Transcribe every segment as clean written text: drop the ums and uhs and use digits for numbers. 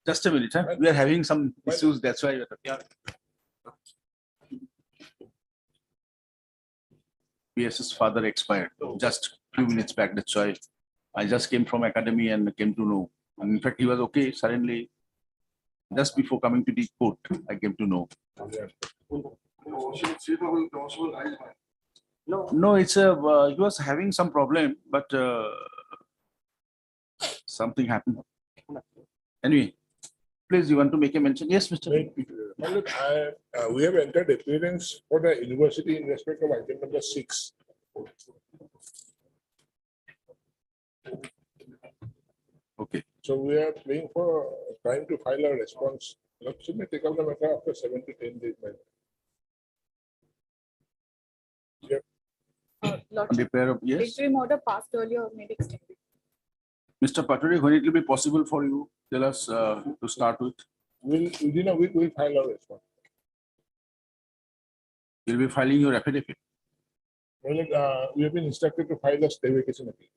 Just a minute, huh? We are having some issues, that's why we are talking. PS's father expired just few minutes back, that's why I just came from academy and came to know. And in fact, he was okay suddenly. Just before coming to the court, I came to know. No, it's a, he was having some problem, but something happened. Anyway, please, you want to make a mention? Yes, Mr. Look, we have entered appearance for the university in respect of item number 6. Okay. So we are playing for trying to file a response. Lakshmi may take up the matter after 7 to 10 days. On the pair of, yes. Interim order passed earlier, maybe extended. Mr. Paturi, when it will be possible for you, tell us to start with. Within a week, we'll file a response. You'll be filing your affidavit. Well, we have been instructed to file a stay vacation appeal.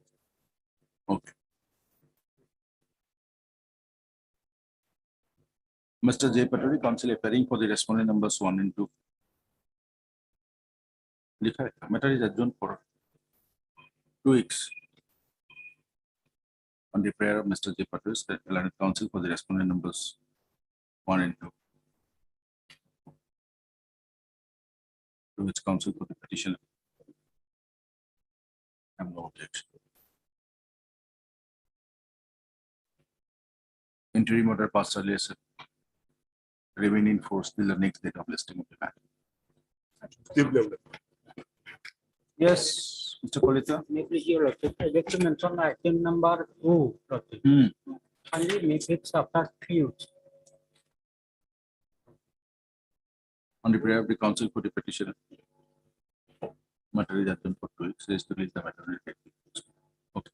Okay. Mr. J. Paturi, counsel appearing for the respondent numbers 1 and 2. The matter is adjourned for 2 weeks. On the prayer of Mr. J. Paturi, learned counsel for the respondent numbers 1 and 2. To which counsel for the petition. I have no objection. Interim order passed earlier, sir. Remain in force till the next date of listing of the matter. Yes, Mr. Kolita. Maybe here, I get to mention item number 2. Only make it after fuse. On the prayer of the counsel for the petitioner. Matter is adjourned for 2 weeks. Raise to release the matter. Okay.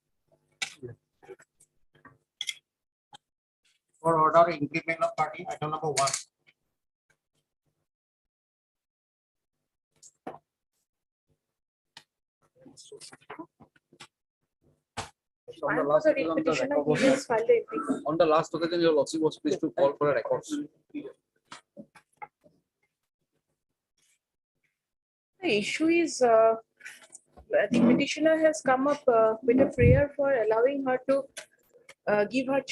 For order increment of party, item number 1. Why was the repetition of previous filed the application? On the last occasion, your lordship was pleased to call for a record. The issue is, the petitioner has come up with a prayer for allowing her to give her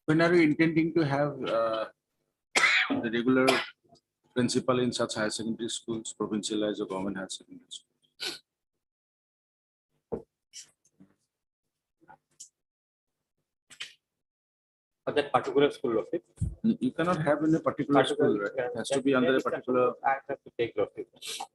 When are you intending to have the regular principal in such higher secondary schools, provincialized or government higher secondary schools? For that particular school of it. You cannot have in a particular school, right? It has to be under a particular. I have to take note of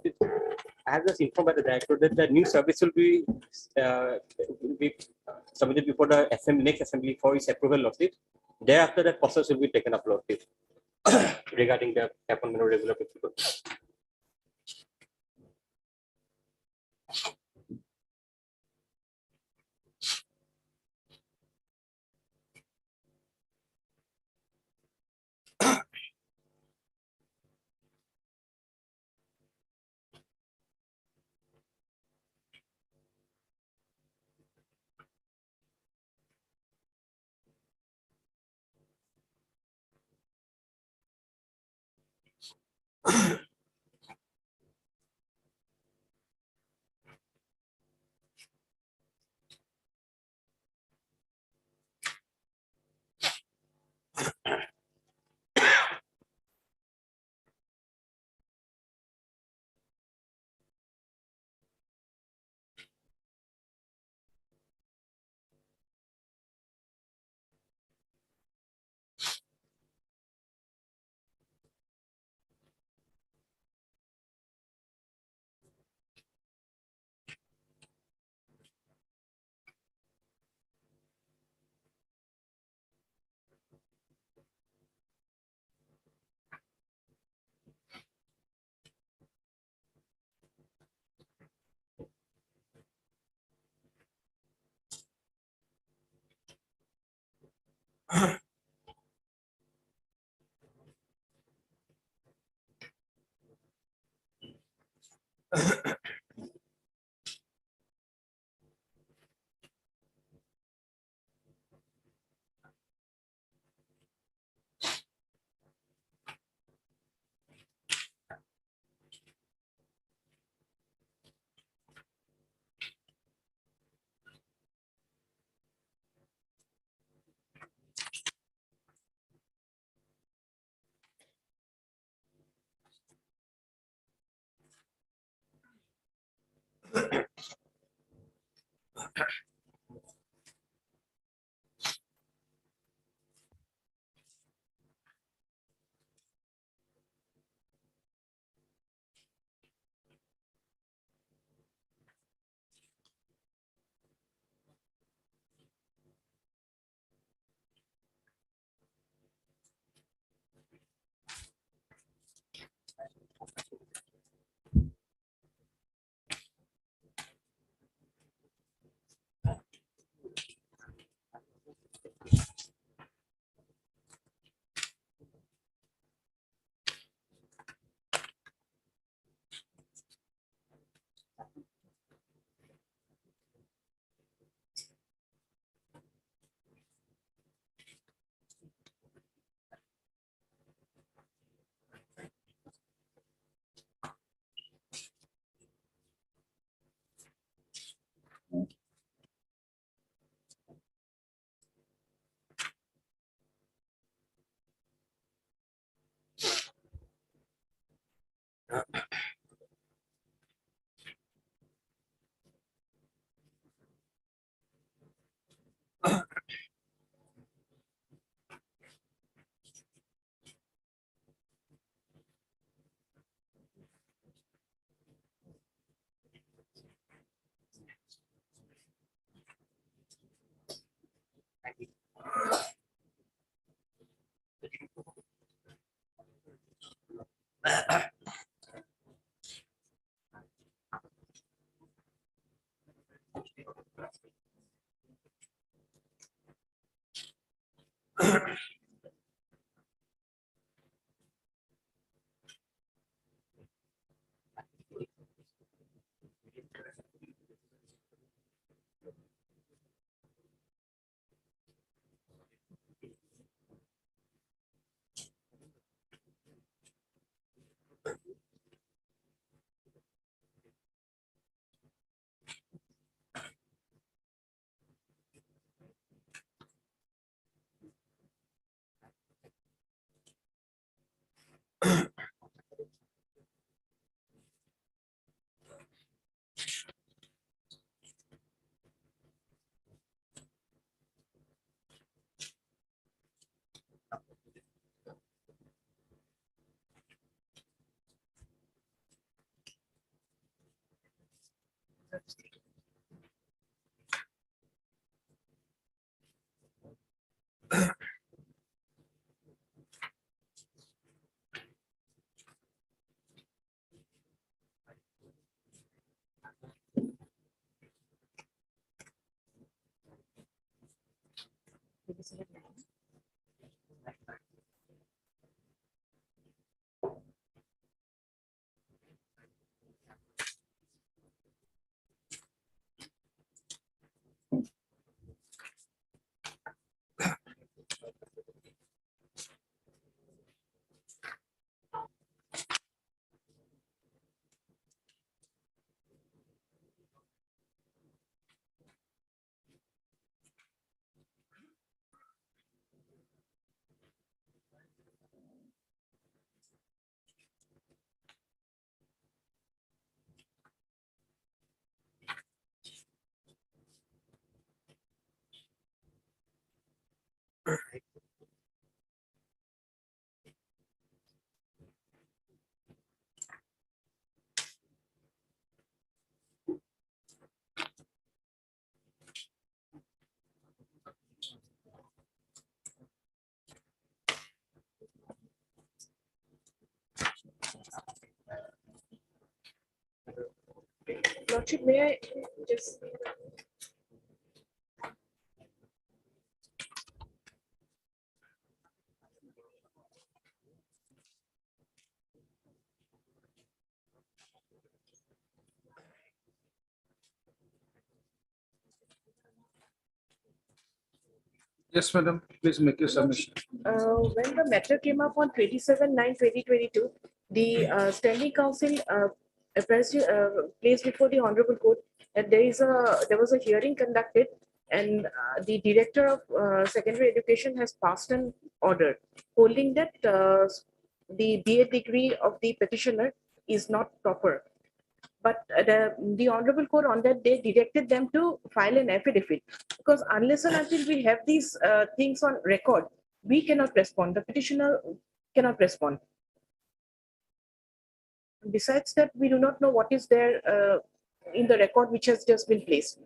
it. I have just informed by the director that the new service will be submitted before the assembly, next assembly for its approval of it. Thereafter, that process will be taken up of it regarding the appointment of regular principal. Lordship, may I just Yes, madam, please make your submission. When the matter came up on 27/9/2022, the standing council placed before the honorable court that there was a hearing conducted, and the director of secondary education has passed an order holding that the BA degree of the petitioner is not proper. But the honorable court on that day directed them to file an affidavit, because unless and until we have these things on record, we cannot respond. The petitioner cannot respond. Besides that, we do not know what is there in the record which has just been placed.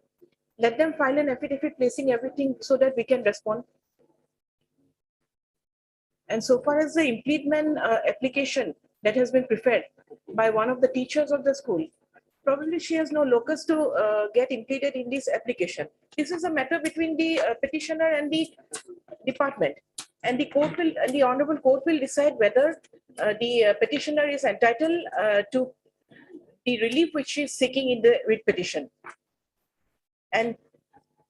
Let them file an affidavit placing everything so that we can respond. And so far as the implement application that has been prepared by one of the teachers of the school, probably she has no locus to get implemented in this application. This is a matter between the petitioner and the department, and the honorable court will decide whether the petitioner is entitled to the relief which she is seeking in the writ petition. And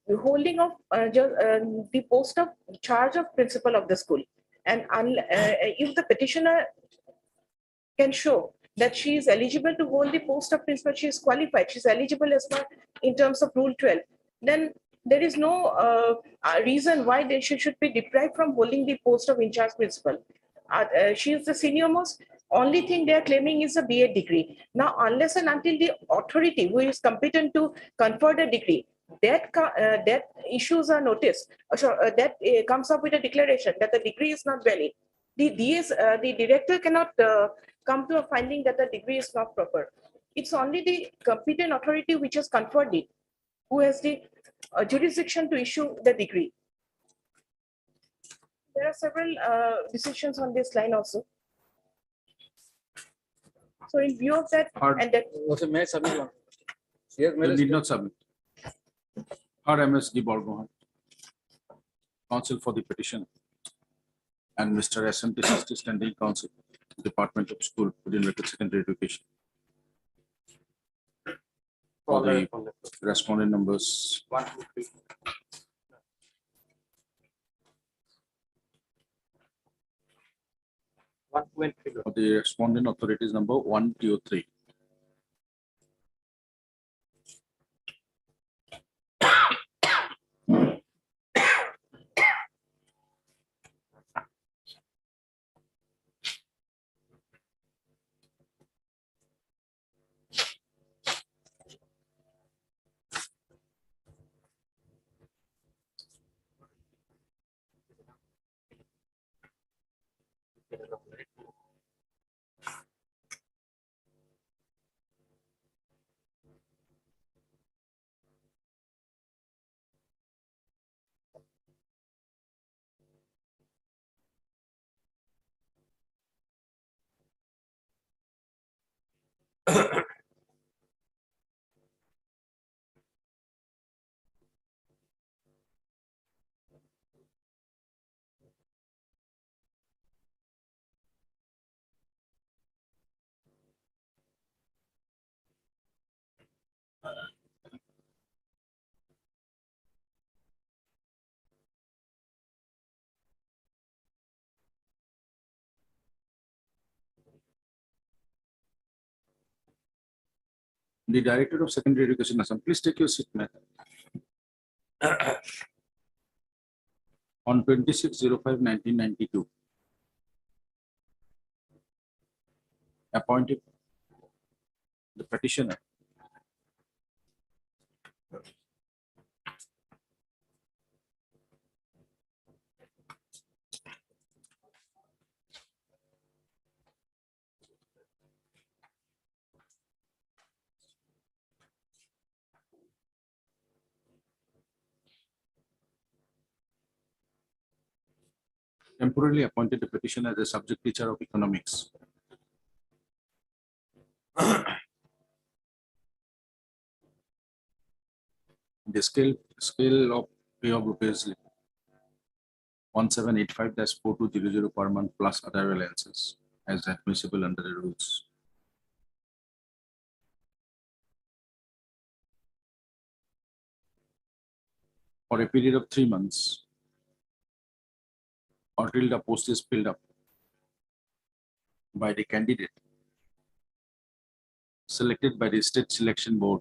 the holding of the post of charge of principal of the school, and if the petitioner can show that she is eligible to hold the post of principal, she is qualified, she is eligible as per in terms of Rule 12, then there is no reason why she should be deprived from holding the post of in charge principal. She is the senior most. Only thing they are claiming is a BA degree. Now, unless and until the authority who is competent to confer the degree, that issues are noticed, that comes up with a declaration that the degree is not valid, the director cannot come to a finding that the degree is not proper. It's only the competent authority which has conferred it, who has the jurisdiction to issue the degree. There are several decisions on this line also. So in view of that, Hard. and that Also, may I submit one? Yes, may You I need not submit. RMSD Borgohan, counsel for the petition, and Mr. SMT standing counsel, Department of School, Within Record Secondary Education. For the respondent numbers 1, 2, 3. One, two, and three. for the respondent authorities number 103. The Director of Secondary Education, Assam, please take your seat, ma'am. On 26/05/1992, appointed the petitioner temporarily appointed the petitioner as a subject teacher of economics. The scale of pay of rupees 1785-4200 per month plus other allowances as admissible under the rules. For a period of 3 months until the post is filled up by the candidate selected by the state selection board,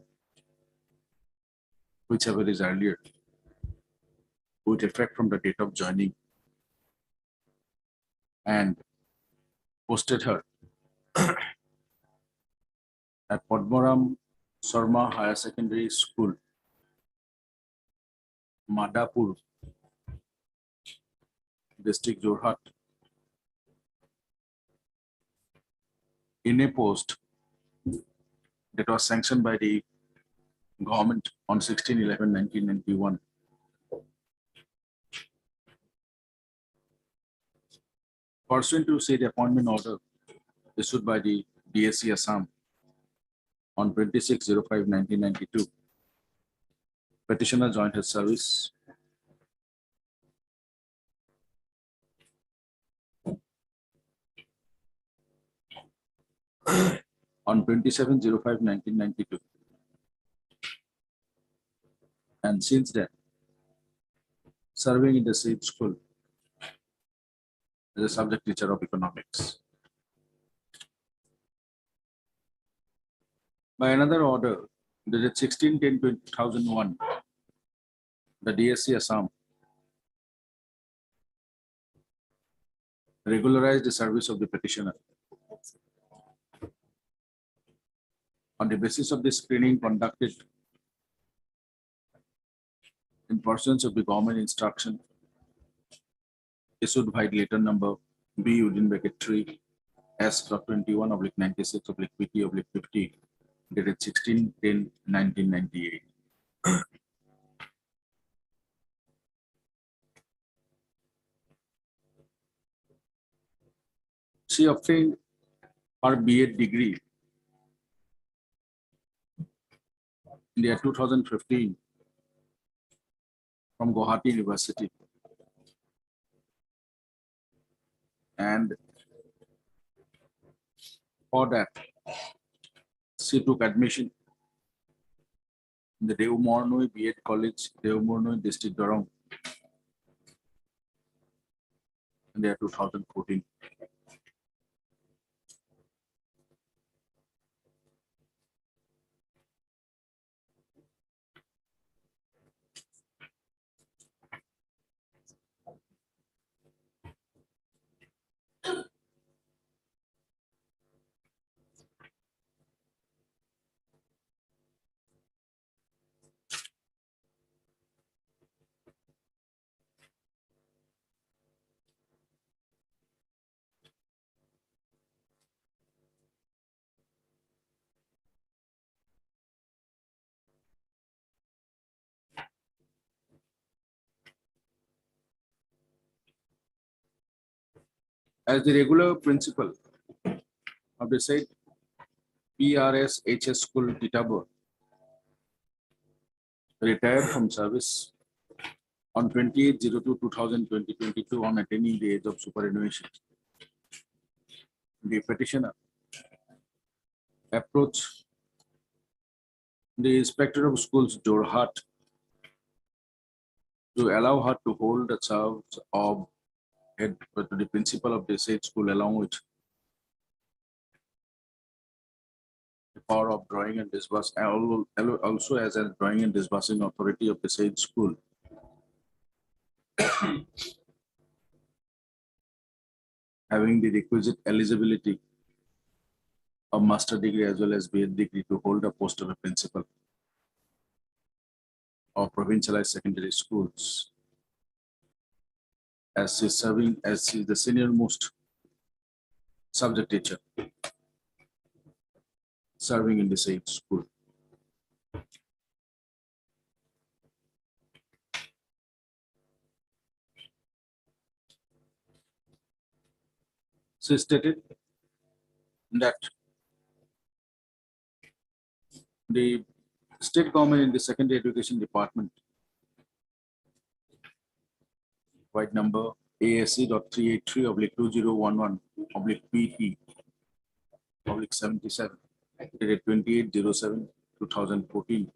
whichever is earlier, with effect from the date of joining, and posted her at Padmaram Sarma Higher Secondary School, Madapur, District Jorhat, in a post that was sanctioned by the government on 16/11/1991. Pursuant to said appointment order issued by the DSC Assam on 26/05/1992, petitioner joined his service on 27/05/1992, and since then serving in the same school as a subject teacher of economics. By another order dated 16/10/2001, the DSC Assam regularized the service of the petitioner. On the basis of the screening conducted in pursuance of the government instruction issued by letter number B within bracket 3 S/21/96/PT/50 dated 16/10/1998. She obtained her B.Ed degree in the year 2015 from Guwahati University, and for that she took admission in the Deomornoi B.Ed College, Deomornoi District, Dorong, in the year 2014. As the regular principal of the said PRSHS School, Titabo, retired from service on 28/02/2022 on attaining the age of superannuation. The petitioner approached the Inspector of Schools, Jorhat, to allow her to hold the charge of head to the principal of the said school, along with the power of drawing and disburse, also as a drawing and disbursing authority of the said school. Having the requisite eligibility of master degree as well as B.Ed degree to hold a post of a principal of provincialized secondary schools, as she is serving as she is the senior most subject teacher serving in the same school. She stated that the state government in the secondary education department, white number ASC.383/2011/PP/77 dated 28/07/2014,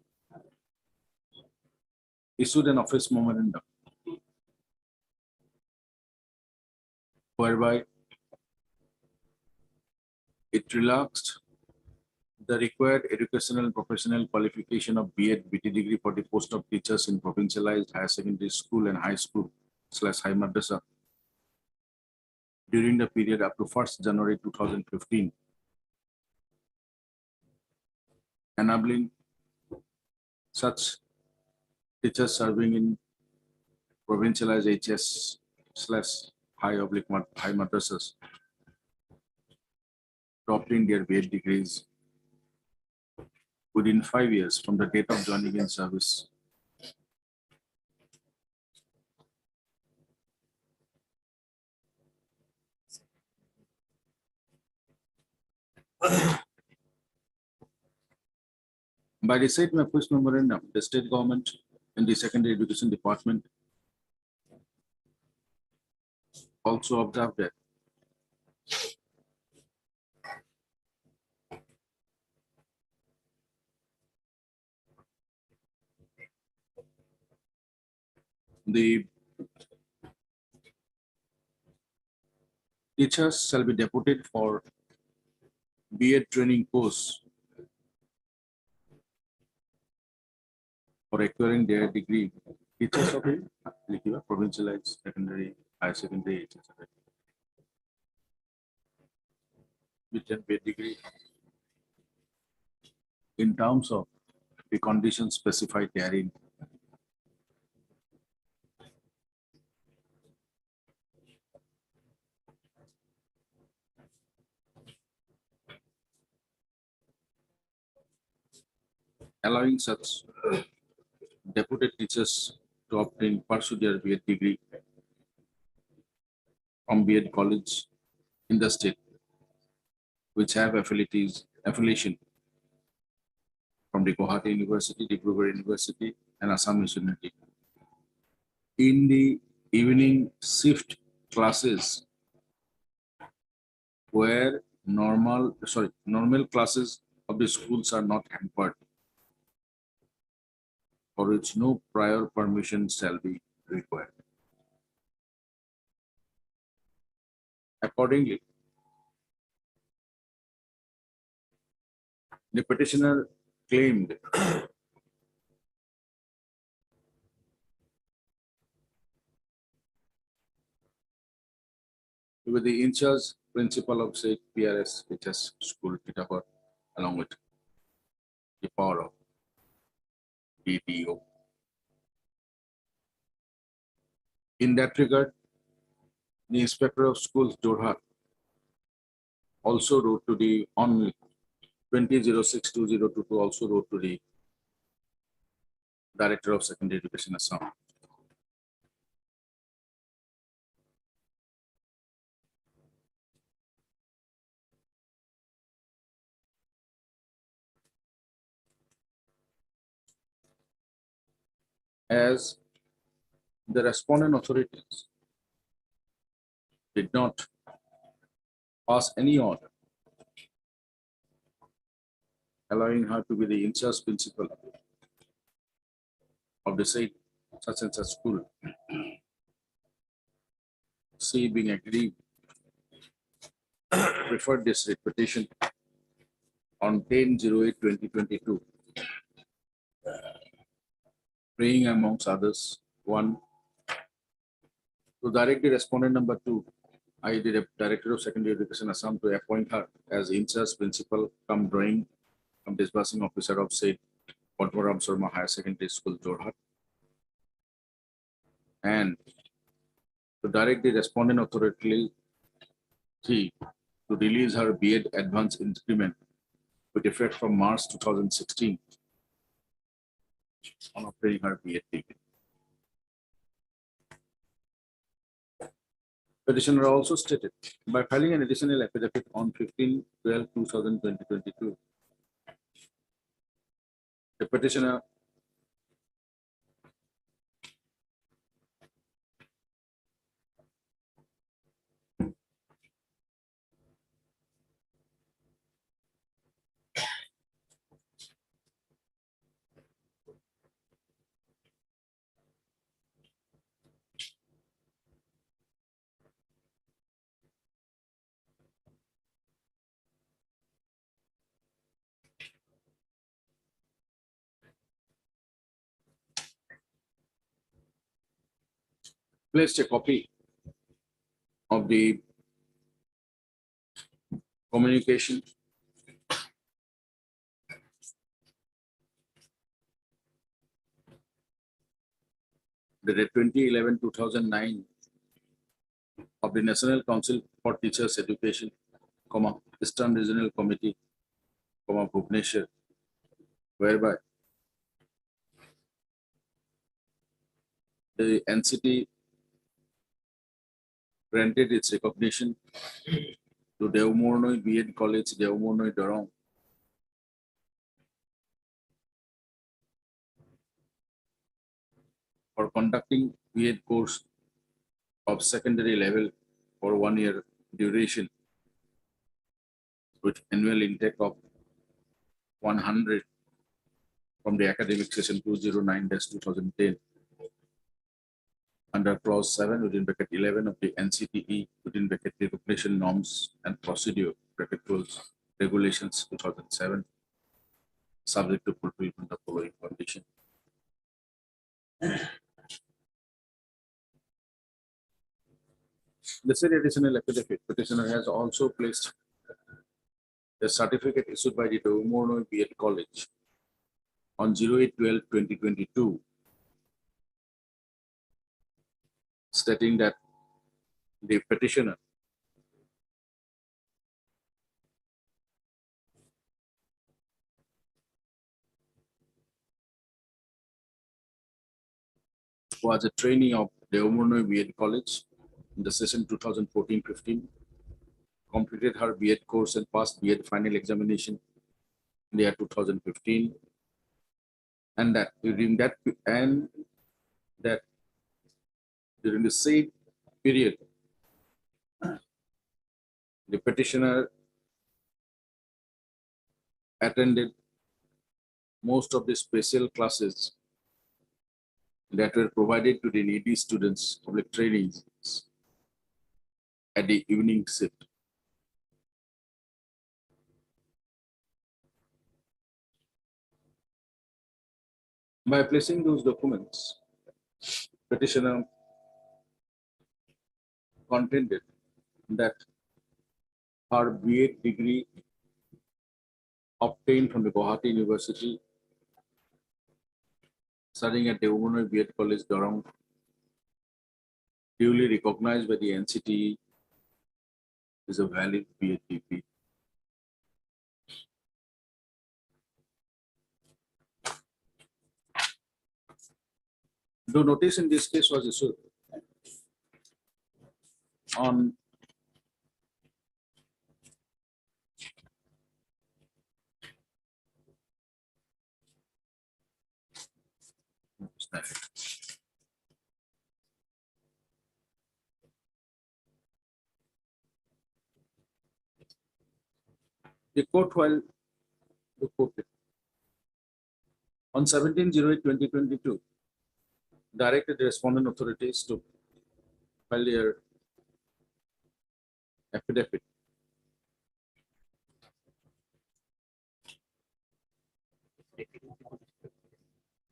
issued an office memorandum whereby it relaxed the required educational and professional qualification of B.Ed. BT degree for the post of teachers in provincialized higher secondary school and high school / high madrasa during the period up to 1st January 2015, enabling such teachers serving in provincialized HS / high madrasas to obtain their B.Ed. degrees within 5 years from the date of joining in service. By the said Mapus memorandum, the state government and the secondary education department also observed that the teachers shall be deputed for B.Ed. training course for acquiring their degree. Teachers of provincialized secondary, higher secondary, etc. with an B.Ed. degree in terms of the conditions specified therein. Allowing such deputed teachers to pursue their B.Ed. degree from B.Ed. college in the state, which have affiliation from the Guwahati University, Dibrugarh University, and Assam University. In the evening shift classes, where normal classes of the schools are not hampered, for which no prior permission shall be required. Accordingly, the petitioner claimed with the in-charge principal of say PRS HS school Pitapur, along with the power of DTO. In that regard, the inspector of schools Jorhat also wrote to the on 2006-2022 also wrote to the Director of Secondary Education Assam. As the respondent authorities did not pass any order allowing her to be the in-charge principal of the said such and such school, she being aggrieved, referred this petition on 10/08/2022, praying amongst others, one, to direct the respondent number 2, I, the Director of Secondary Education Assam, to appoint her as in-charge principal, come drawing, come disbursing officer of said Padmaram Sharma Higher Secondary School, Jorhat, and to direct the respondent authority to release her B.Ed. advance increment with effect from March 2016 on obtaining her B.Ed. degree. Petitioner also stated, by filing an additional affidavit on 15/12/2022, the petitioner placed a copy of the communication dated 2011-2009 of the National Council for Teachers Education, Eastern Regional Committee, Bhubaneswar, whereby the NCT granted its recognition to Devmornoi B.Ed College, Devmornoi, Dorong, for conducting B.Ed course of secondary level for 1 year duration with annual intake of 100 from the academic session 209-2010 under clause 7 within bracket 11 of the NCTE within bracket recognition norms and procedure bracket rules regulations 2007, subject to fulfillment of following condition. The said additional affidavit petitioner has also placed a certificate issued by the Devmornoi B.Ed College on 08/12/2022 stating that the petitioner was a trainee of Devmornoi B.Ed College in the session 2014-15, completed her B.Ed course and passed B.Ed final examination in the year 2015, and that during the same period, the petitioner attended most of the special classes that were provided to the needy students, public trainees at the evening shift. By placing those documents, petitioner contended that her B.Ed degree obtained from the Guwahati University, studying at Devmornoi B.Ed College, Dorong, duly recognized by the NCTE, is a valid B.Ed degree. The notice in this case was issued on the court while reported on 17/08/2022 directed the respondent authorities to file their affidavit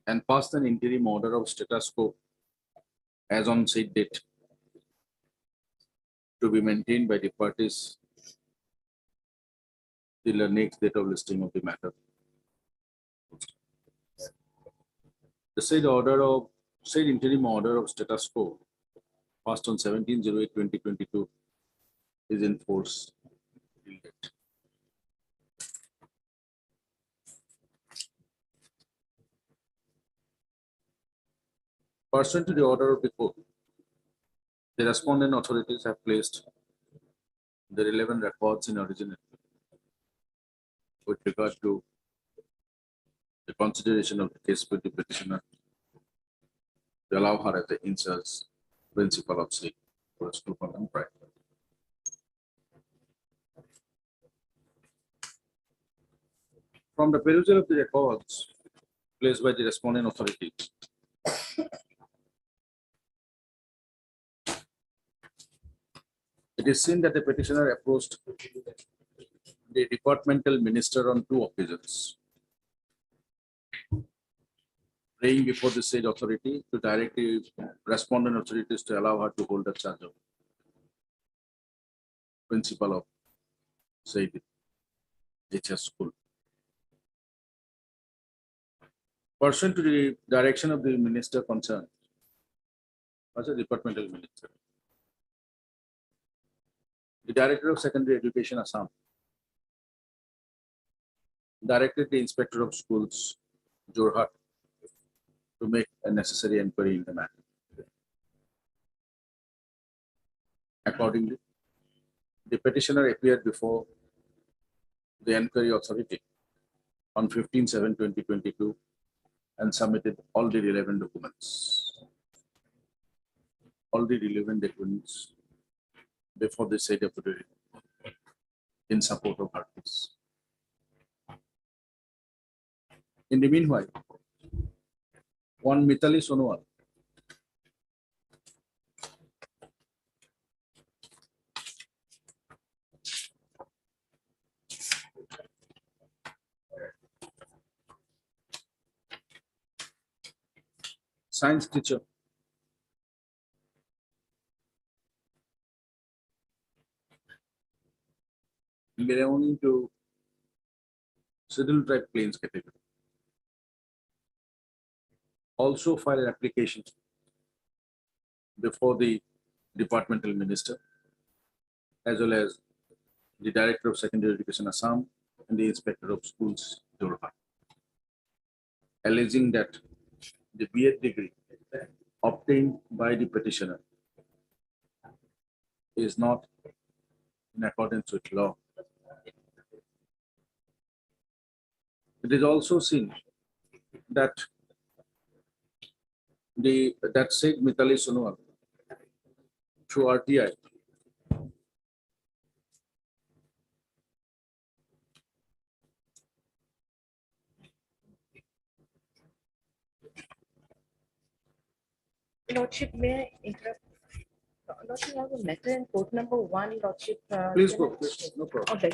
and passed an interim order of status quo as on said date to be maintained by the parties till the next date of listing of the matter. The said interim order of status quo passed on 17/08/2022 is in force till date. Pursuant to the order of the court, the respondent authorities have placed the relevant records in original with regard to the consideration of the case with the petitioner to allow her as the in-charge principal of state for school and private. From the perusal of the records placed by the respondent authority, it is seen that the petitioner approached the departmental minister on 2 occasions. praying before the said authority to direct the respondent authorities to allow her to hold the charge of principal of said HS school. Pursuant to the direction of the minister concerned, as a departmental minister, the Director of Secondary Education Assam directed the Inspector of Schools, Jorhat, to make a necessary inquiry in the matter. Accordingly, the petitioner appeared before the inquiry authority on 15/7/2022 and submitted all the relevant documents. All the relevant documents before the said authority in support of her case. In the meanwhile, one Mitali Sonowal, science teacher, belonging to Scheduled Tribe Plains category, also filed an application before the departmental minister, as well as the Director of Secondary Education Assam and the Inspector of Schools, Jorhat, alleging that the B.Ed degree obtained by the petitioner is not in accordance with law. It is also seen that that said Mitali Sonowal through RTI Lordship, may I interrupt? Lordship, I have a matter in court number 1, Lordship. Please can I- go, please, no problem. Okay.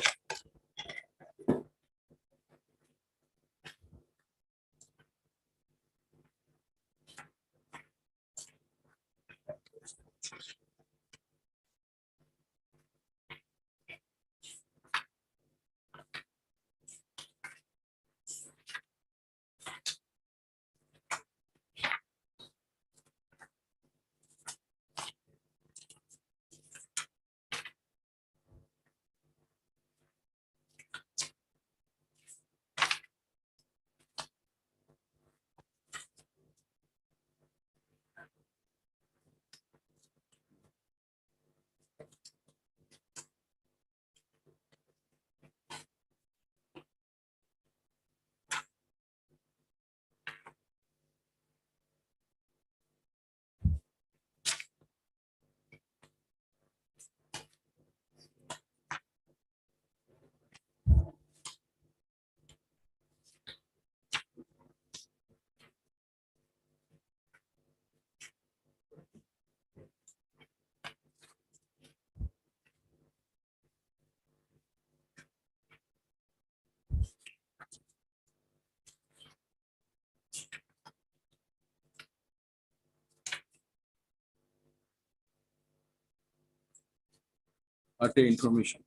RTI information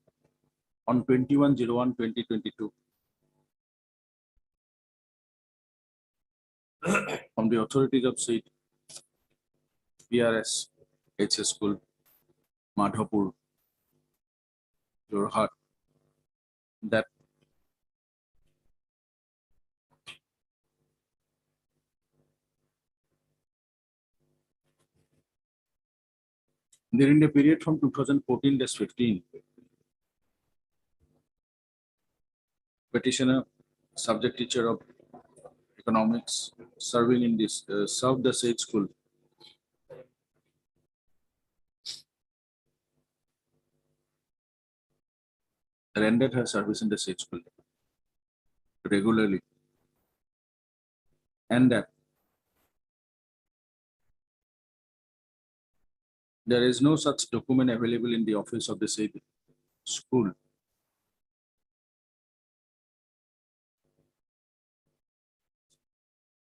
on 21/01/2022 from the authorities of said PRS HS School, Madhapur, Jorhat, that during the period from 2014-15, petitioner, subject teacher of economics, serving in this served the said school rendered her service in the said school regularly, and that there is no such document available in the office of the said school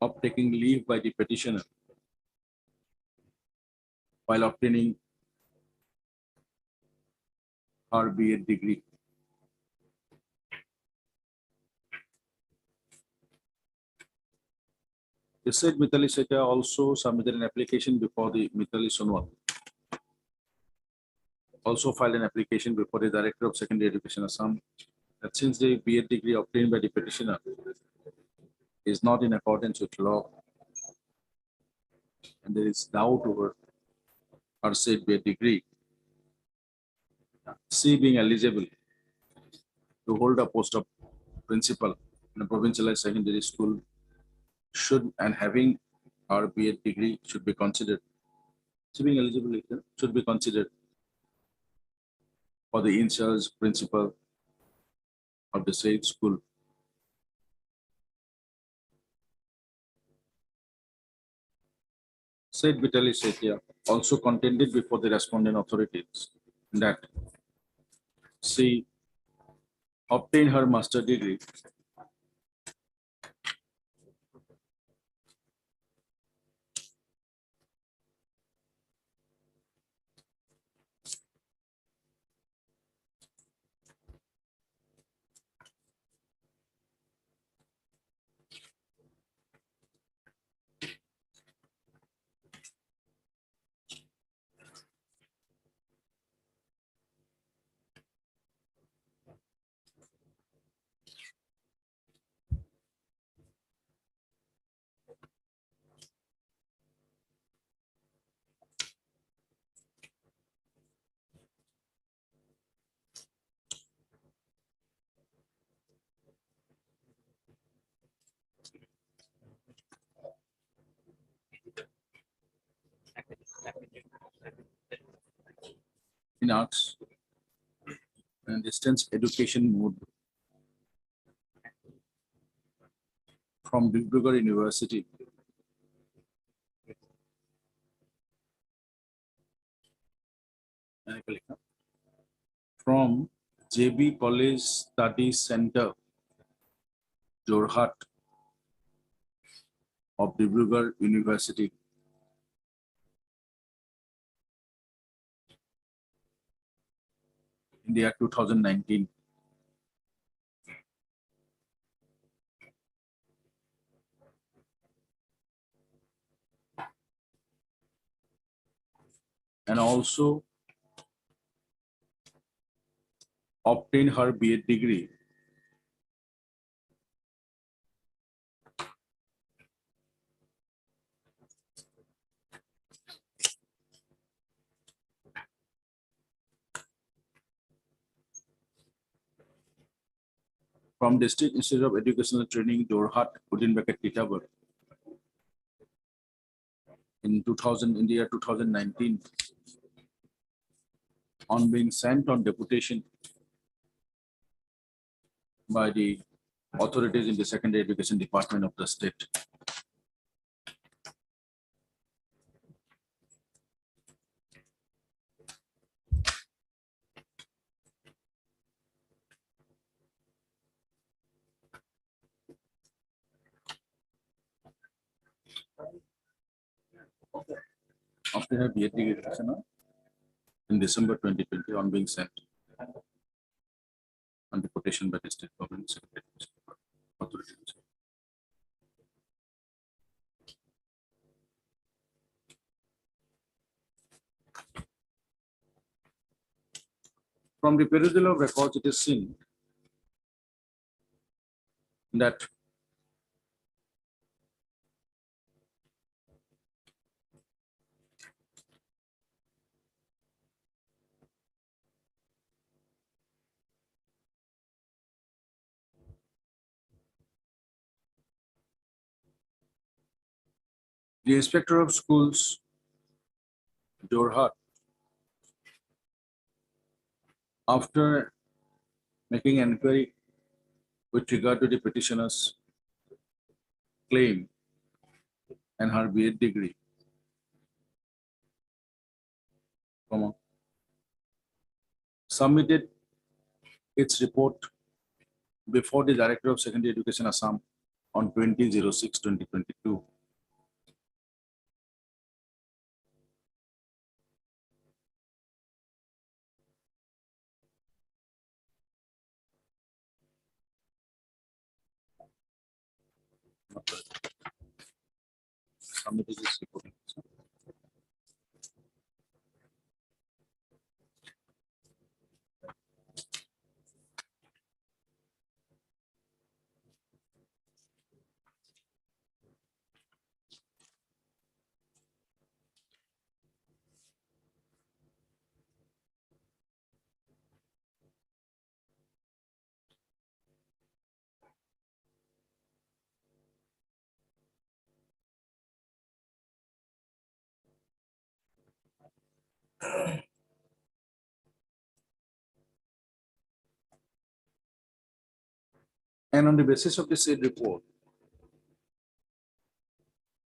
of taking leave by the petitioner while obtaining her B.Ed degree. The said Mitali Setia also submitted an application before the Mitali Sonwal. Also filed an application before the Director of Secondary Education Assam that since the B.Ed degree obtained by the petitioner is not in accordance with law and there is doubt over her said B.Ed degree, she being eligible to hold a post of principal in a provincialized secondary school should and having her B.Ed degree should be considered. She being eligible should be considered for the in-charge principal of the said school. Said Vitali Setia also contended before the respondent authorities that she obtained her master degree in arts and distance education mode from Dibrugarh University from JB College Study Center, Jorhat of Dibrugarh University. In the year 2019. And also obtain her B.Ed degree from District Institute of Educational Training, Jorhat, Titabar in the year 2019 on being sent on deputation by the authorities in the secondary education department of the state. After her B.Ed degree in December 2020 on being sent on deputation by the state government secretary authorities. From the perusal of records, it is seen that the inspector of schools, Jorhat, after making an inquiry with regard to the petitioner's claim and her B.Ed degree, submitted its report before the Director of Secondary Education Assam on 20/06/2022. Submitted this report. And on the basis of the said report,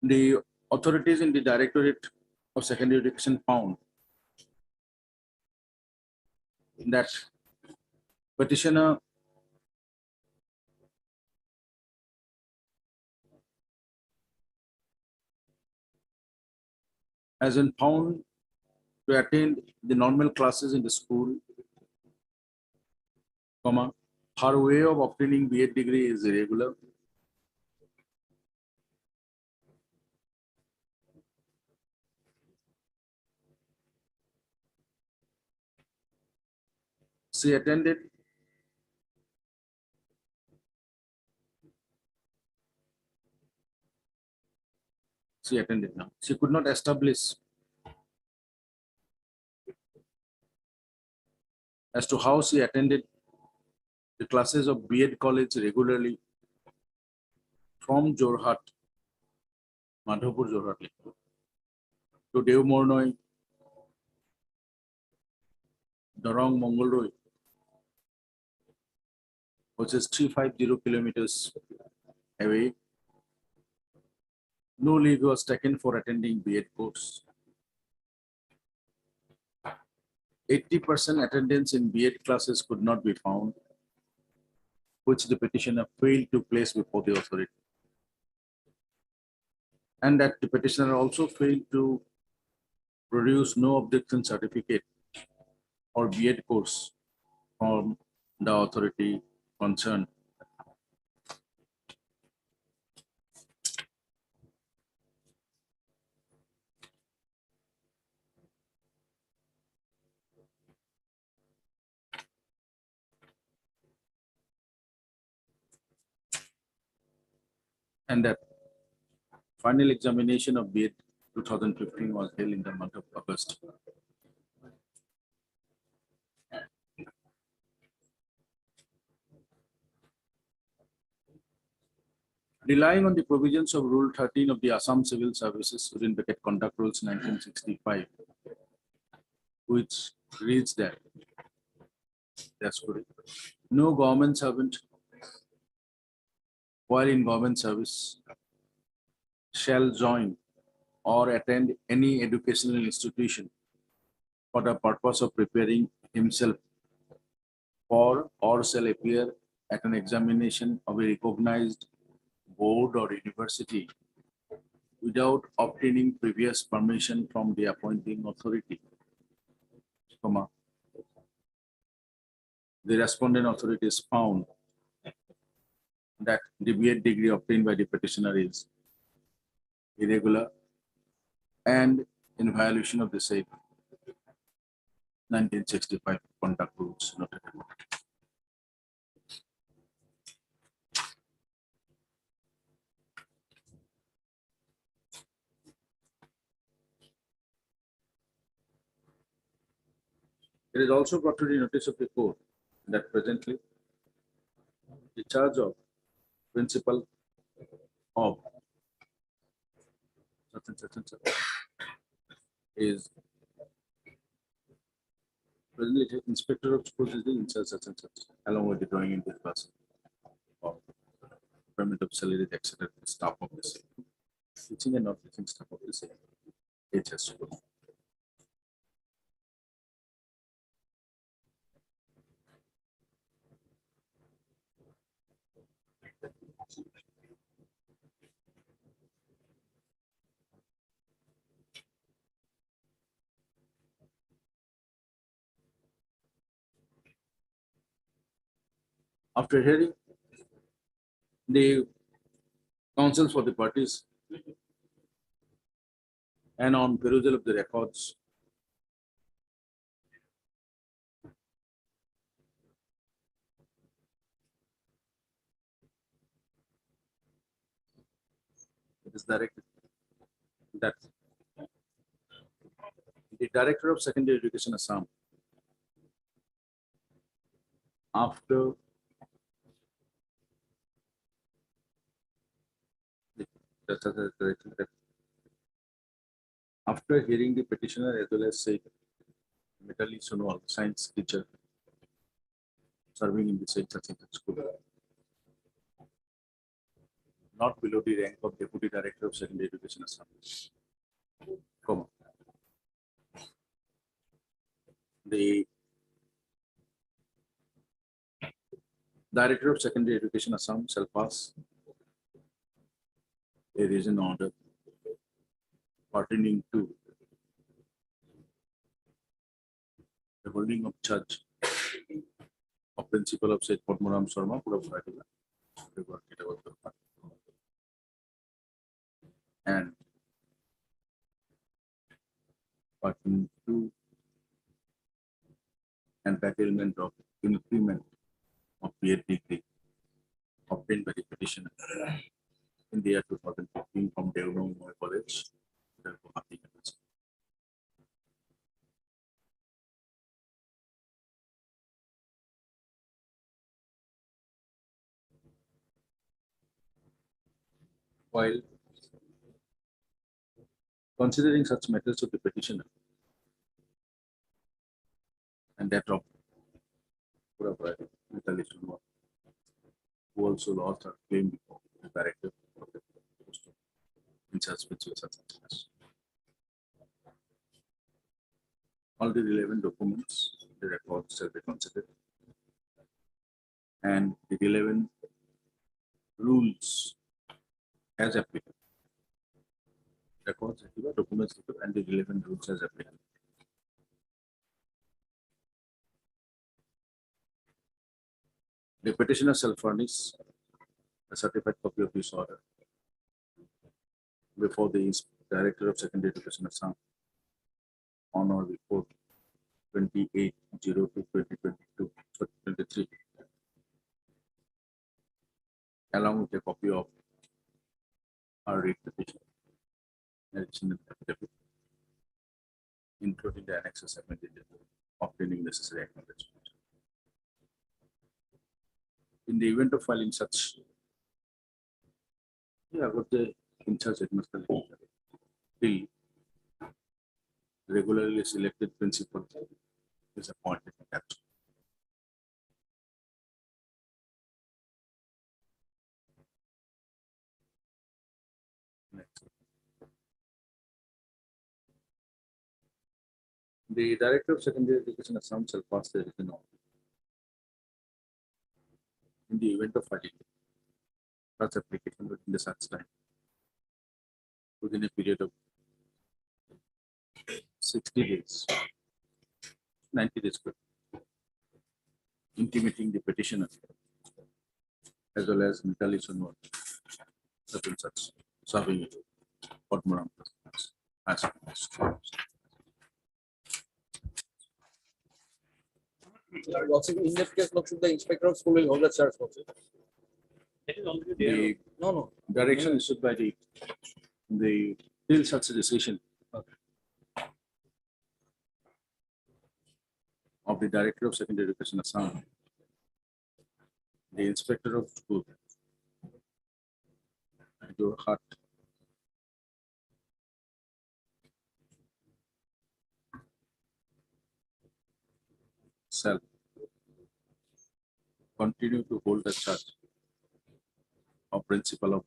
the authorities in the Directorate of Secondary Education found that petitioner has been found to attend the normal classes in the school, comma, her way of obtaining B.Ed degree is irregular. She attended now. She could not establish as to how she attended the classes of B.Ed college regularly from Jorhat, Madhopur, Jorhat, to Dev Mornoi, Dorong, Mongolroi, which is 350 kilometers away. No leave was taken for attending B.Ed course. 80% attendance in B.Ed classes could not be found, which the petitioner failed to place before the authority. And that the petitioner also failed to produce no objection certificate or B.Ed course from the authority concerned. And that final examination of B.Ed 2015 was held in the month of August. Relying on the provisions of Rule 13 of the Assam Civil Services within bracket Conduct Rules 1965, which reads that that's good. No government servant while in government service shall join or attend any educational institution for the purpose of preparing himself for or shall appear at an examination of a recognized board or university without obtaining previous permission from the appointing authority, comma, the respondent authority is found that the B.Ed degree obtained by the petitioner is irregular and in violation of the said 1965 conduct rules noted above. It is also brought to the notice of the court that presently the charge of principal of such and such is presently the inspector of schools is the in charge such and such, along with the drawing in the class of payment of salary, etc. Staff of the same, teaching and not teaching staff of the same. It has to go. After hearing the counsels for the parties and on perusal of the records, it is directed that the Director of Secondary Education Assam, after after hearing the petitioner as well as say Mitali Sonowal, science teacher serving in the Saint Satsang school, not below the rank of Deputy Director of Secondary Education Assam, comma. The Director of Secondary Education Assam shall pass a reason order pertaining to the holding of charge of principal of Saint Padmaram Sharma, Puravartila, and pertaining to entitlement of increment of PhD degree obtained by the petitioner in the year 2015 from Devram College, Guwahati University. While considering such matters of the petitioner and that of Puravartila, Mitali Sonowal, who also lost her claim before the director of the post in such spiritual circumstances. All the relevant documents, the records shall be considered, and the relevant rules as applicable. Records, documents, and the relevant rules as applicable. The petitioner shall furnish a certified copy of this order before the Director of Secondary Education Assam on or before 28/02/2022-23, along with a copy of our read petition, including the annexes submitted, obtaining necessary acknowledgement. In the event of filing such, got the in charge headmaster till regularly selected principal is appointed. That's all. Next. The Director of Secondary Education Assam shall pass the written order in the event of filing such application within the such time, within a period of 60 days, 90 days, intimating the petitioner as well as Mitali Sonowal, such and such, serving it, Padmaram as Lordship, in that case, Lordship, the inspector of school will hold the charge. Lordship. the No. direction issued by the till such a decision of the Director of Secondary Education Assam, the Inspector of School, Jorhat, shall continue to hold the charge of principal of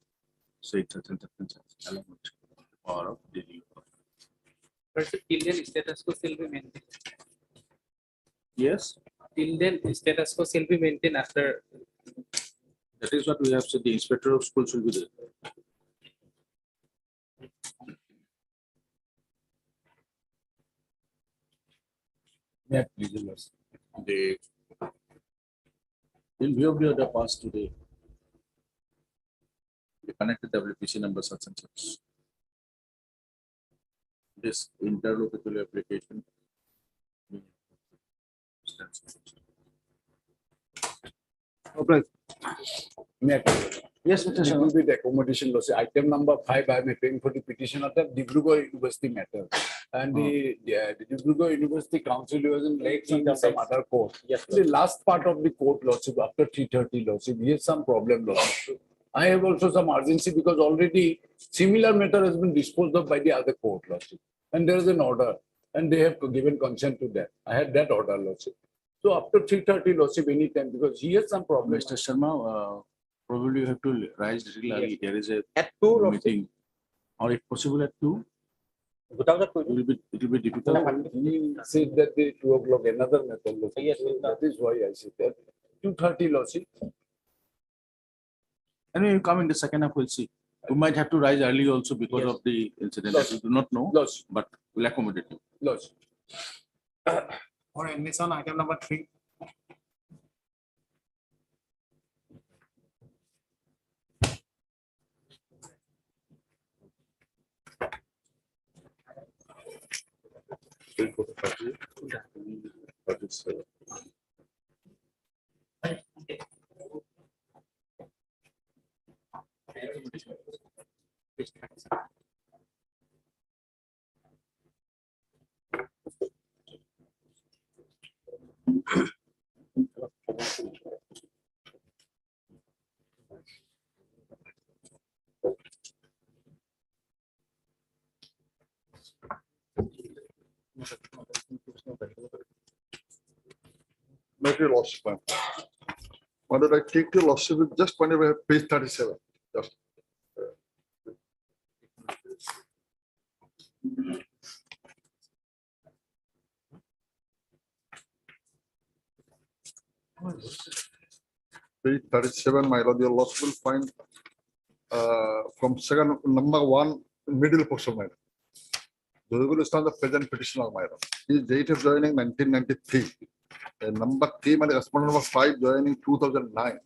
Saint such and such, along with or of Delhi. But till then, status quo shall be maintained. Yes, Till then, status quo shall be maintained after. that is what we have said. The Inspector of Schools will be there. Yeah, please, Your Lordship. The In view of the order passed today, the connected WPC number such and such. This interlocutory application. Yes, Mr. It Sharma. will be the accommodation loss. Item number 5, I am appealing for the petition of the Dibrugarh University matter. And the Dibrugarh University Council was in late in some other court. Yes, The last part of the court lawsuit after 3:30 lawsuit, we have some problem lawsuit. I have also some urgency because already similar matter has been disposed of by the other court lawsuit. And there is an order and they have given consent to that. I had that order lawsuit. So after 3:30 lawsuit anytime because he has some problem. Mr. Sharma, probably you have to rise little early. There is a At 2 or meeting. Or if possible at 2, without the it will be difficult. He said that the 2 o'clock another matter. lawsuit. Yes, That is why I said that 2:30 lawsuit. And when you come in the second half, we'll see. We might have to rise early also because Yes. of the incident that we do not know, Lawsuit, but we'll accommodate you. lawsuit. For admission, item number 3. Not your lordship, ma'am. Why did I take your lordship with just whenever page 37? Just. Page 37, my lord, your lordship will find from second number 1 middle portion, my lord. Those will stand the present petitioner, my lord. His date of joining 1993. And number 3, my respondent number 5 joining 2009.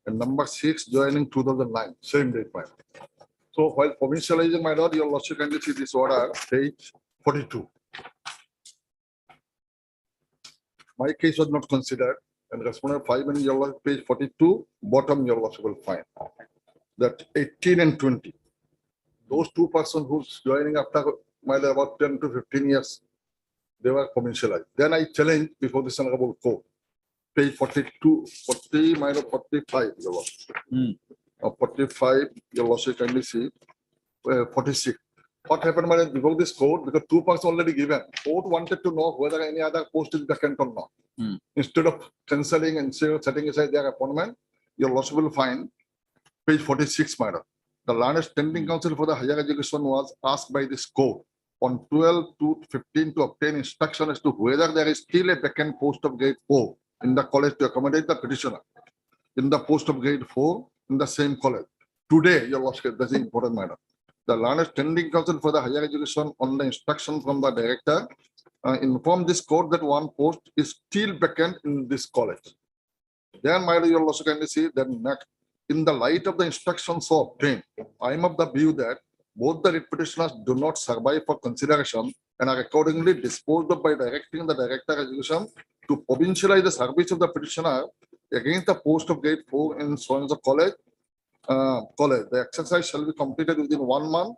And number 6 joining 2009. Same date, my lord. So while provincializing, my lord, your lordship can see this order, page 42. My case was not considered. And respondent 5 in your lordship, page 42, bottom your lordship will find that 18 and 20. Those 2 persons who's joining after my lord, about 10 to 15 years, they were provincialized. Then I challenged before this honorable court, page 42, 40, my lord, 45, your lordship. 45, your lordship kindly see, 46. What happened, my lord, before this court, because 2 persons already given, court wanted to know whether any other post is vacant or not. Instead of cancelling and setting aside their appointment, your lordship will find page 46, my lord. The learned standing council for the higher education was asked by this court on 12/2/15 to obtain instruction as to whether there is still a vacant post of grade 4 in the college to accommodate the petitioner in the post of grade 4 in the same college. Today, your lordship, that's important matter. The learned standing council for the higher education on the instruction from the director informed this court that 1 post is still vacant in this college. Then, my lord, your lordship can see that next, in the light of the instructions so obtained, I am of the view that both the writ petitioners do not survive for consideration and are accordingly disposed of by directing the director of education to provincialize the service of the petitioner against the post of grade 4 in so and so college. The exercise shall be completed within 1 month.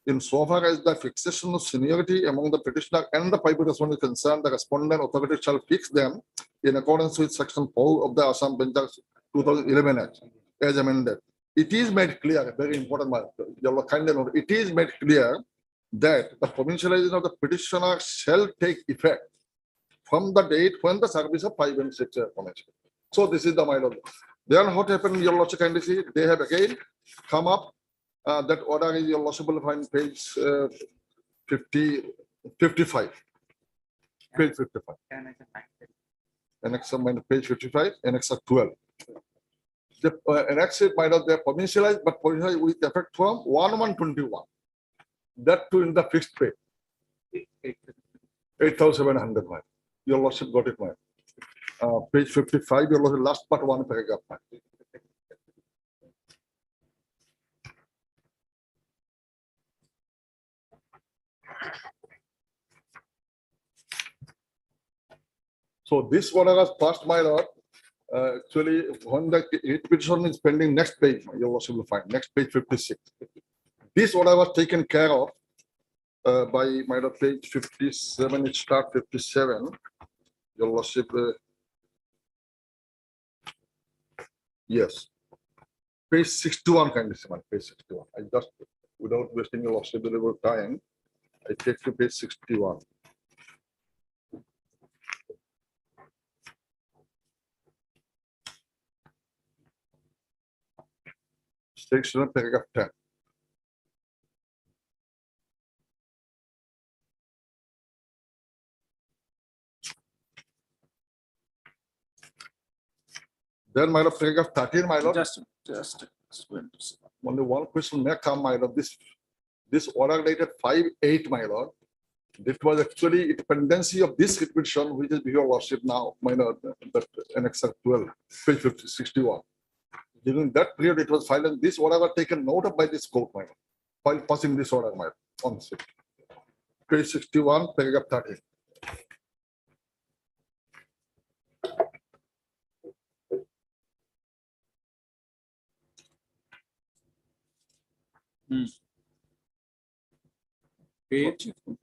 In so far as the fixation of seniority among the petitioner and the private respondent is concerned, the respondent authority shall fix them in accordance with section 4 of the Assam Bench Act 2011 Act as amended. It is made clear, very important, your kind note, it is made clear that the provincialization of the petitioner shall take effect from the date when the service of 5 and 6 are commenced. So this is the my lord. Then what happened, your lordship kindly see, they have again come up. That order is your lordship will find page 55. Page 55. Annex page 55, annex 12. The annex it might have they are provincialized, but provincialized with effect from 1/1/21. That too in the fixed pay. 8,700. Your lordship got it, man. page 55, your lordship, last part one paragraph. So this order was passed, my lord. Actually, when the writ petition is pending, next page, your lordship will find, next page 56. This order was taken care of by my lord, page 57, it start 57. Your lordship, yes. Page 61, kindly, see, man, page 61. I just, without wasting your lordship available time, I take to page 61. Section paragraph 10. Then, my lord, paragraph 13, my lord. Just going to say. Only one question may come, my lord. This order dated 5/8, my lord. This was actually a dependency of this writ petition, which is your lordship now, my lord, that annexure 12, page 61. During that period, it was filed, and this order was taken note of by this court, my lord, while passing this order, my lord, on the page 61, paragraph 13.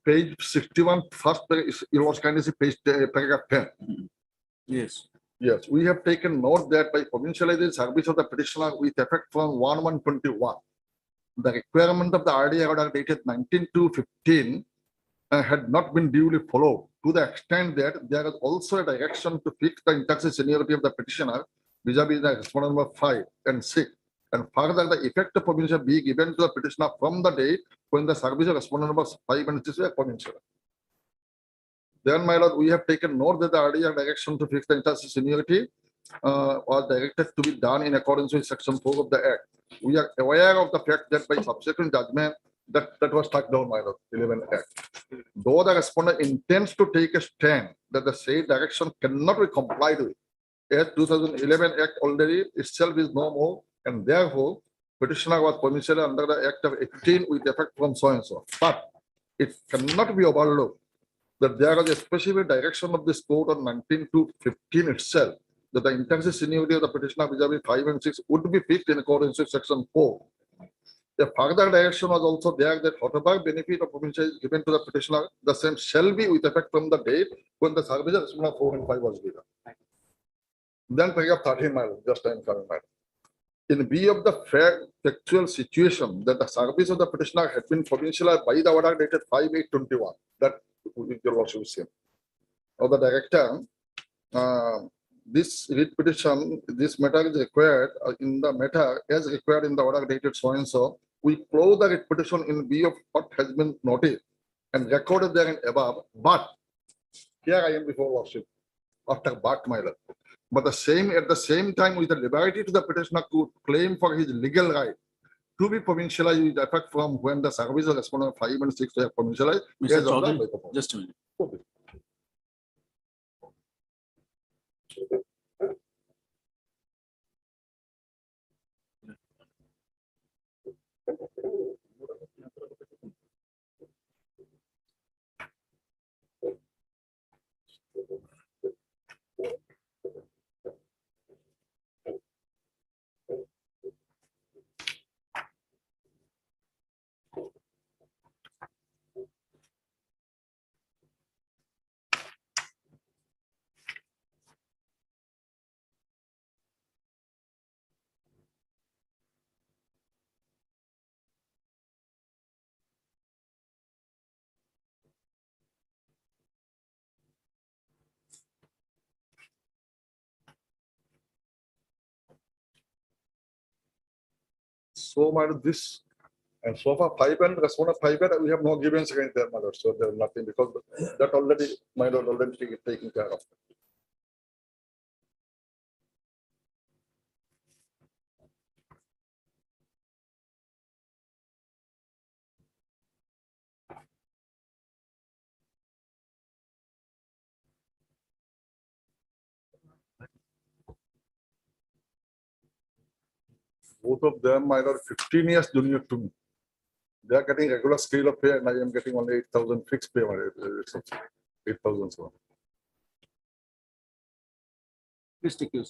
Page 61, first, you was kindly see page, paragraph 10. Yes. Yes, we have taken note that by provincializing service of the petitioner with effect from 1/1/21, the requirement of the RDA order dated 19/2/15 had not been duly followed, to the extent that there is also a direction to fix the in-taxi seniority of the petitioner vis-a-vis the respondent number 5 and 6. And further, the effect of provincial be given to the petitioner from the date when the service of respondent numbers 5 and 6 were provincial. Then, my lord, we have taken note that the RDA direction to fix the in-taxi seniority was directed to be done in accordance with section 4 of the Act. We are aware of the fact that by subsequent judgment that was struck down, my lord, 11 Act. Though the respondent intends to take a stand that the said direction cannot be complied with, as 2011 Act already itself is no more, and therefore petitioner was provincial under the Act of 18 with effect from so and so. But it cannot be overlooked that there was a specific direction of this court on 19/2/15 itself, that the in-taxi seniority of the petitioner vis-a-vis 5 and 6 would be fixed in accordance with section 4. The further direction was also there that whatever benefit of provincial is given to the petitioner, the same shall be with effect from the date when the service of respondent 4 and 5 was given. Then paragraph 13, my lord, just I'm coming, my lord. In view of the factual situation that the service of the petitioner had been provincialized by the order dated 5/8/21, that your lordship is same. Of the director, this writ petition, this matter is required in the matter as required in the order dated so and so. We close the writ petition in view of what has been noted and recorded therein above. But here I am before lordship, after but, my lord. But at the same time, with the liberty to the petitioner to claim for his legal right to be provincialized with effect from when the service of respondent 5 and 6 were provincialized. Mr. as observed Chaudhary, by the court. just a minute. Okay. So my lord, this and so far 5 and respondent 5 we have no grievance against them, my lord. So there's nothing because that already, my lord, already taken care of. Both of them are 15 years junior to me. They are getting regular scale of pay and I am getting only 8,000 fixed pay. 8,000. So. Please take your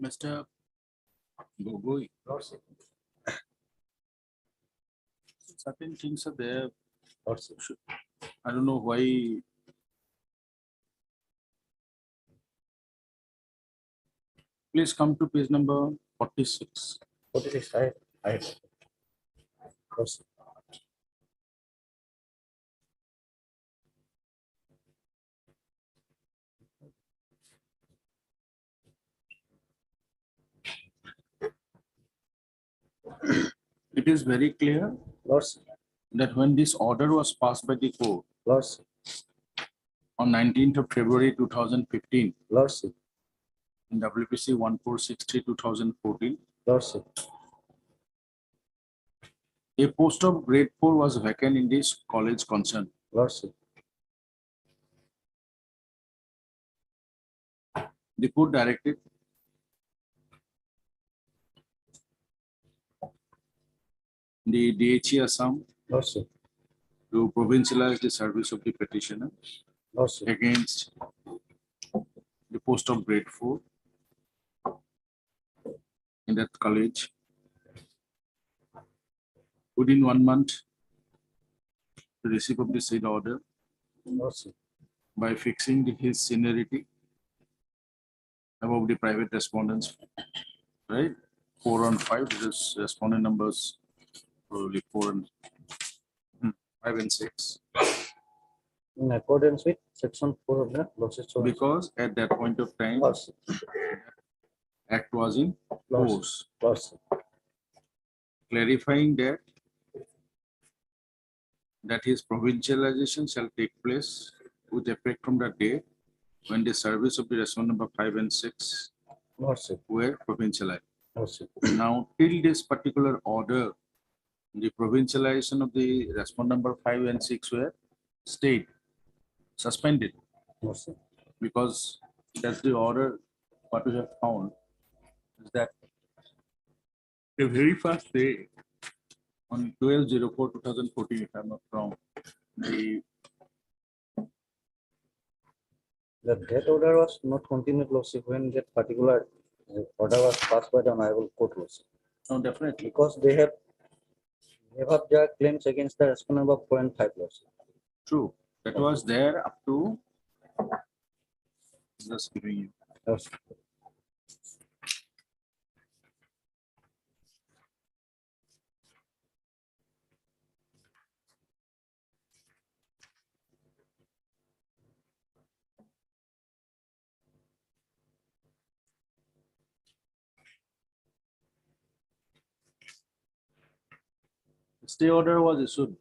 Mr. Gogoi. Certain things are there. I don't know why. Please come to page number 46. 46, I. Lordship. It is very clear Lordship. that when this order was passed by the court Lordship. on 19th of February 2015 Lordship. in WPC 1463 2014, Lordship. a post of grade 4 was vacant in this college concerned. Lordship. The court directed the DHE Assam Lordship. to provincialize the service of the petitioner Lordship. against the post of grade 4 in that college within 1 month to receive of the said order Lordship. by fixing his seniority above the private respondents, right? 4 and 5, this respondent numbers probably 5 and 6. In accordance with section 4 of the Lordship. Because at that point of time, Lordship. act was in force, Lordship. clarifying that his provincialization shall take place with effect from the day when the service of the respondent number 5 and 6 Lordship. were provincialized. Lordship. Now, till this particular order, the provincialization of the respondent number 5 and 6 were stayed, suspended, Lordship. because that's the order. What we have found is that the very first day on 12/04/2014, if I'm not wrong, The death order was not continued, Lordship, when that particular order was passed by the Honorable Court, Lordship. no, definitely Because they have their claims against the respondent number 4 and 5, Lordship. true. That was there up to just giving you. Lordship. The stay order was issued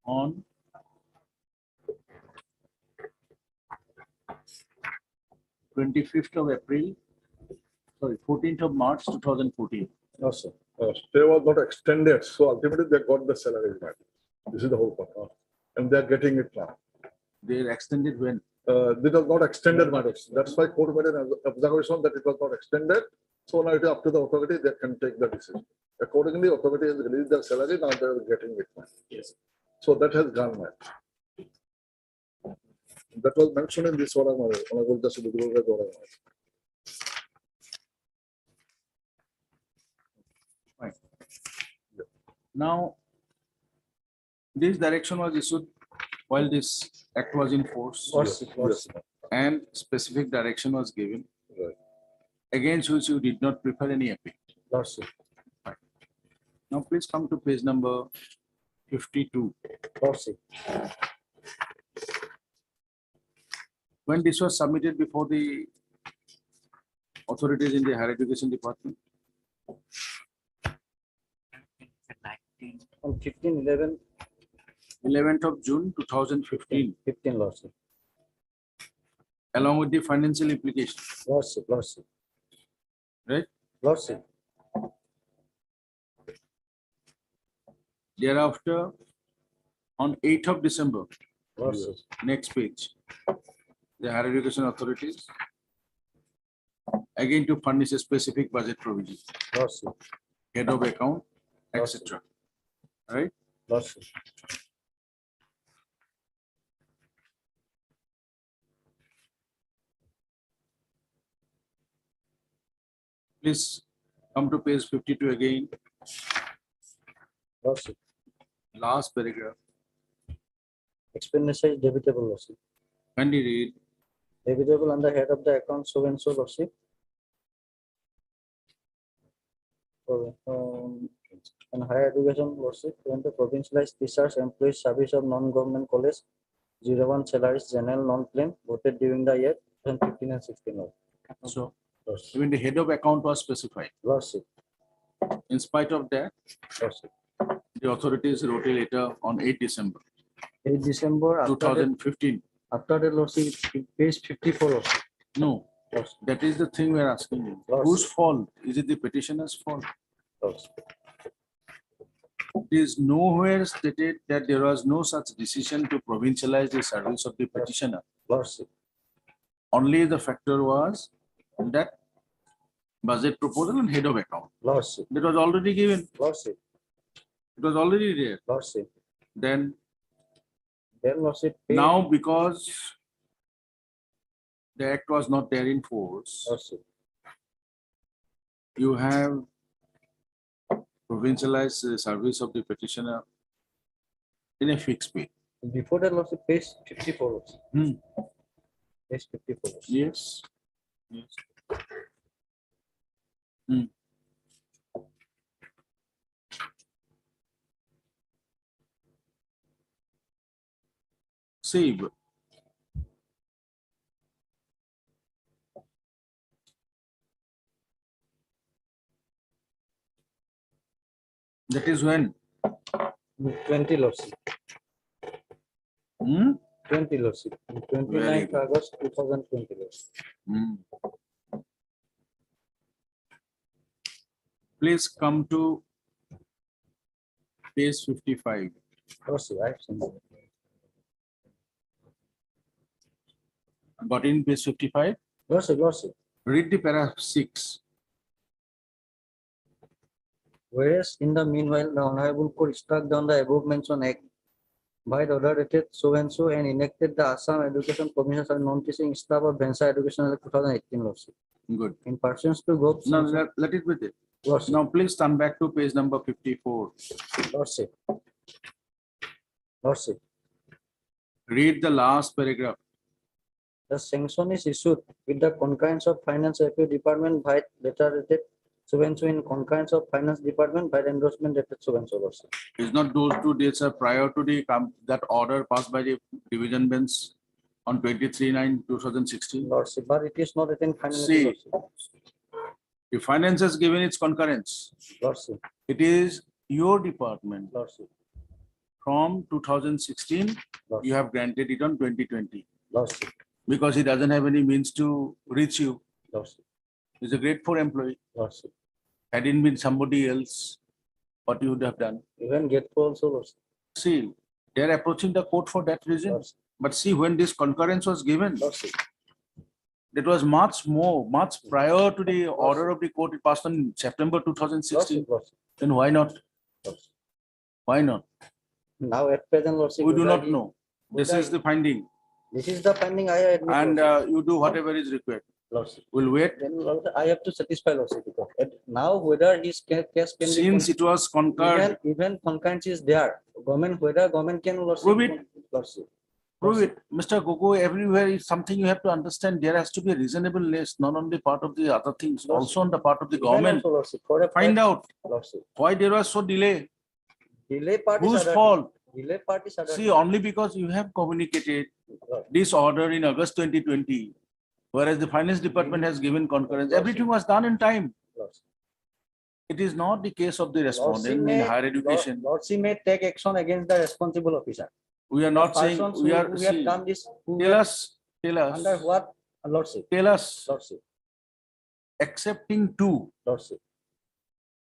on 25th of April, sorry, 14th of March 2014. Lordship. stay was not extended, so ultimately they got the salary back. This is the whole point. And they're getting it now. They extended when? This was not extended matters. That's why court made an observation that it was not extended. So now it is up to the authority, they can take the decision. Accordingly, authority has released their salary, now they are getting it. Yes. So that has gone back. That was mentioned in this one. Honorable Justice Dugul Rai Gaurav. Now, this direction was issued while this act was in force. Yes. And specific direction was given. Right. Against which you did not prefer any appeal. Lordship, Now, please come to page number 52. Lordship, When this was submitted before the authorities in the higher education department, on 15/11, 11th of June 2015, 15 Lordship, along with the financial implication, Lordship, Lordship, right? Lordship, Thereafter, on 8th of December, Lordship, next page, the higher education authorities again to furnish a specific budget provision, Lordship, head of account, etc. Right? Lordship, Please come to page 52 again, Lordship. last paragraph. Expenditure is debitable, Lordship. Can you read? Debitable under head of the account, so and so, Lordship. And higher education, Lordship, when the provincialized teachers, employees, service of non-government college, 01 salaries, general non-claim, voted during the year 2015 and 16. So, Lordship, even the head of account was specified. Lordship, In spite of that, Lordship. the authorities wrote a letter on 8 December 8 December, after that, 2015. Lordship, page 54, Lordship. No, Lordship, that is the thing we are asking you. Yes. Whose fault? Is it the petitioner's fault? Lordship. It is nowhere stated that there was no such decision to provincialize the service of the petitioner. Lordship, Only the factor was that budget proposal and head of account. Lordship, That was already given. Lordship, It was already there. Lordship. Then Then Lordship, pay, now, because the act was not there in force, Lordship, you have provincialized the service of the petitioner in a fixed pay. before that, Lordship, page 54, Lordship. Hmm. Page 54, Lordship. Yes. Yes. Hmm. See, that is when 20, Lordship. hmm? 20, Lordship. Very 29th good. August 2020, Lordship. Hmm. Please come to page 55. Lordship, I have seen that. Got in page 55? Lordship, Lordship. Read the paragraph 6. Whereas in the meanwhile, the Honorable Court struck down the above mentioned act by the order dated so and so and enacted the Assam Education Commission and non-teaching staff of Bhensa Education Act 2018, Lordship. Good. In pursuance to go. Now let it be there. Lordship, Now please turn back to page number 54. Lordship. Lordship. Read the last paragraph. The sanction is issued with the concurrence of Finance Review Department by letter dated so and so in concurrence of Finance Department by the endorsement dated so and so, Lordship. Is not those 2 dates are prior to the that order passed by the division bench on 23/9/2016? Lordship, but it is not written finally, See. Lordship. The finance has given its concurrence. Lordship, It is your department. Lordship, From 2016, you Lordship, have granted it on 2020 Lordship, because he doesn't have any means to reach you. Lordship, He's a grade 4 employee. Lordship, Had it been somebody else, what you would have done? Even get also Lordship. See, they're approaching the court for that reason. Lordship. But see, when this concurrence was given, Lordship. it was much prior to the order of the court. It passed on September 2016. Lordship. Then why not? Lordship. Why not? Now at present Lordship. We do whether not he- know. This whether is the finding. This is the finding I admit. And Lordship. you do whatever is required. Lordship. We'll wait. Then Lordship, I have to satisfy Lordship because now whether his case can be. Since it was concurred, Even concurrence is there. Government, whether government can Lordship. Prove it. Lordship. prove it. Mr. Gogoi, everywhere is something you have to understand. There has to be a reasonableness, not on the part of the other things, also on the part of the Even government. also Lordship, for a Find fact, out Lordship. why there was so delay. Delay parties. Whose fault? Delay parties. See, only because you have communicated this order in August 2020, whereas the finance department has given concurrence, everything was done in time. It is not the case of the respondent in higher education. Lordship may take action against the responsible officer. We are not saying, Persons we who are, have see, done this. who tell have- us, Under what? Lordship. tell us, Lordship. excepting two, Lordship.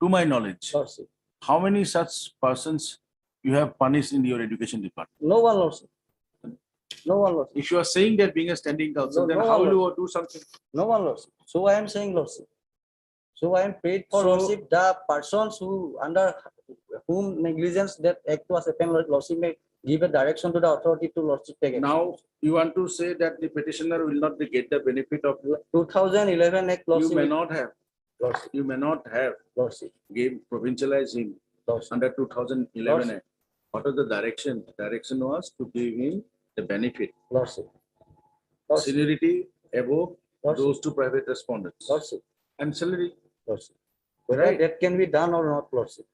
to my knowledge, Lordship. how many such persons you have punished in your education department? No one Lordship. No one Lordship. If you are saying that being a standing council, No, then no how one will you do something? No one Lordship. So I am saying Lordship. So I am paid for So- Lordship. The persons who under whom negligence that act was happened, Lordship may give a direction to the authority to Lordship take action. Now, you want to say that the petitioner will not get the benefit of, 2011 Act you Lordship. may not have, Lordship. you may not have Lordship. gave provincialize him Lordship. under 2011 Lordship. Act. What was the direction? Direction was to give him the benefit, Lordship. Lordship. seniority above Lordship. those two private respondents Lordship. and salary. Lordship. Whether Right. that can be done or not, Lordship.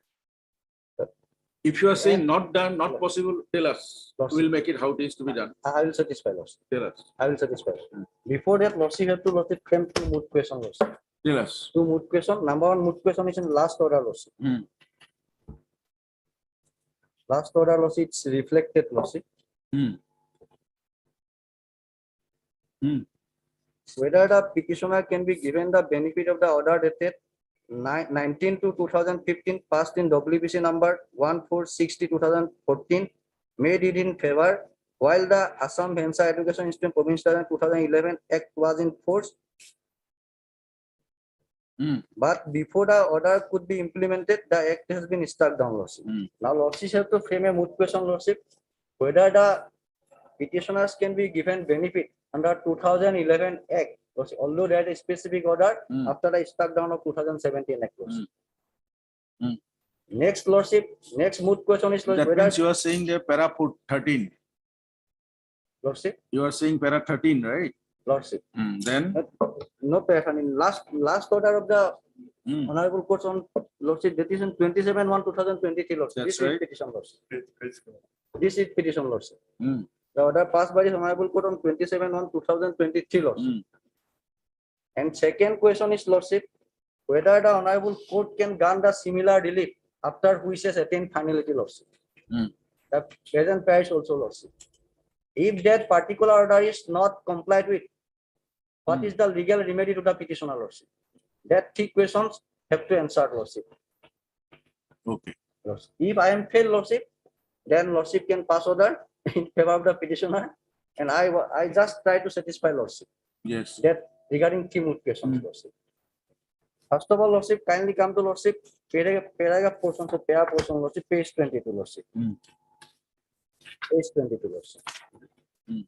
If you are saying not done, not possible, tell us. Lordship. We'll make it how it is to be done. I will satisfy Lordship. Tell us, I will satisfy. Before that, Lordship have to Lordship frame two moot question, Lordship. tell us. Two moot question. Number one moot question is in last order, Lordship. Hmm. Last order, Lordship, it's reflected, Lordship. Hmm. Hmm. Whether the petitioner can be given the benefit of the order dated 19 to 2015 passed in WBC number 1460/2014 made it in favor while the Assam Bhensa Education Institute Provincial 2011 Act was in force. Hmm. But before the order could be implemented, the act has been struck down, Lordship. Hmm. Now, Lordship have to frame a moot question, Lordship, whether the petitioners can be given benefit under 2011 Act, Lordship, although there is a specific order Hmm. after the struck down of 2017 Act, Lordship. Hmm. Next, Lordship, next moot question is, That whether, means you are saying the para 13. Lordship, You are saying para 13, right? Lordship, Then, no person in last order of the hmm, Honorable Courts on Lordship, that is in 27/1/2023, Lordship. That's This is right. petition, Lordship. This is petition, Lordship. hmm, The order passed by the Honorable Court on 27/1/2023, Lordship. hmm. And second question is, Lordship, whether the Honorable Court can grant the similar relief after which has attained finality, Lordship. Hmm. The present parish also, Lordship. If that particular order is not complied with, what Hmm. is the legal remedy to the petitioner, Lordship? That three questions have to answer, Lordship. Okay. Lordship. If I am failed, Lordship, then Lordship can pass order in favor of the petitioner, and I just try to satisfy Lordship Yes. that regarding three moot questions, Hmm. Lordship. First of all, Lordship, kindly come to Lordship, paragraph portion, so para portion, Lordship, page 22, Lordship. Hmm. Page 22, Lordship. Hmm.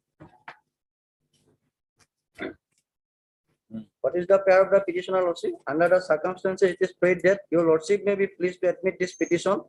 What is the pair of the petitioner, Lordship? Under the circumstances, it is prayed that your Lordship may be pleased to admit this petition,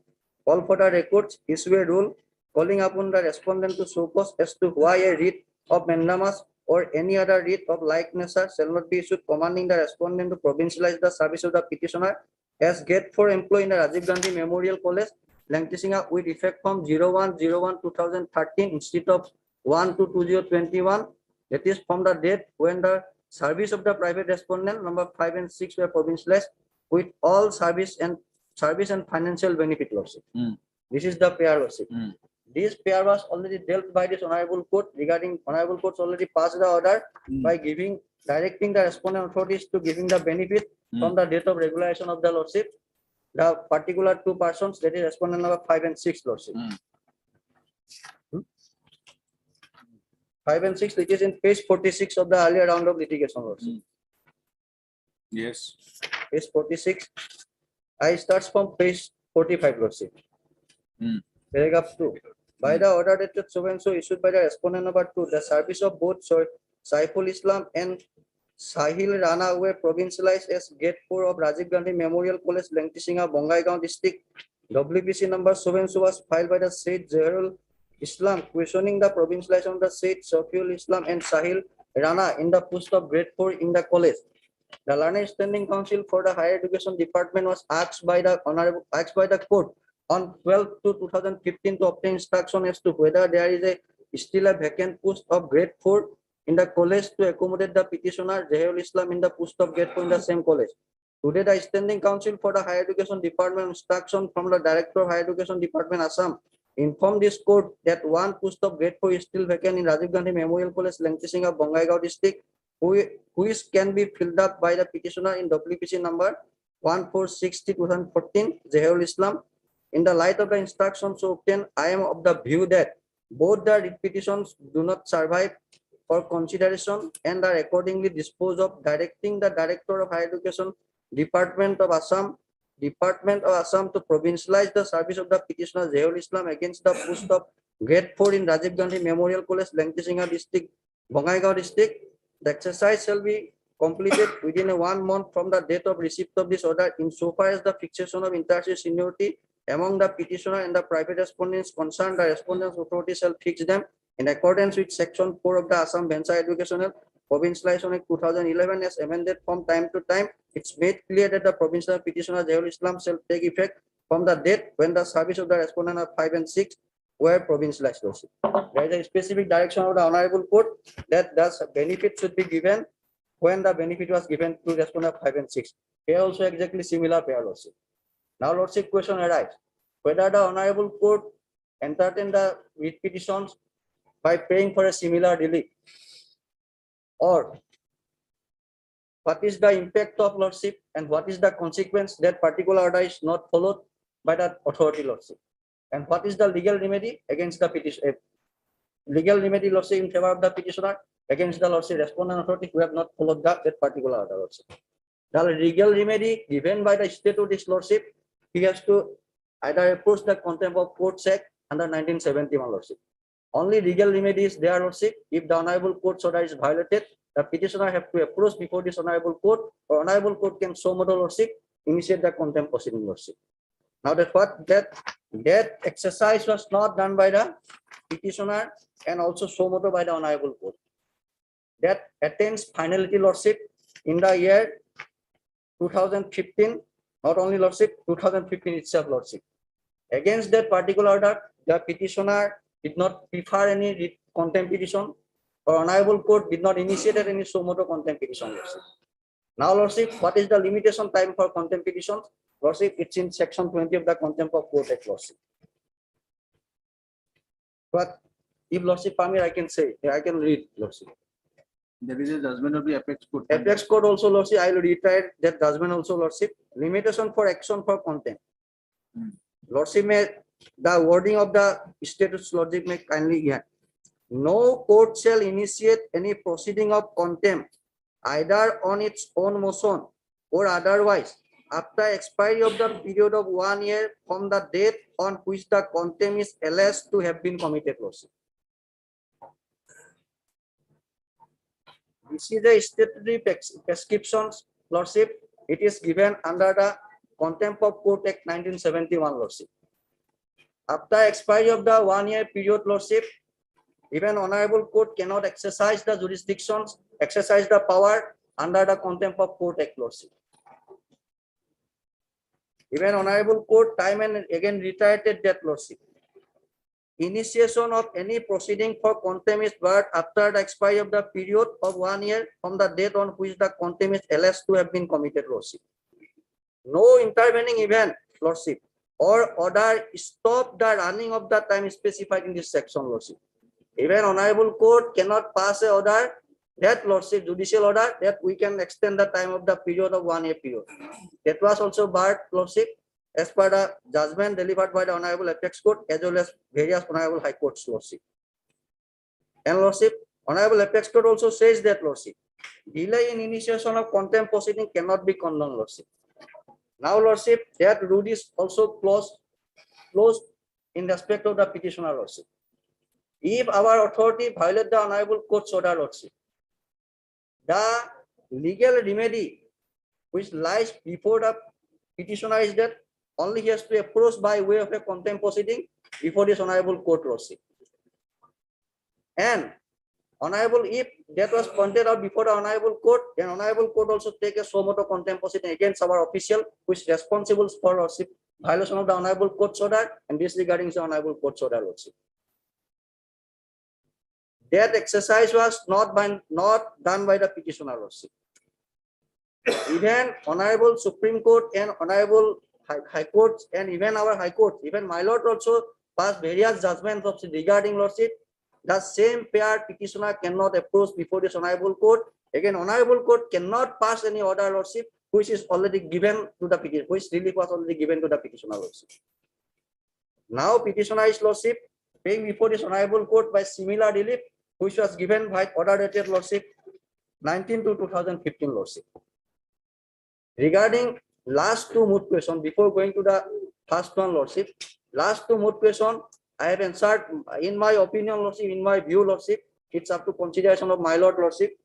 call for the records, issue a rule, calling upon the respondent to show cause as to why a writ of mandamus or any other writ of like nature shall not be issued, commanding the respondent to provincialize the service of the petitioner as grade 4 employee in the Rajiv Gandhi Memorial College, Lancashire, with effect from 01/01/2013 instead of 1/2/2021. That is from the date when the service of the private respondent number 5 and 6 were provincialized with all service and financial benefit, Lordship. Hmm. This is the pair, Lordship. Hmm. This pair was already dealt by this honorable court regarding honorable courts already passed the order by directing the respondent authorities to giving the benefit from the date of regulation of the lordship. The particular two persons, that is respondent number 5 and 6 lordship. 5 and 6, which is in page 46 of the earlier round of litigation lordship. Yes. Page 46. I starts from page 45 lordship. Paragraph 2. By the order dated so and so issued by the respondent number 2, the service of both Saiful Islam and Sahil Rana were provincialized as Gate 4 of Rajiv Gandhi Memorial College, Langtisinga, Bongaigaon district. WPC number so and so was filed by the said Zahrul Islam, questioning the provincialization of the said Saiful Islam and Sahil Rana in the post of Grade 4 in the college. The Learned Standing Council for the Higher Education Department was asked by the court on 12/2/2015 to obtain instruction as to whether there is still a vacant post of Grade 4 in the college to accommodate the petitioner Zahrul Islam in the post of Grade 4 in the same college. Today, the Standing Council for the Higher Education Department instruction from the Director of Higher Education Department Assam informed this court that one post of Grade 4 is still vacant in Rajiv Gandhi Memorial College, Langtisinga, Bongaigaon district, which can be filled up by the petitioner in WPC number 1460/2014, Zahrul Islam. In the light of the instructions so obtained, I am of the view that both the petitions do not survive for consideration and are accordingly disposed of, directing the Director of Higher Education Department of Assam to provincialize the service of the petitioner Zahrul Islam against the post of Grade 4 in Rajiv Gandhi Memorial College, Langtisinga district, Bongaigaon district. The exercise shall be completed within 1 month from the date of receipt of this order, insofar as the fixation of inter-state seniority among the petitioner and the private respondents concerned. The respondents authority shall fix them in accordance with Section 4 of the Assam Bhensa Educational Provincialization Act 2011 as amended from time to time. It's made clear that the provincial petitioner Zahrul Islam shall take effect from the date when the service of the respondent of 5 and 6 were provincialized. There is a specific direction of the Honorable Court that thus benefit should be given when the benefit was given to respondent of 5 and 6. Here also exactly similar pair lordship. Now lordship question arises whether the Honorable Court entertain the writ petitions by paying for a similar relief, or what is the impact of lordship and what is the consequence that particular order is not followed by the authority lordship, and what is the legal remedy against the petition, legal remedy lordship in favor of the petitioner against the lordship respondent authority who have not followed that particular order lordship. The legal remedy given by the state of this lordship, he has to either approach the Contempt of Court Act under 1971 lordship. Only legal remedy is there lordship if the Honorable Court's order is violated. The petitioner have to approach before this Honorable Court, or Honorable Court can so modo lordship initiate the contempt proceeding lordship. Now that exercise was not done by the petitioner and also so modo by the Honorable Court. That attains finality lordship in the year 2015, not only lordship, 2015 itself lordship. Against that particular order, the petitioner did not prefer any contempt petition, or Honorable Court did not initiate any so modo contempt petition lordship. Now lordship, what is the limitation time for contempt petitions? Lordship, it's in section 20 of the Contempt of Court Act lordship. But if lordship permit, I can say, I can read lordship. There is a judgment of the apex court. Apex court also lordship, I will reiterate that judgment also lordship. Limitation for action for contempt. Lordship may, the wording of the statutes lordship may kindly hear. No court shall initiate any proceeding of contempt either on its own motion or otherwise after expiry of the period of 1 year from the date on which the contempt is alleged to have been committed lordship. This is the statutory prescriptions lordship. It is given under the Contempt of Court Act 1971 lordship. After expiry of the 1 year period lordship, even Honorable Court cannot exercise the jurisdictions, exercise the power under the Contempt of Court Act lordship. Even Honorable Court time and again reiterated that lordship. Initiation of any proceeding for contempt is barred after the expiry of the period of 1 year from the date on which the contempt is alleged to have been committed lordship. No intervening event lordship or order stop the running of the time specified in this section, Lordship. Even Honorable Court cannot pass a order that, Lordship, judicial order that we can extend the time of the period of 1 year period. That was also barred, Lordship, as per the judgment delivered by the Honorable Apex Court as well as various Honorable High Courts, Lordship. And Lordship, Honorable Apex Court also says that, Lordship, delay in initiation of contempt proceeding cannot be condoned, Lordship. Now, Lordship, that rule is also closed in respect of the petitioner, Lordship. If our authority violate the Honorable Court's order, Lordship, the legal remedy which lies before the petitioner is that only he has to approach by way of a contempt proceeding before this Honorable Court, Lordship. And Honorable, if that was pointed out before the Honorable Court, then Honorable Court also take a suo motu contempt proceeding against our official who is responsible for, Lordship, violation of the Honorable Court's order and disregarding the Honorable Court's order, Lordship. That exercise was not done by the petitioner, Lordship. Even Honorable Supreme Court and Honorable High Courts and even our High Court, even my Lord also passed various judgments of regarding, Lordship. The same pair petitioner cannot approach before this Honorable Court. Again, Honorable Court cannot pass any order, Lordship, which is already given to the petitioner, which relief was already given to the petitioner, Lordship. Now, petitioner is, Lordship, paying before this Honorable Court by similar relief, which was given by order dated, Lordship, 19 to 2015, Lordship. Regarding last two moot questions, before going to the first one, Lordship, last two moot questions, I have answered, in my opinion, Lordship, in my view, Lordship, it's up to consideration of my Lord, Lordship.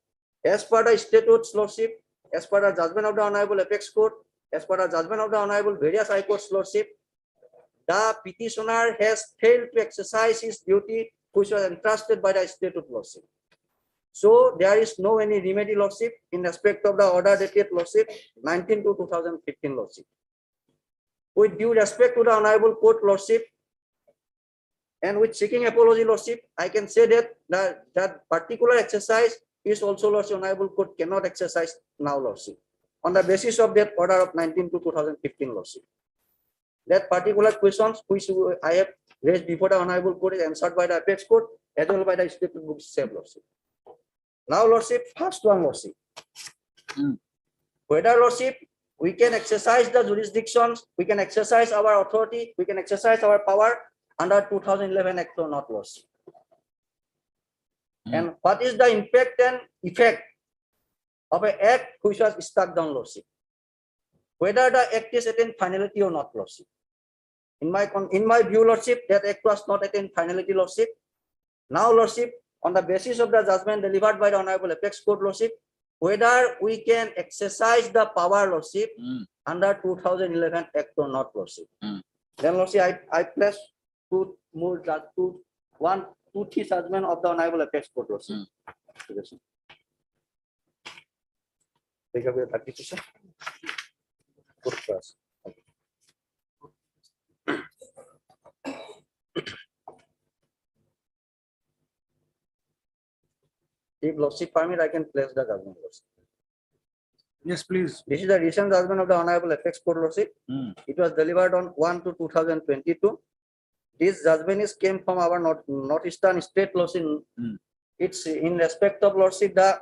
As per the statutes, Lordship, as per the judgment of the Honorable Apex Court, as per the judgment of the Honorable various High Courts, Lordship, the petitioner has failed to exercise his duty which was entrusted by the statute, Lordship. So there is no any remedy, Lordship, in respect of the order dated, Lordship, 19 to 2015, Lordship. With due respect to the Honorable Court, Lordship, and with seeking apology, Lordship, I can say that that particular exercise is also, Lordship, Honorable Court cannot exercise now, Lordship, on the basis of that order of 19 to 2015, Lordship. That particular questions which I have raised before the Honorable Court is answered by the Apex Court as well by the statute book itself, Lordship. Now, Lordship, first one, Lordship. Whether, Lordship, we can exercise the jurisdictions, we can exercise our authority, we can exercise our power under 2011 Act or not, Lordship. And what is the impact and effect of an act which was struck down, Lordship? Whether the act is attained finality or not, Lordship. In my view, Lordship, that act was not attained finality, Lordship. Now, Lordship, on the basis of the judgment delivered by the Honorable Apex Court, Lordship, whether we can exercise the power, Lordship, under 2011 Act or not, Lordship. Then, Lordship, I place two three judgment of the Honorable Apex Court, Lordship. Take away the petition. Good class. If Lordship permit, I can place the judgment, Lordship. Yes, please. This is the recent judgment of the Honorable Apex Court, Lordship. It was delivered on 1 to 2022. This judgment is came from our Northeastern State, Lordship. It's in respect of, Lordship, the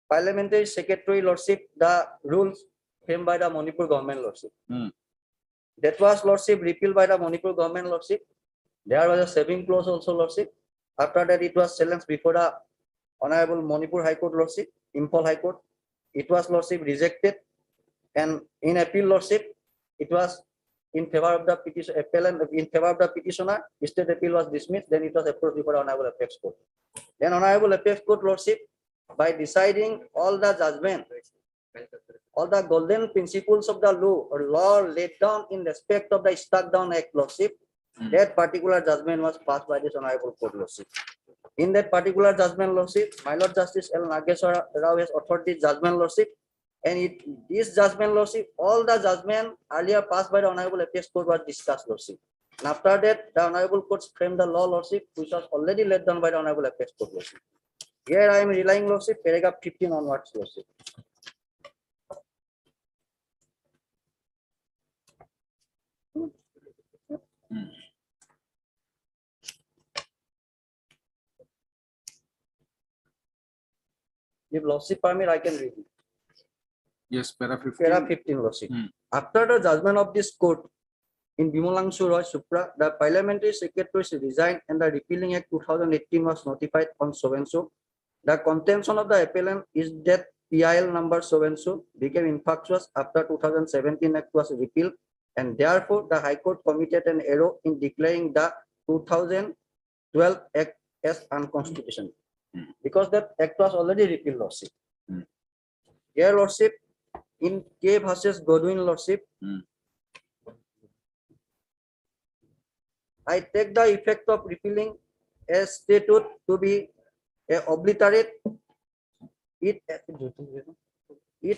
Parliamentary Secretary, Lordship, the rules framed by the Manipur government, Lordship. That was, Lordship, repealed by the Manipur government, Lordship. There was a saving clause also, Lordship. After that, it was challenged before the Honorable Manipur High Court, Lordship, Imphal High Court. It was, Lordship, rejected, and in appeal, Lordship, it was in favor of the petition, appellant in favor of the petitioner. State appeal was dismissed. Then it was approved before the Honorable Apex Court. Then Honorable Apex Court, Lordship, by deciding all the judgment, all the golden principles of the law laid down in respect of the Struck Down Act, Lordship, that particular judgment was passed by this Honorable Court, Lordship. In that particular judgment, Lordship, my Lord Justice L. Nageshwar Rao has authored this judgment, Lordship, and this judgment, Lordship, all the judgment earlier passed by the Honorable Apex Court was discussed, Lordship. And after that, the Honorable Courts framed the law, Lordship, which was already laid down by the Honorable Apex Court, Lordship. Here I am relying, Lordship, paragraph 15 onwards, Lordship. If Lordship permit, I can read it. Yes, para Para 15. 15, Lordship. Hmm. After the judgment of this court in Bimalangshu Roy Supra, the parliamentary secretaries resigned and the repealing act 2018 was notified on so and so. The contention of the appellant is that PIL number so and so became infectious after 2017 act was repealed, and therefore the High Court committed an error in declaring the 2012 act as unconstitutional, because that act was already repealed, Lordship. Here, Lordship, in K versus Godwin, Lordship, I take the effect of repealing a statute to be obliterate it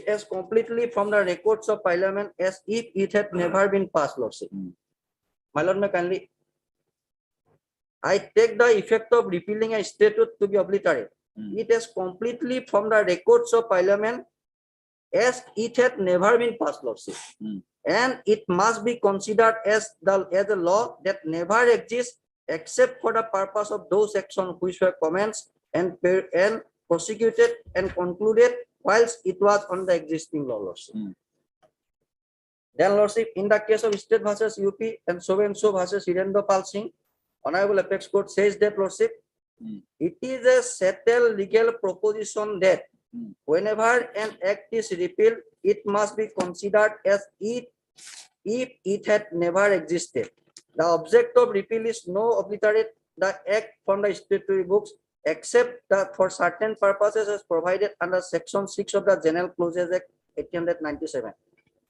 as completely from the records of Parliament as if it had never been passed, Lordship. My Lord, may kindly. I take the effect of repealing a statute to be obliterate it as completely from the records of Parliament as it had never been passed, Lordship. And it must be considered as a law that never exists except for the purpose of those actions which were commenced and prosecuted and concluded whilst it was on the existing law, Lordship. Then, Lordship, in the case of State versus UP and so versus Hirendra Pal Singh, Honorable Apex Court says that, Lordship, it is a settled legal proposition that whenever an act is repealed, it must be considered as if it had never existed. The object of repeal is no obliterate the act from the statutory books except that for certain purposes as provided under Section 6 of the General Clauses Act 1897.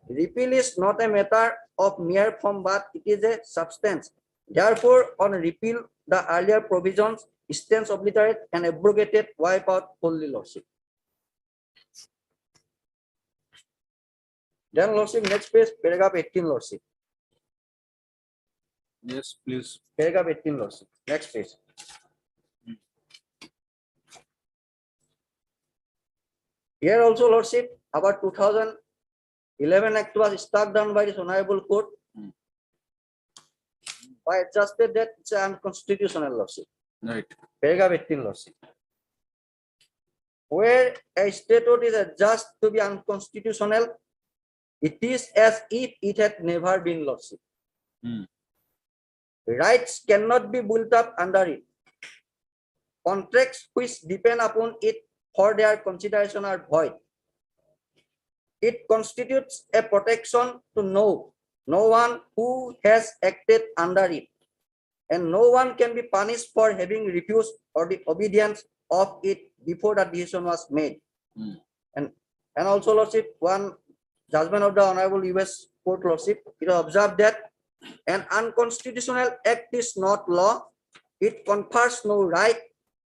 Repeal is not a matter of mere form, but it is a substance. Therefore, on repeal, the earlier provisions stands obliterate and abrogated, wipe out wholly, Lordship. Then, Lordship, next page, paragraph 18, Lordship. Yes, please. Paragraph 18, Lordship. Next page. Here also, Lordship, about 2011 act was struck down by this Honorable Court. I adjusted that it's unconstitutional, Lordship. Right. Paragraph 18, Lordship. Where a statute is adjudged to be unconstitutional, it is as if it had never been, Lordship. Rights cannot be built up under it. Contracts which depend upon it for their consideration are void. It constitutes a protection to no one who has acted under it, and no one can be punished for having refused or the obedience of it before the decision was made. And also, Lordship, one judgment of the Honorable US Court, Lordship, it observed that an unconstitutional act is not law. It confers no right.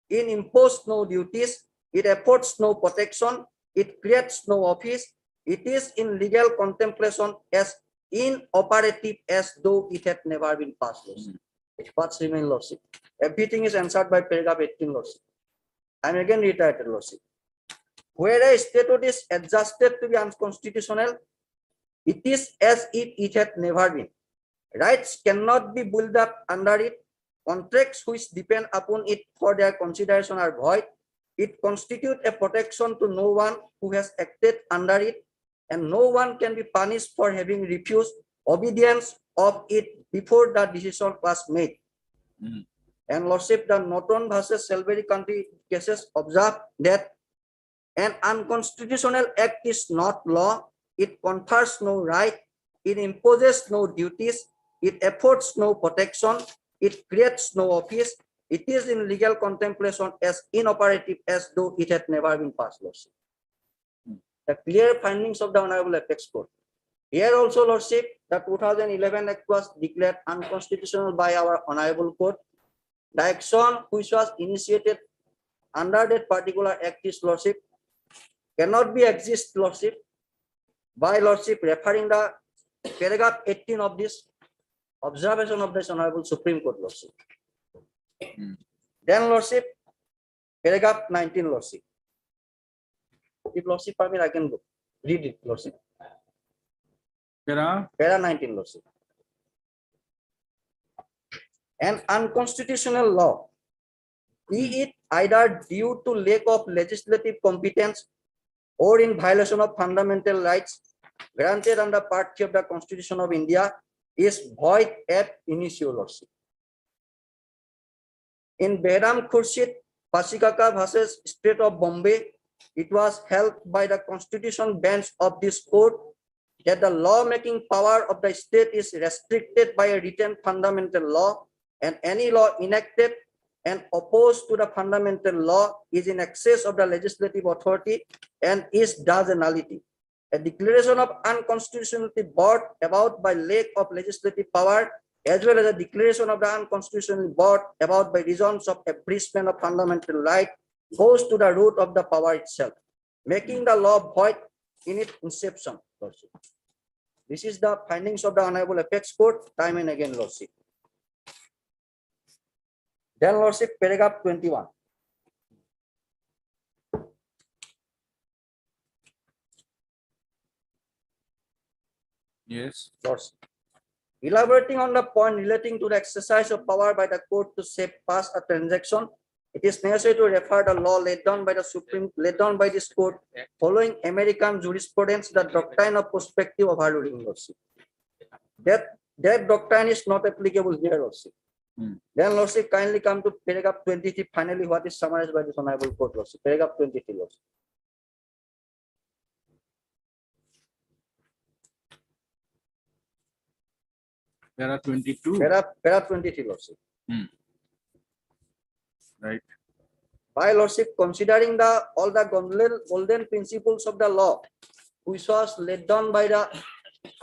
It imposes no duties. It affords no protection. It creates no office. It is in legal contemplation as inoperative as though it had never been passed, Lordship. Its parts remain, Lordship. Everything is answered by paragraph 18, Lordship. I am again reiterated, Lordship. Where a statute is adjusted to be unconstitutional, it is as if it had never been. Rights cannot be built up under it. Contracts which depend upon it for their consideration are void. It constitutes a protection to no one who has acted under it, and no one can be punished for having refused obedience of it before the decision was made. And Lordship, the Norton versus Selbury County cases observe that an unconstitutional act is not law. It confers no right. It imposes no duties. It affords no protection. It creates no office. It is in legal contemplation as inoperative as though it had never been passed, Lordship. The clear findings of the Honorable Apex Court. Here also, Lordship, the 2011 Act was declared unconstitutional by our Honorable Court. The action which was initiated under that particular Act is, Lordship, cannot be exist, Lordship, by Lordship referring the paragraph 18 of this observation of this Honorable Supreme Court, Lordship. Then, Lordship, paragraph 19, Lordship. If Lordship permit, I can read it, Lordship. Para Para 19, Lordship. an unconstitutional law, be it either due to lack of legislative competence or in violation of fundamental rights granted under Part 3 of the Constitution of India, is void ab initio, Lordship. In Behram Khurshid Pasikaka versus State of Bombay, it was held by the Constitution bench of this court that the lawmaking power of the state is restricted by a written fundamental law, and any law enacted and opposed to the fundamental law is in excess of the legislative authority and is thus a nullity. A declaration of unconstitutionality brought about by lack of legislative power, as well as a declaration of the unconstitutionality brought about by reasons of abridgment of fundamental right, goes to the root of the power itself, making the law void in its inception, Lordship. This is the findings of the Honorable Apex Court, time and again, Lordship. Then, Lordship, paragraph 21. Yes. Lordship. Elaborating on the point relating to the exercise of power by the court to save past a transaction, it is necessary to refer the law laid down by this court following American jurisprudence, the doctrine of prospective overruling, Lordship. That doctrine is not applicable here, Lordship. Then, Lordship, kindly come to paragraph 23, finally, what is summarized by this Honorable Court, Lordship. Paragraph 23, Lordship. There are 22. Paragraph 23, Lordship. Right. By Lordship, considering all the golden principles of the law, which was laid down by the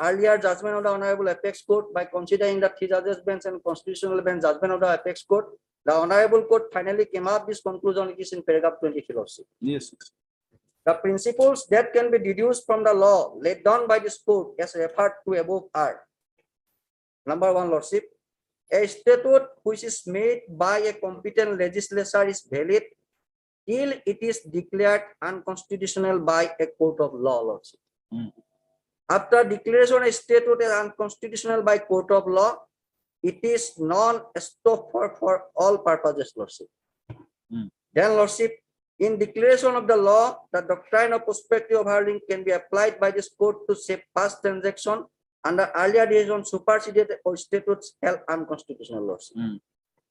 earlier judgment of the Honorable Apex Court, by considering the three judges bench and constitutional bench judgment of the Apex Court, the Honorable Court finally came up with this conclusion. It is in paragraph 23, Lordship. Yes. The principles that can be deduced from the law laid down by this court as referred to above are: number one, Lordship, a statute which is made by a competent legislature is valid till it is declared unconstitutional by a court of law, Lordship. After declaration a statute is unconstitutional by court of law, it is non-stop for all purposes, Lordship. Then, Lordship, in declaration of the law, the doctrine of prospective overruling can be applied by this court to save past transaction under earlier decision superseded or statutes held unconstitutional, Lordship.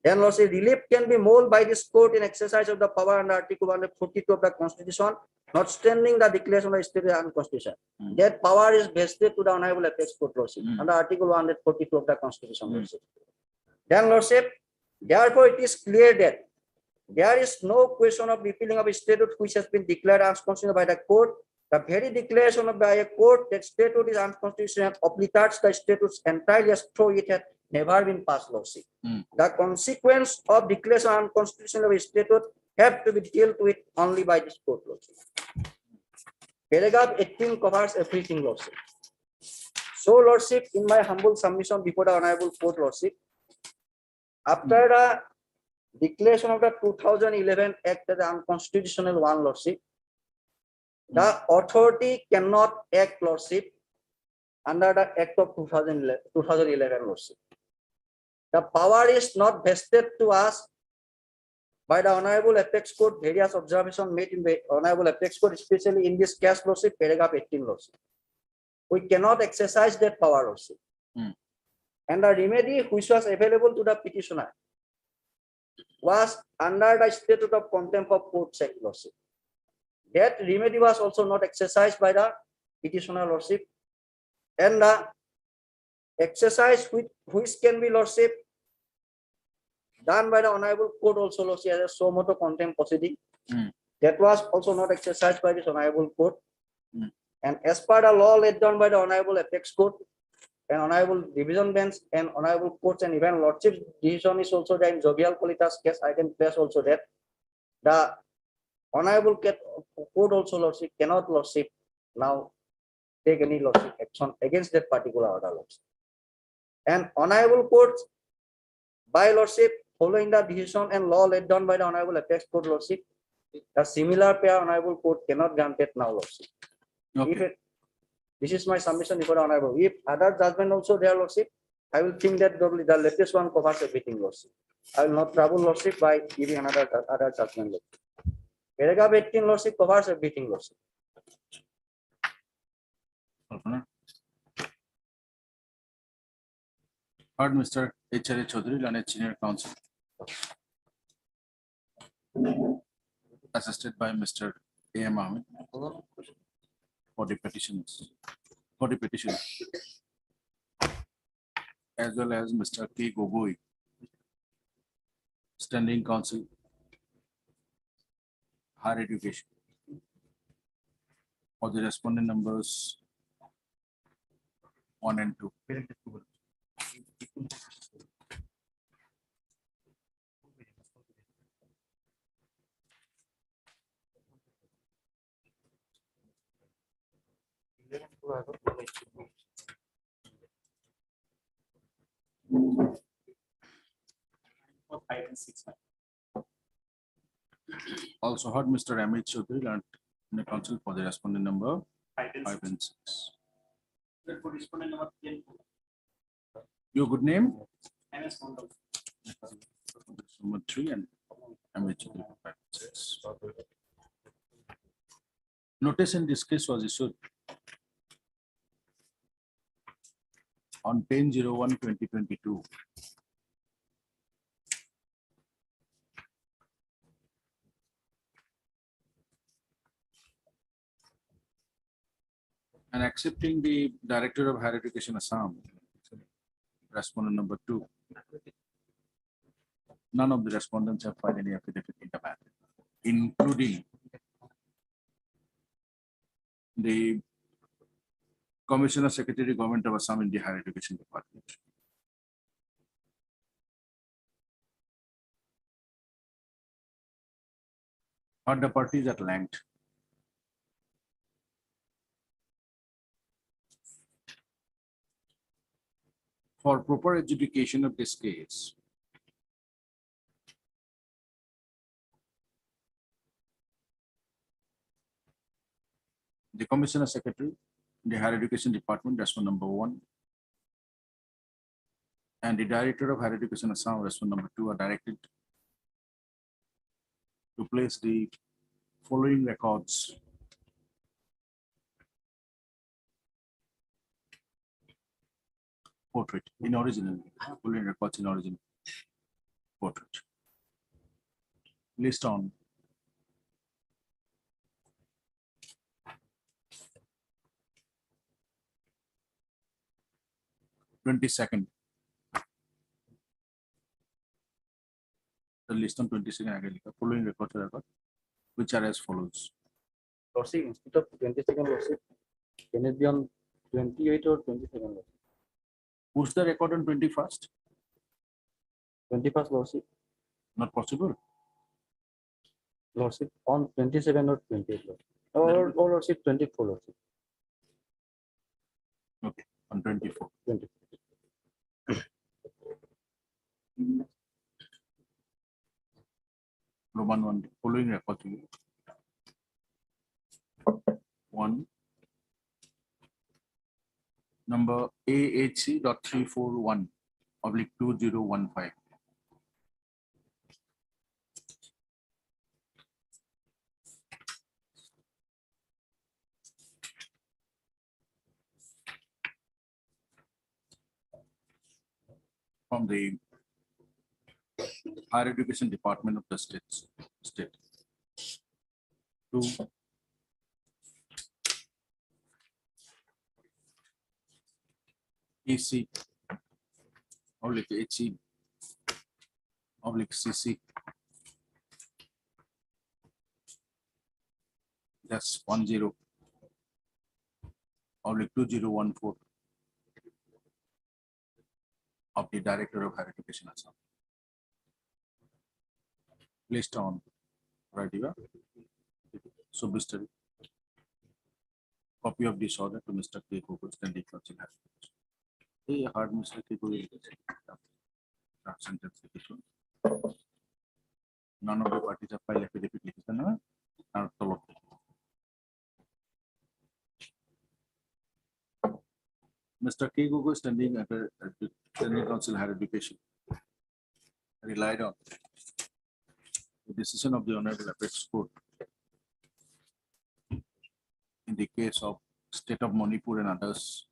Then, Lordship, relief can be molded by this court in exercise of the power under Article 142 of the Constitution, notwithstanding the declaration of state unconstitutional. That power is vested to the Honorable Apex Court, Lordship, under Article 142 of the Constitution, Lordship. Then, Lordship, therefore, it is clear that there is no question of repealing of a statute which has been declared unconstitutional by the court. The very declaration of by a court that statute is unconstitutional obliterates the statutes entirely as though it had never been passed, Lordship. The consequence of declaration unconstitutional of a statute have to be dealt with only by this court, Lordship. Paragraph 18 covers everything, Lordship. So, Lordship, in my humble submission before the Honorable Court, Lordship, after the declaration of the 2011 Act as the unconstitutional one, Lordship, the authority cannot act, Lordship, under the Act of 2011, Lordship. The power is not vested to us by the Honorable Apex Court. Various observations made in the Honorable Apex Court, especially in this case, Lordship, paragraph 18, Lordship. We cannot exercise that power, Lordship. And the remedy which was available to the petitioner was under the statute of contempt of court, Lordship. That remedy was also not exercised by the petitioner, Lordship. And the exercise which can be, Lordship, done by the Honorable Court also, Lordship, as a suo motu contempt proceeding. That was also not exercised by this Honorable Court. And as per the law laid down by the Honorable Apex Court and Honorable Division Bench and Honorable Courts, and even Lordship's decision is also there in Jovial Kolita's case. I can place also that the Honorable Court also, Lordship, cannot, Lordship, now take any, Lordship, action against that particular order, Lordship. And Honorable Courts, by, Lordship, following the decision and law laid down by the Honorable Apex Court, Lordship, a similar pair Honorable Court cannot grant it now, Lordship. Okay. This is my submission before the Honorable. If other judgment also there, Lordship, I will think that the latest one covers everything, Lordship. I will not trouble Lordship by giving other judgment. Lordship. Paragraph 18, Lordship, covers everything, Lordship. Heard Mr. H.R.A. Chaudhary, learned senior counsel. Assisted by Mr. A.M. Ahmed for the petitions, as well as Mr. K. Gogoi, standing counsel, higher education, for the respondent numbers 1 and 2. Also heard Mr. Amit Chaudhary, learned in the council for the respondent number 5 and 6. Your good name? Number 3 and Amit Chaudhary, 5 and 6. Notice in this case was issued on 10/01/2022. And accepting the Director of Higher Education Assam, respondent number 2. None of the respondents have filed any affidavit in the matter, including the Commissioner Secretary, Government of Assam in the Higher Education Department. Heard the parties at length. For proper adjudication of this case, the Commissioner Secretary, the Higher Education Department, respondent number 1, and the Director of Higher Education Assam, respondent number 2, are directed to place the following records portrait in original, following records in original portrait. List on (22nd). The list on 22nd, following records which are as follows. Lordship, instead of 22nd, Lordship, can it be on 28 or 22nd, Lordship? Who's the record on 21st? 21st, Lordship. Not possible. Lordship, on 27 or 28, Lordship. Or Lordship, 24, Lordship. Okay, on 24. 24. Roman 1, following record. 1. Number AHC.341/2015. From the Higher Education Department of the state. 2. EC oblique HC oblique CC that's 10 oblique 2014 of the Director of Higher Education Assam. Placed on Radiva. So Mr. Copy of this order to Mr. K. Gogoi, standing counsel. He heard Mr. K. Gogoi. Draft sentence petition. None of the parties have filed affidavit. Mr. K. Gogoi, standing at General Council Higher Education relied on the decision of the Honorable Apex Court in the case of State of Manipur and others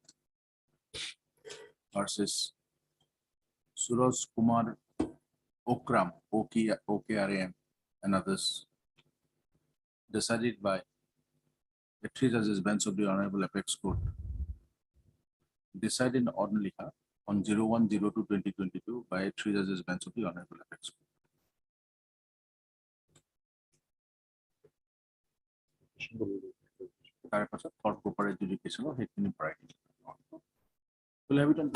versus Suraj Kumar Okram, OKRAM and others, decided by the three judges bench of the Honorable Apex Court, decided on Liha on 01/02/2022 by three judges bench of the Honorable Apex Court. তার পাছত for proper adjudication of সেইখিনি ভৰাই দিম। Will have it on.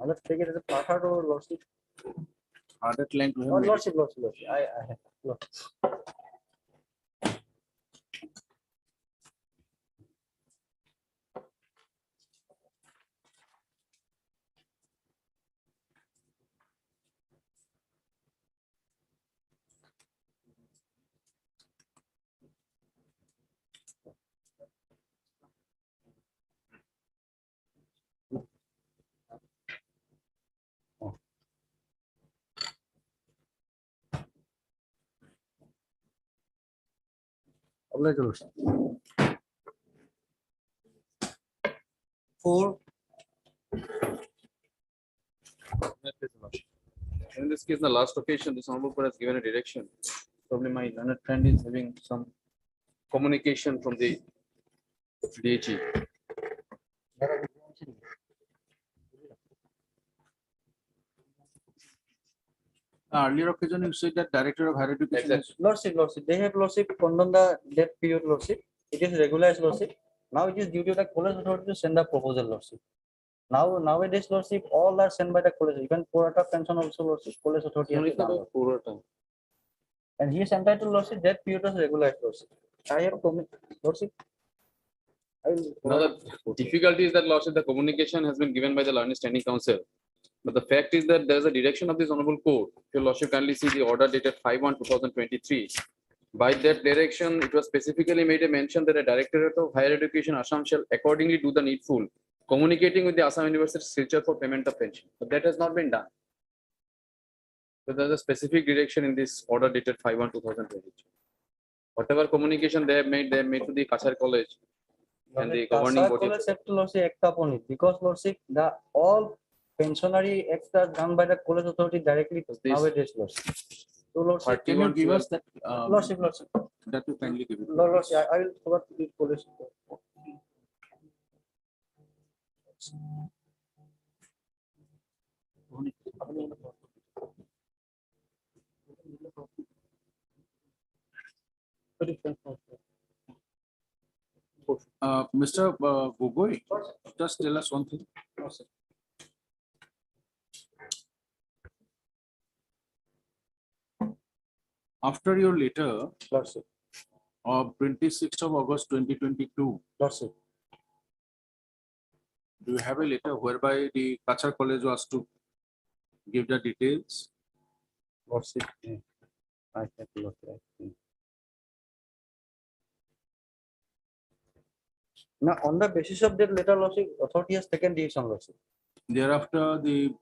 Let's take it as a part or lordship. Harder line to Oh, have. lordship. I have. Lordship. Oblige lordship. 4. In this case, the last occasion, this honorable court has given a direction. Probably my learned friend is having some communication from the DG. Earlier occasion, you said that Director of Higher Education. has- Lordship. They have lordship condemned the debt period lordship. It is regularized lordship. Now it is due to the college authority to send the proposal lordship. Nowadays lordship, all are sent by the college. Even prorata pension also lordship, college authority. has to download. And he is entitled lordship, that period was regularized lordship. I have lordship. I will. Now, the difficulty is that lordship, the communication has been given by the Learned Standing Council. But the fact is that there is a direction of this honorable court. If your lordship kindly see the order dated 5/1/2023. By that direction, it was specifically made a mention that a Directorate of Higher Education Assam shall accordingly do the needful, communicating with the Assam University Silchar for payment of pension. But that has not been done. So there's a specific direction in this order dated 5/1/2023. Whatever communication they have made to the Kachar College and the governing body. College have to lordship act upon it because lordship, the all pensionary acts are done by the college authority directly nowadays lordship. So lordship. Can you give us that? Lordship. That you kindly give it. Lordship, I will forward to the college. Mr. Gogoi, just tell us one thing. After your letter Lordship. of 26th of August 2022, Lordship. do you have a letter whereby the Kachar College was to give the details? Lordship. I have lordship. Now, on the basis of that letter, lordship, authority has taken decision, lordship. Thereafter, the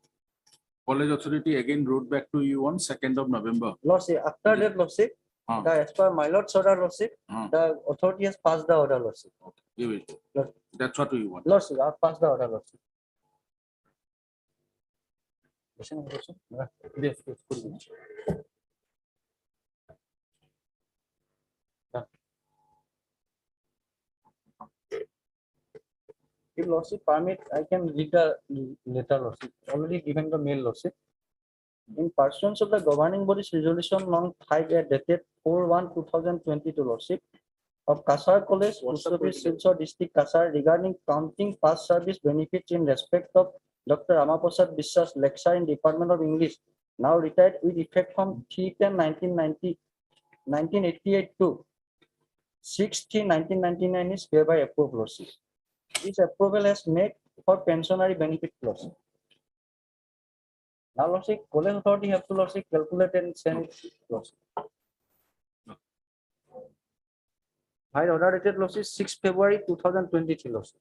college authority again wrote back to you on 2nd of November. Lordship, after that, lordship, as per my lord's order, lordship, the authority has passed the order, lordship. Give it. Lord. That's what you want. Lordship, I have passed the order, lordship. Listen, lordship. Yes, yes. If lordship permit, I can read the letter, lordship, already given the mail, lordship. In pursuance of the governing body's resolution on 5 dated 4/1/2022, lordship, of Kasar College, Silchar district, Kasar, regarding counting past service benefits in respect of Dr. Ramaprasad Biswas, lecturer in Department of English, now retired with effect from 3/10/1988 to 6/3/1999 is hereby approved, lordship. This approval has made for pensionary benefit, lordship. Now, lordship, college authority have to, lordship, calculate and send it, lordship. By order dated, lordship, 6 February 2023, lordship.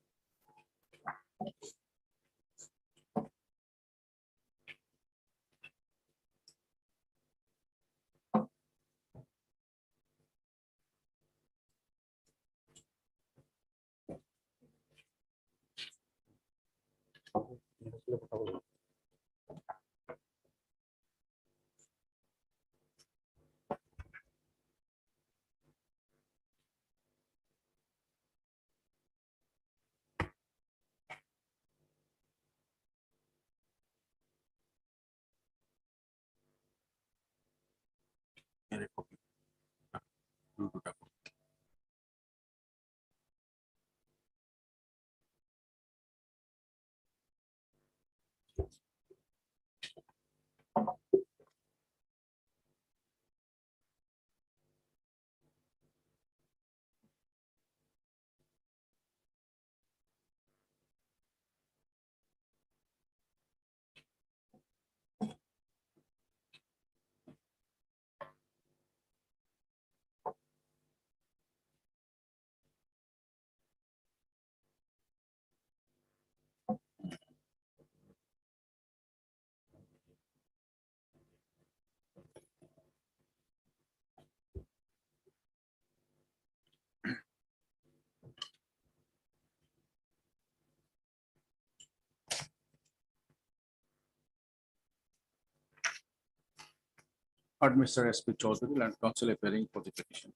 Heard Mr. S.P. Chaudhary, Land Council appearing for the petition.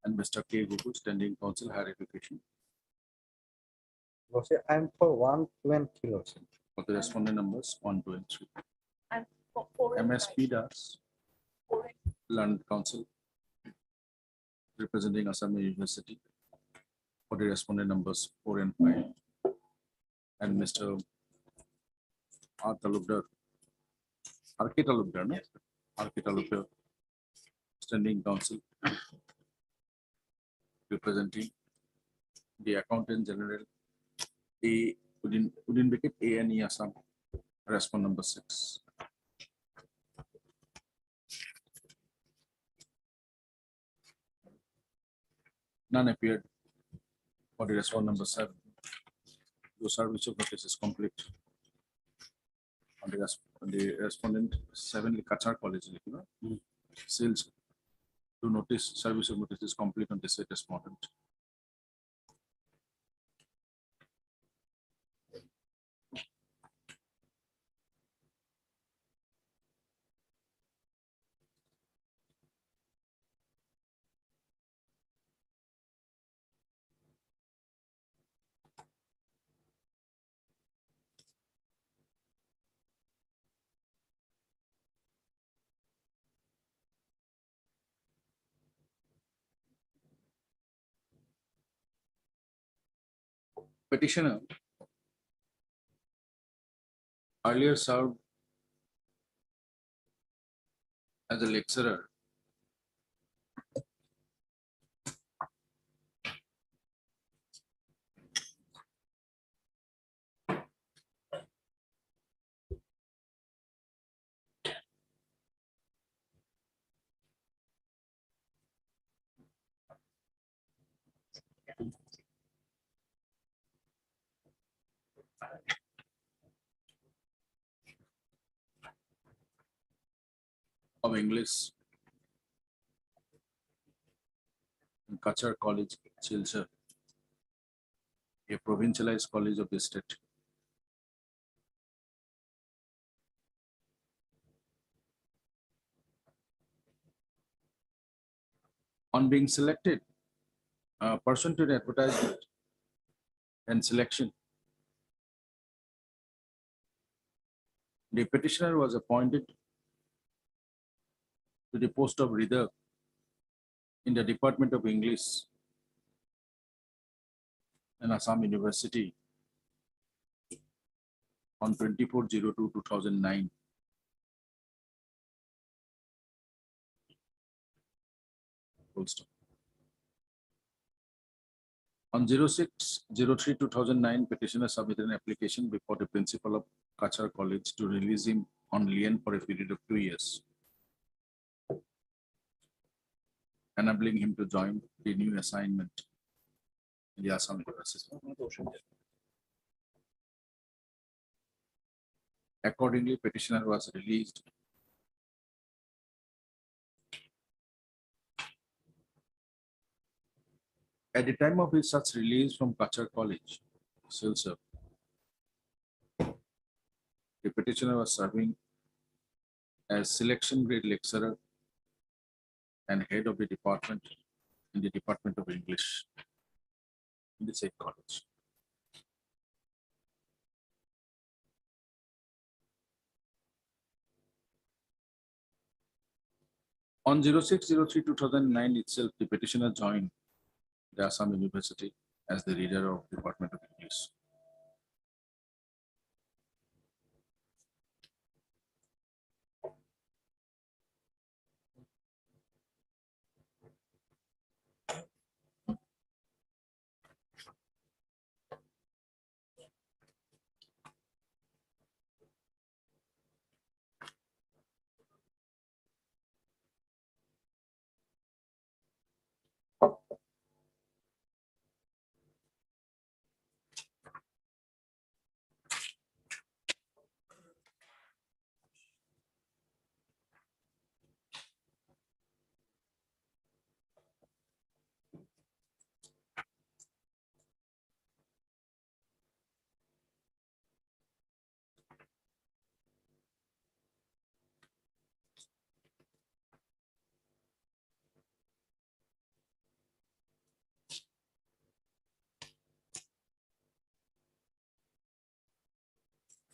And Mr. K. Gugu, Standing Council, Higher Education, Lordship, I am for 120, Lordship. for the respondent numbers 1, 2, and 3. And for 4 and 5. MSP Das, 4 and Land Council, representing Assam University, for the respondent numbers 4 and 5. And Mr. R. Talukdar, R.K. Talukdar, no? R.K. Talukdar, Standing Council, representing the Accountant General, A, within bracket A and E Assam, respond number 6. None appeared for the respond number 7. The service of notice is complete. On the respondent 7, Kachar College, sales to notice, service of notice is complete on this respondent. Petitioner earlier served as a lecturer of English in Kachar College, Silchar, a provincialized college of the state. On being selected, pursuant to the advertisement and selection, the petitioner was appointed to the post of Reader in the Department of English in Assam University on 24/02/2009. Full stop. On 06/03/2009, petitioner submitted an application before the principal of Kachar College to release him on lien for a period of 2 years, enabling him to join the new assignment in the Assam University. Accordingly, petitioner was released. At the time of his such release from Kachar College, Silsar, the petitioner was serving as selection grade lecturer and head of the department in the Department of English in the said college. On 06/03/2009 itself, the petitioner joined the Assam University as the reader of Department of English.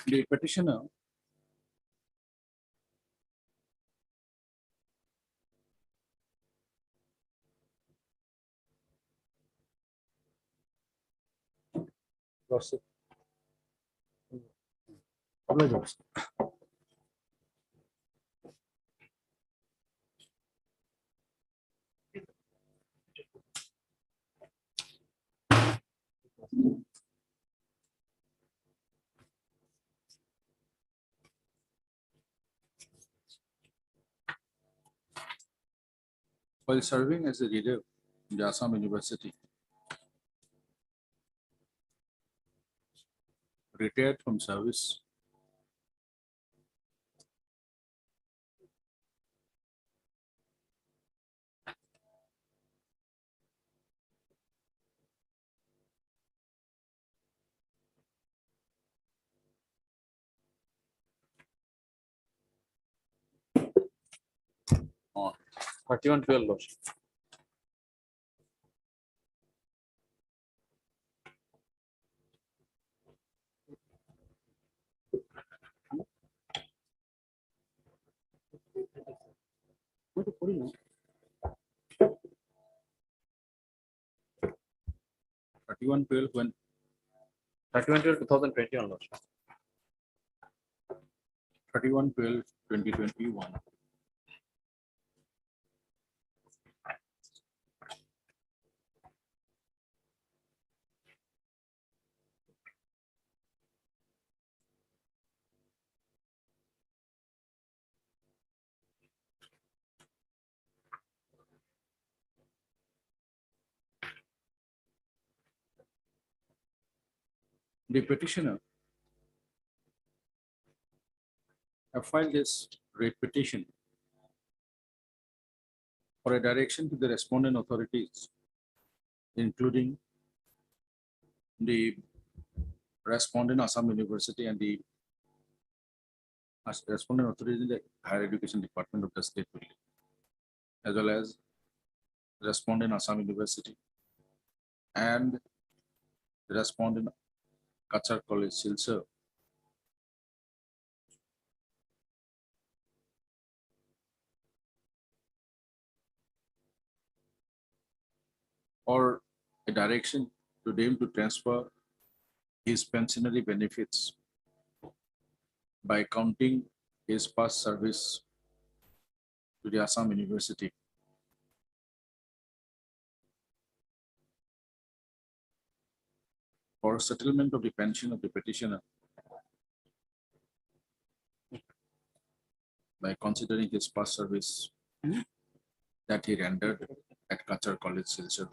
The petitioner while serving as a reader in the Assam University, retired from service on 31/12 Lordship. Thirty-one 12 when 31/12/2021 Lordship. 31/12/2021. The petitioner have filed this rate petition for a direction to the respondent authorities, including the respondent Assam University and the respondent authorities in the Higher Education Department of the state, as well as respondent Assam University and the respondent Kachar College, Silsar, or a direction to them to transfer his pensionary benefits by counting his past service to the Assam University. For settlement of the pension of the petitioner by considering his past service that he rendered at Kachar College, Silchar.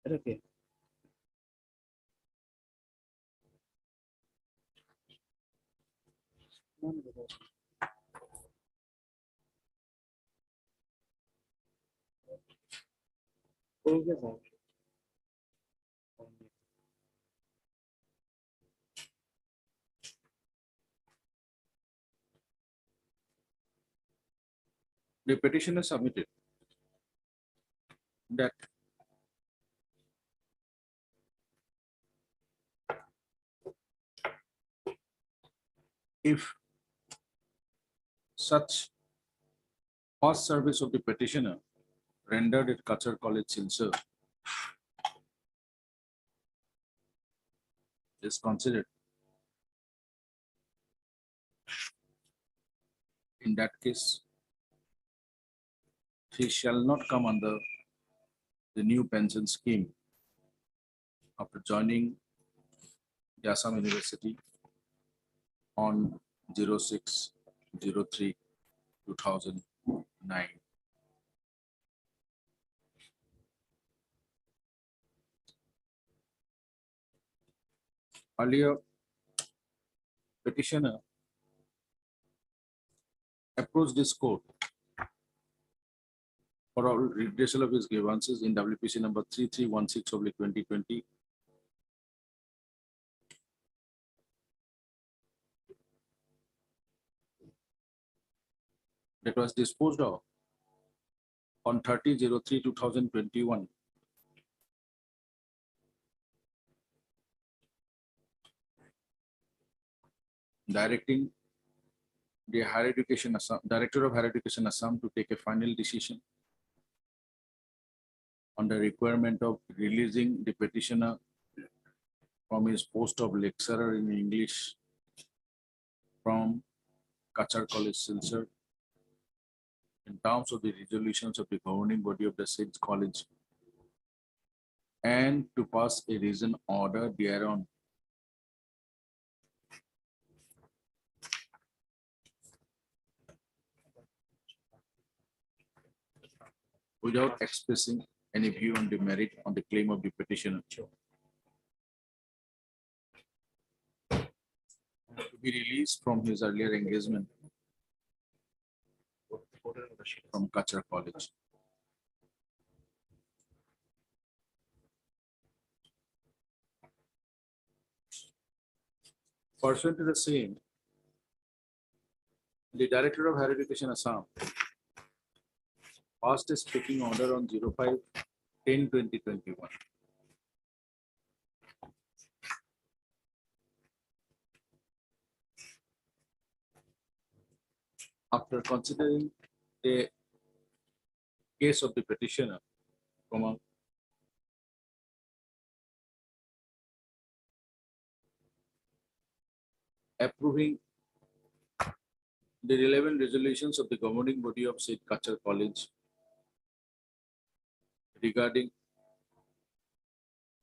Okay. The petitioner submitted that if such past service of the petitioner rendered at Kachar College, Silchar is considered, in that case, he shall not come under the new pension scheme after joining the Assam University on 06/03/2009. Earlier, petitioner approached this court for all redressal of his grievances in WPC number 3316/2020. That was disposed of on 30/03/2021. Directing the Higher Education Assam, Director of Higher Education Assam to take a final decision on the requirement of releasing the petitioner from his post of lecturer in English from Kachar College, Silchar, in terms of the resolutions of the governing body of the said college, and to pass a reason order thereon. Without expressing any view on the merit on the claim of the petitioner. To be released from his earlier engagement from Kachar College. Pursuant to the same, the Director of Higher Education Assam passed a speaking order on 05/10/2021. After considering the case of the petitioner, approving the relevant resolutions of the governing body of said Kachar College regarding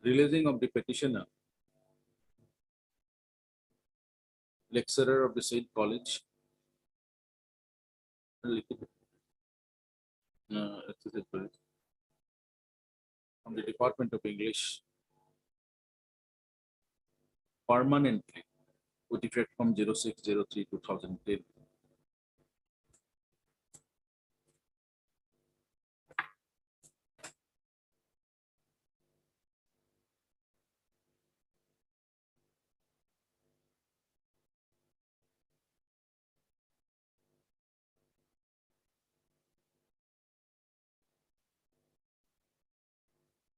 releasing of the petitioner, lecturer of the said college, from the Department of English permanently with effect from 06/03/2010.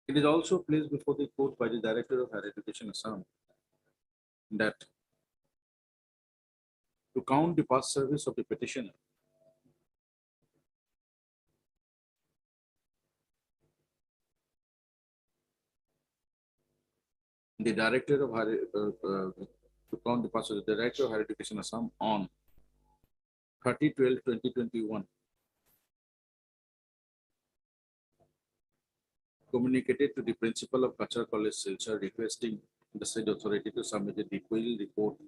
It is also placed before the court by the Director of Higher Education Assam that to count the past service of the petitioner, the Director of Higher to count the past service, the Director of Higher Education Assam on 30/12/2021 communicated to the principal of Kachar College, Silchar, requesting the said authority to submit a detailed report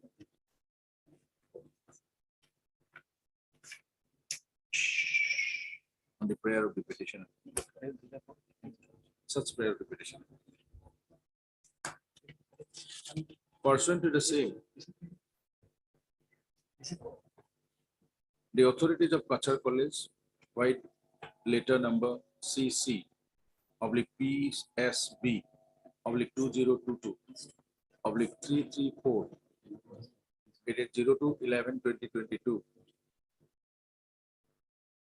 on the prayer of the petitioner. Such prayer of the petitioner. Pursuant to the same, The authorities of Kachar College, white letter number CC oblique PSB oblique 2022 oblique 334 dated 02/11/2022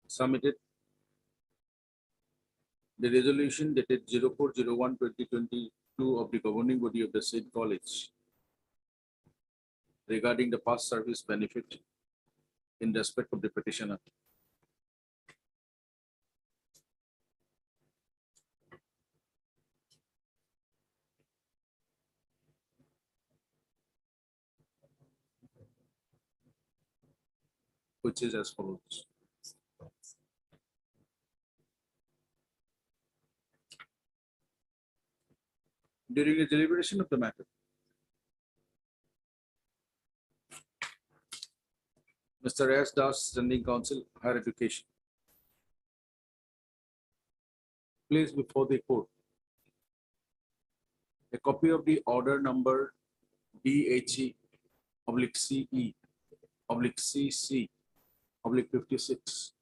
submitted the resolution dated 04/01/2022 of the governing body of the said college regarding the past service benefit in respect of the petitioner. Which is as follows. During the deliberation of the matter, Mr. S. Das, Standing Council, Higher Education, placed before the court a copy of the order number DHE oblique CE oblique CC oblique 56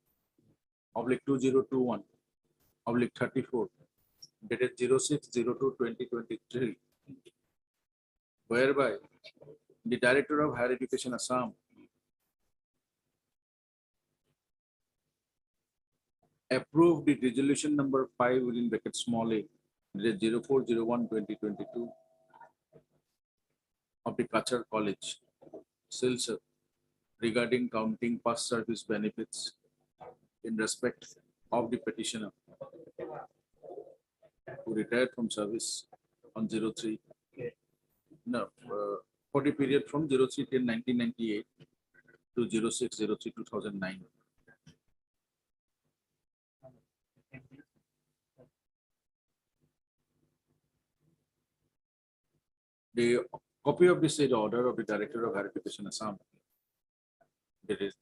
oblique 2021 oblique 34 dated 06/02/2023, whereby the Director of Higher Education Assam approved the resolution number 5 within bracket small a dated 04/01/2022 of the Kachar College, Silchar, regarding counting past service benefits in respect of the petitioner who retired from service on 03, for the period from 03/10/1998 to 06/03/2009. The copy of the said order of the Director of Higher Education Assam dated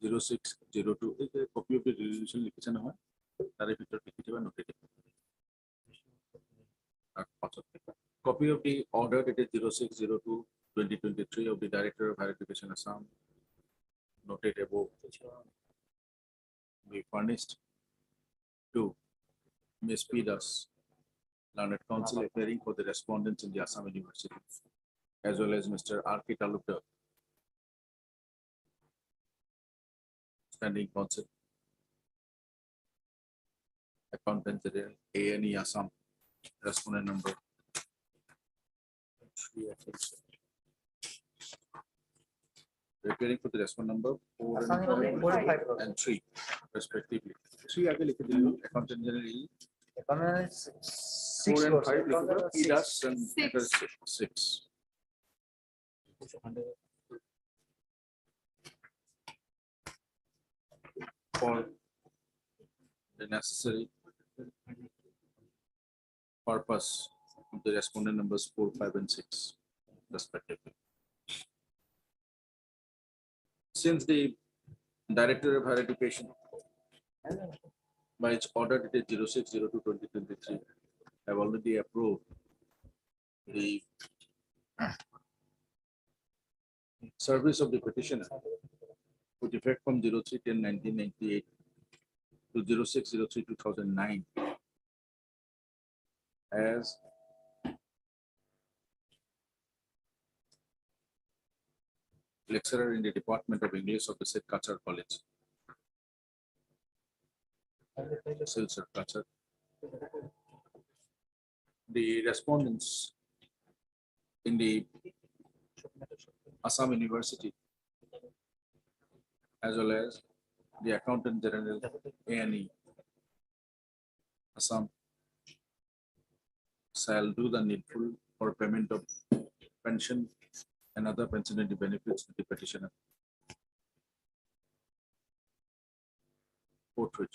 06/02, is a copy of the resolution লিখিছে নহয় তাৰে ভিতৰত লিখি থবা noted. Copy of the order dated 06/02/2023 of the Director of Higher Education Assam noted above be furnished to Ms. P. Das, Learned Counsel appearing for the respondents in the Assam University, as well as Mr. R.K. Talukdar, Standing Counsel, Accountant General, ANE Assam, respondent number 3, appearing for the respondent number 4 and 3 respectively. 3 आगे लिख दियो, Accountant General 4 and 5 लिख दो, P. Das and 6. For the necessary purpose of the respondent numbers 4, 5 and 6 respectively. Since the Director of Higher Education by its order dated 06/02/2023 have already approved the service of the petitioner with effect from 03/10/1998 to 06/03/2009 as lecturer in the Department of English of the said Kachar College, Silchar, Kachar. The respondents in the Assam University, as well as the Accountant General ANE Assam, shall do the needful for payment of pension and other pensionary benefits to the petitioner. Portrait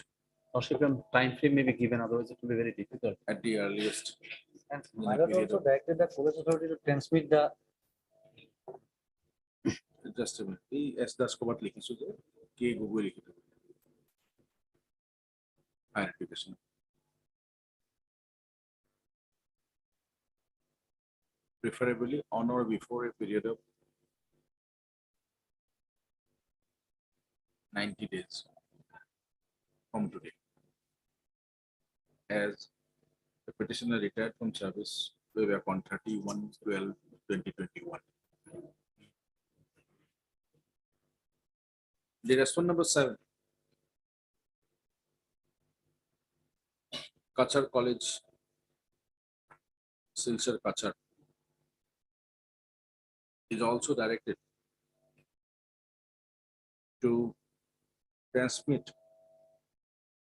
Time frame may be given, otherwise it will be very difficult. at the earliest. And I have also directed the college authority to transmit the Just a minute. এই S Das কবাত লিখিছো যে কে গগৈ লিখি দিব। Higher education. Preferably on or before a period of 90 days from today. As the petitioner retired from service way back on 31/12/2021. The response number 7. Kachar College, Silchar Kachar, is also directed to transmit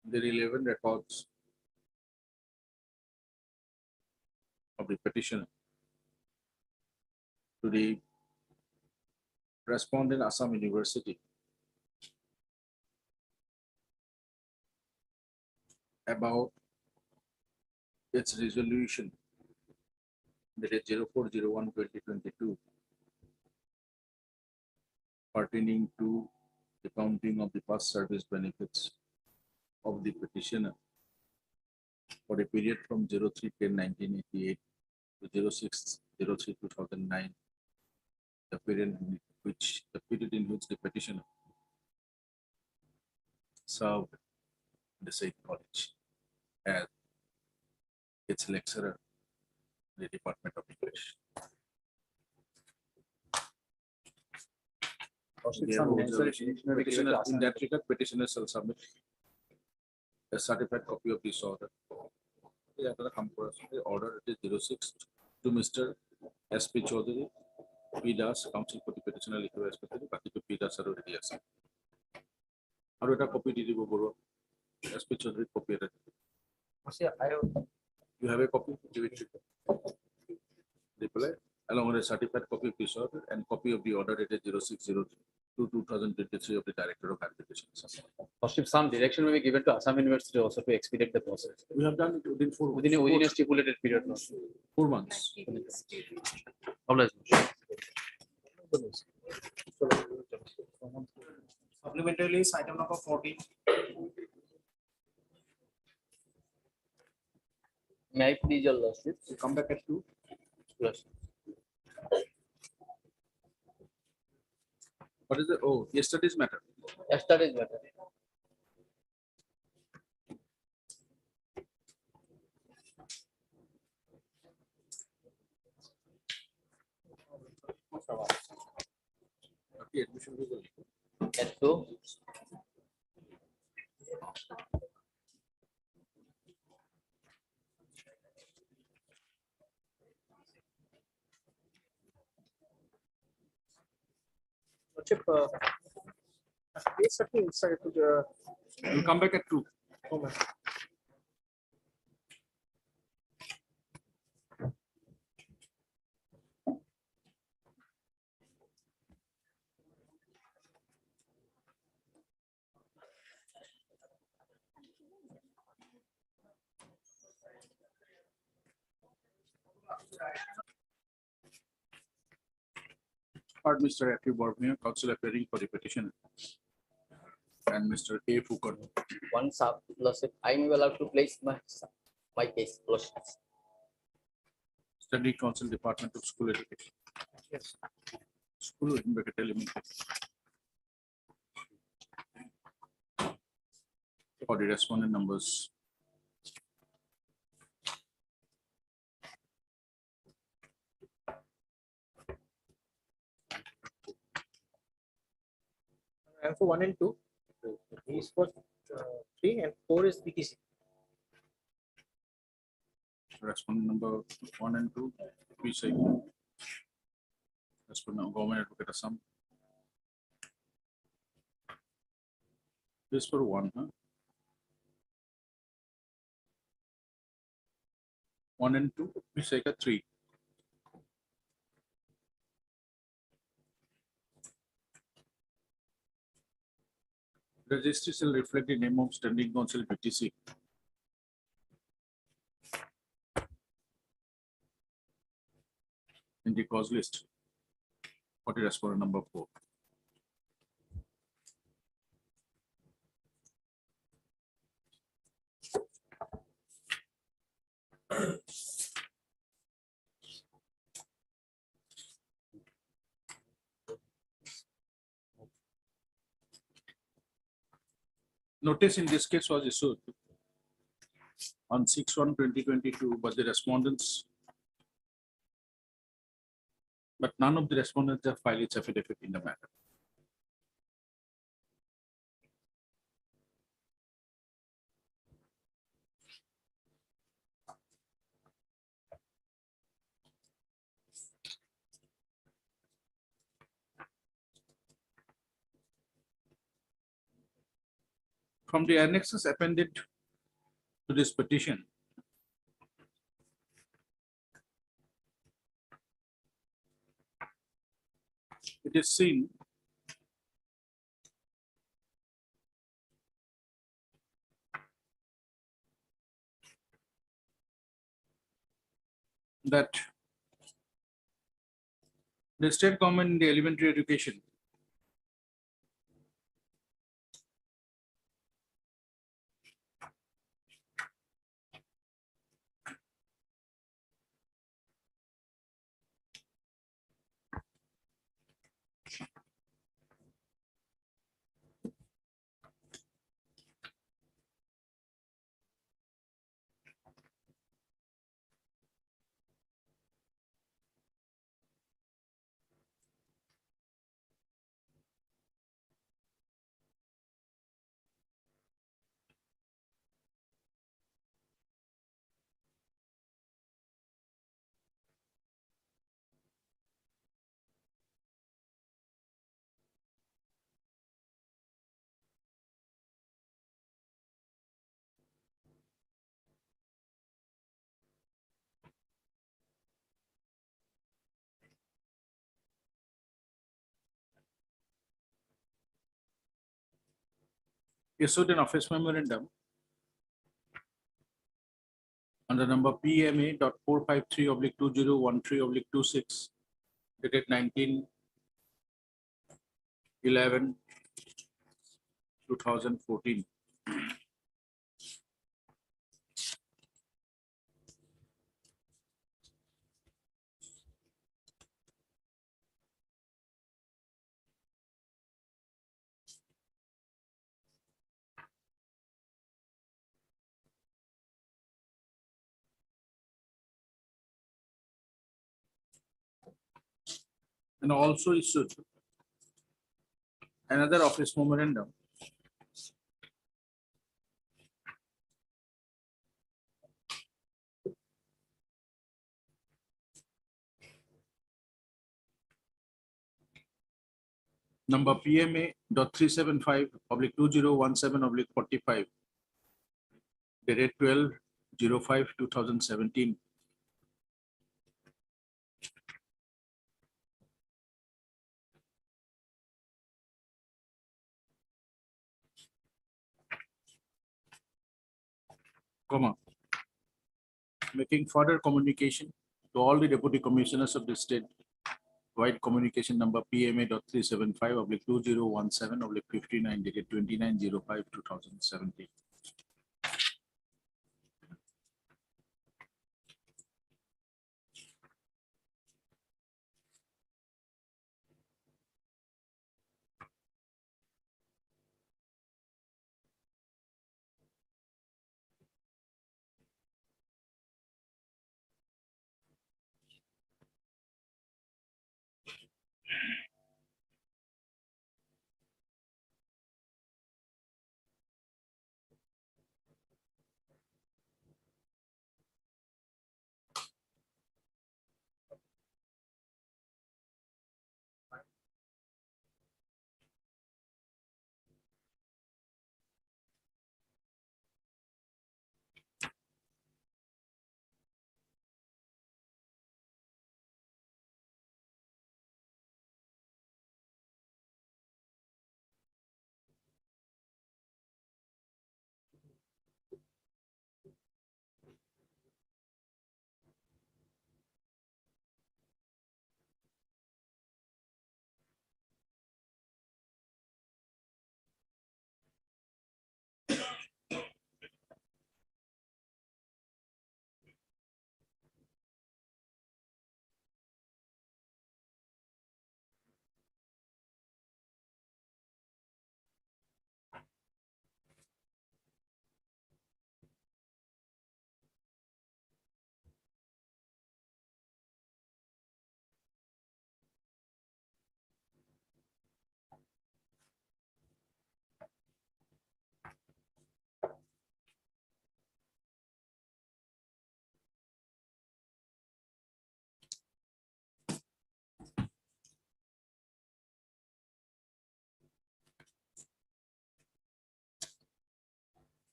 the relevant records of the petition to the respondent Assam University about its resolution dated 04/01/2022 pertaining to the counting of the past service benefits of the petitioner for the period from 03/10/1988 to 06/03/2009, the period in which the petitioner served the said college as its lecturer in the Department of English. Therefore, petitioner- In that regard, petitioner shall submit a certified copy of this order. The order is 06 to Mr. S.P. Chaudhary, P. Das, counsel for the petitioner, লিখিব respectively, বাকিটো P. Das আৰু ready আছে। আৰু এটা copy দি দিব Baruah. S.P. Chaudhary copy এটা দিব। You have a copy? Give it to me. Reply along with a certified copy of this order and copy of the order dated 06/02/2023 of the Director of Applications. Lordship, some direction may be given to Assam University also to expedite the process We have done it within within a stipulated period. Lordship. 4 months. Obliged, Lordship. Supplementarily, is item number 14. May I please your lordship? You come back at 2. Yes. What is the, oh, yesterday's matter. Yesterday's matter. Okay, admission will go. At 2. Lordship, please set me inside to the. You come back at 2. Oh, ma'am. Part Mr. F. Borgnia, counsel appearing for the petition. And Mr. A. Foucault. One sub, lordship, I am allowed to place my case, lordship. Study Council, Department of School Education. Yes. School in Becket Elementary. For the respondent numbers. And for 1 and 2. He is for 3 and 4 is BTC. Respondent number 1 and 2, we say. Respondent Government Advocate Assam. This for 1, huh? 1 and 2, we say 3. Registry shall reflect the name of Standing Council BTC. In the cause list. For the respondent number 4. Notice in this case was issued on 6/1/2022, but the respondents, but none of the respondents have filed its affidavit in the matter. From the annexes appended to this petition, it is seen that the state government in the elementary education issued an office memorandum under number PMA.453/2013/26 dated 19/11/2014. And also issued another office memorandum number PMA.375/2017/45 dated 12/05/2017. Comma, making further communication to all the deputy commissioners of the state, wide communication number PMA.375/2017/59 dated 29/05/2017.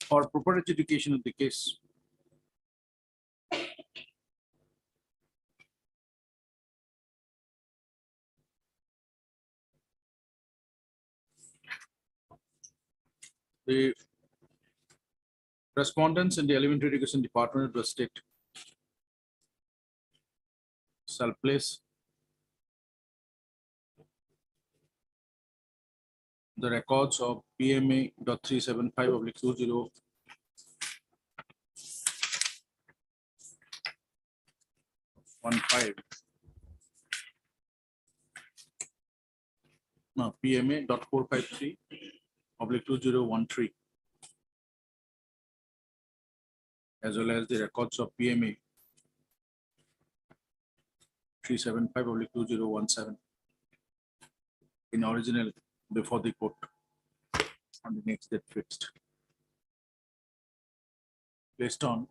for proper adjudication of the case. The respondents in the elementary education department of the state shall place the records of PMA.375/2015 no, PMA.453/2013 as well as the records of PMA 375/2017 in original before the court on the next date fixed. Based on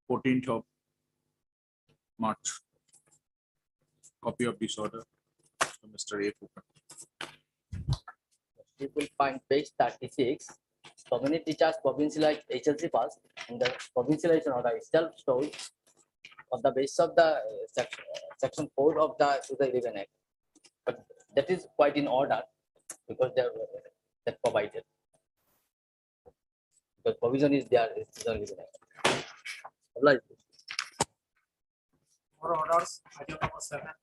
fourteenth of March. Copy of this order to Mr. A. Fukan. You will find page 36. Community teachers provincialized HLC pass and the provincialization order is self-stored on the basis of the section 4 of the 2011 Act. But that is quite in order because they are that provided. The provision is there in 2011 Act. Obliged. For orders, item number 7.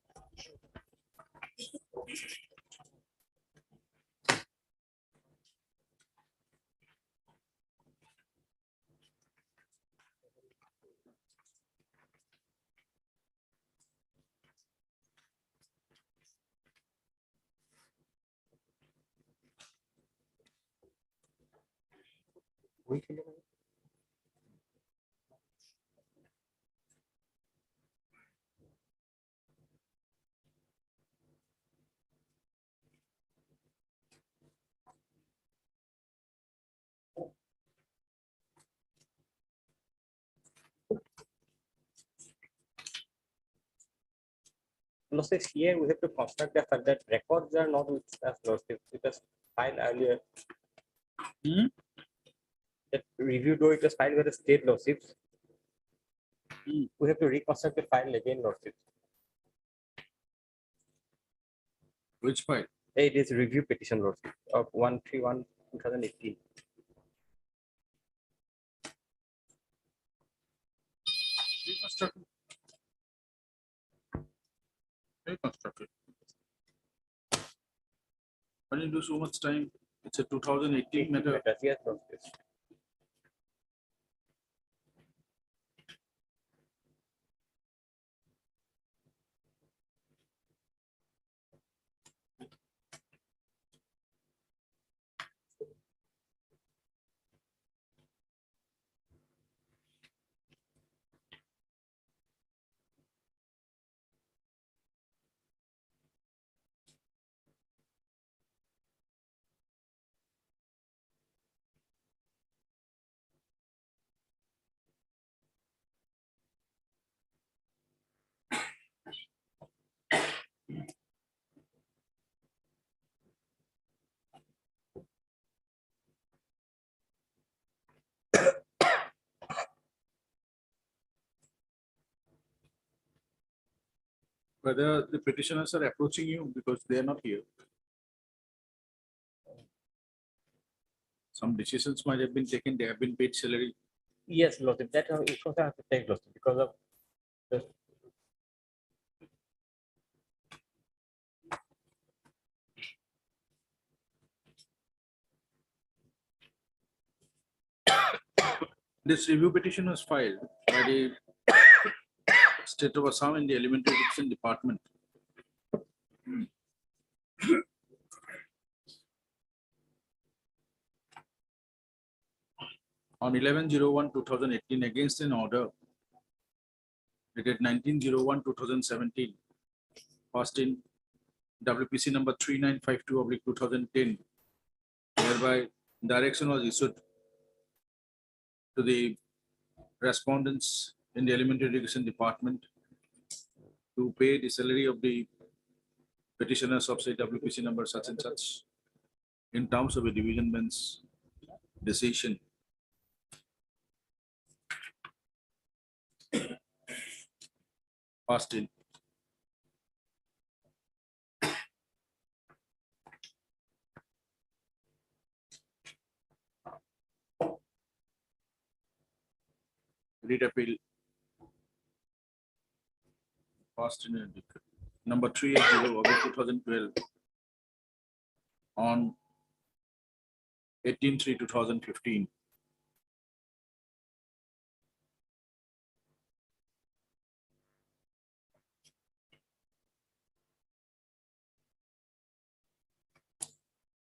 Losses here, we have to construct the fact that records are not with us losses because filed earlier. That review though it was filed with the state lawsuits. We have to reconstruct the file again lawsuits. Which file? It is review petition lawsuit of 131/2018. Reconstructed. Reconstructed. Why did you do so much time? It's a 2018 matter. Yes, lawsuits. Whether the petitioners are approaching you because they are not here. Some decisions might have been taken, they have been paid salary. Yes, lawsuit. That is also have to take lawsuit because of the This review petition was filed by the State of Assam in the Elementary Education Department. On 11/01/2018 against an order dated 19/01/2017, passed in WPC number 3952/2010, whereby direction was issued to the respondents in the Elementary Education Department to pay the salary of the petitioners of say WPC number such and such in terms of a division bench decision. Passed in. Read appeal. Passed in number 380 of 2012 on 18/3/2015.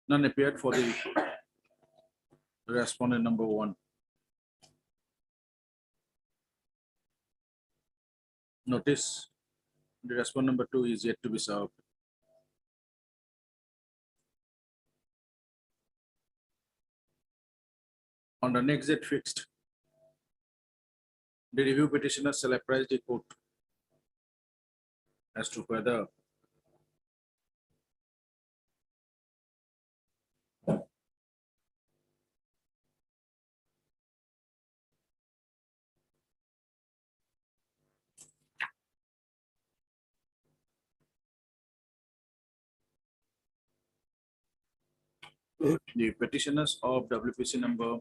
None appeared for the respondent number 1. Notice the respondent number 2 is yet to be served. On the next date fixed, the review petitioner shall apprise the court as to whether the petitioners of WPC number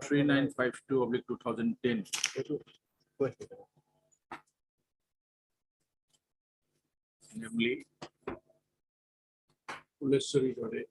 3952/2010 namely Puleswari Dore,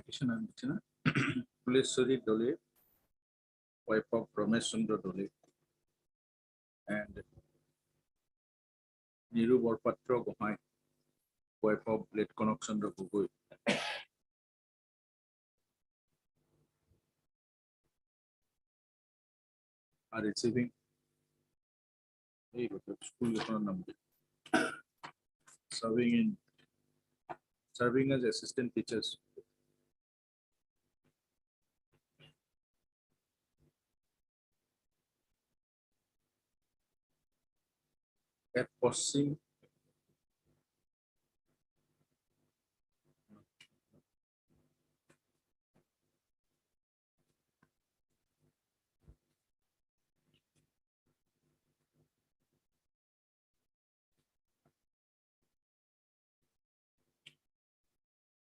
petition and Puleswari Dole, wife of Ramesh Chandra Dole, and Niru Borpatra Gohai, wife of late Konak Chandra Gogoi. Are receiving school number, serving as assistant teachers at Possing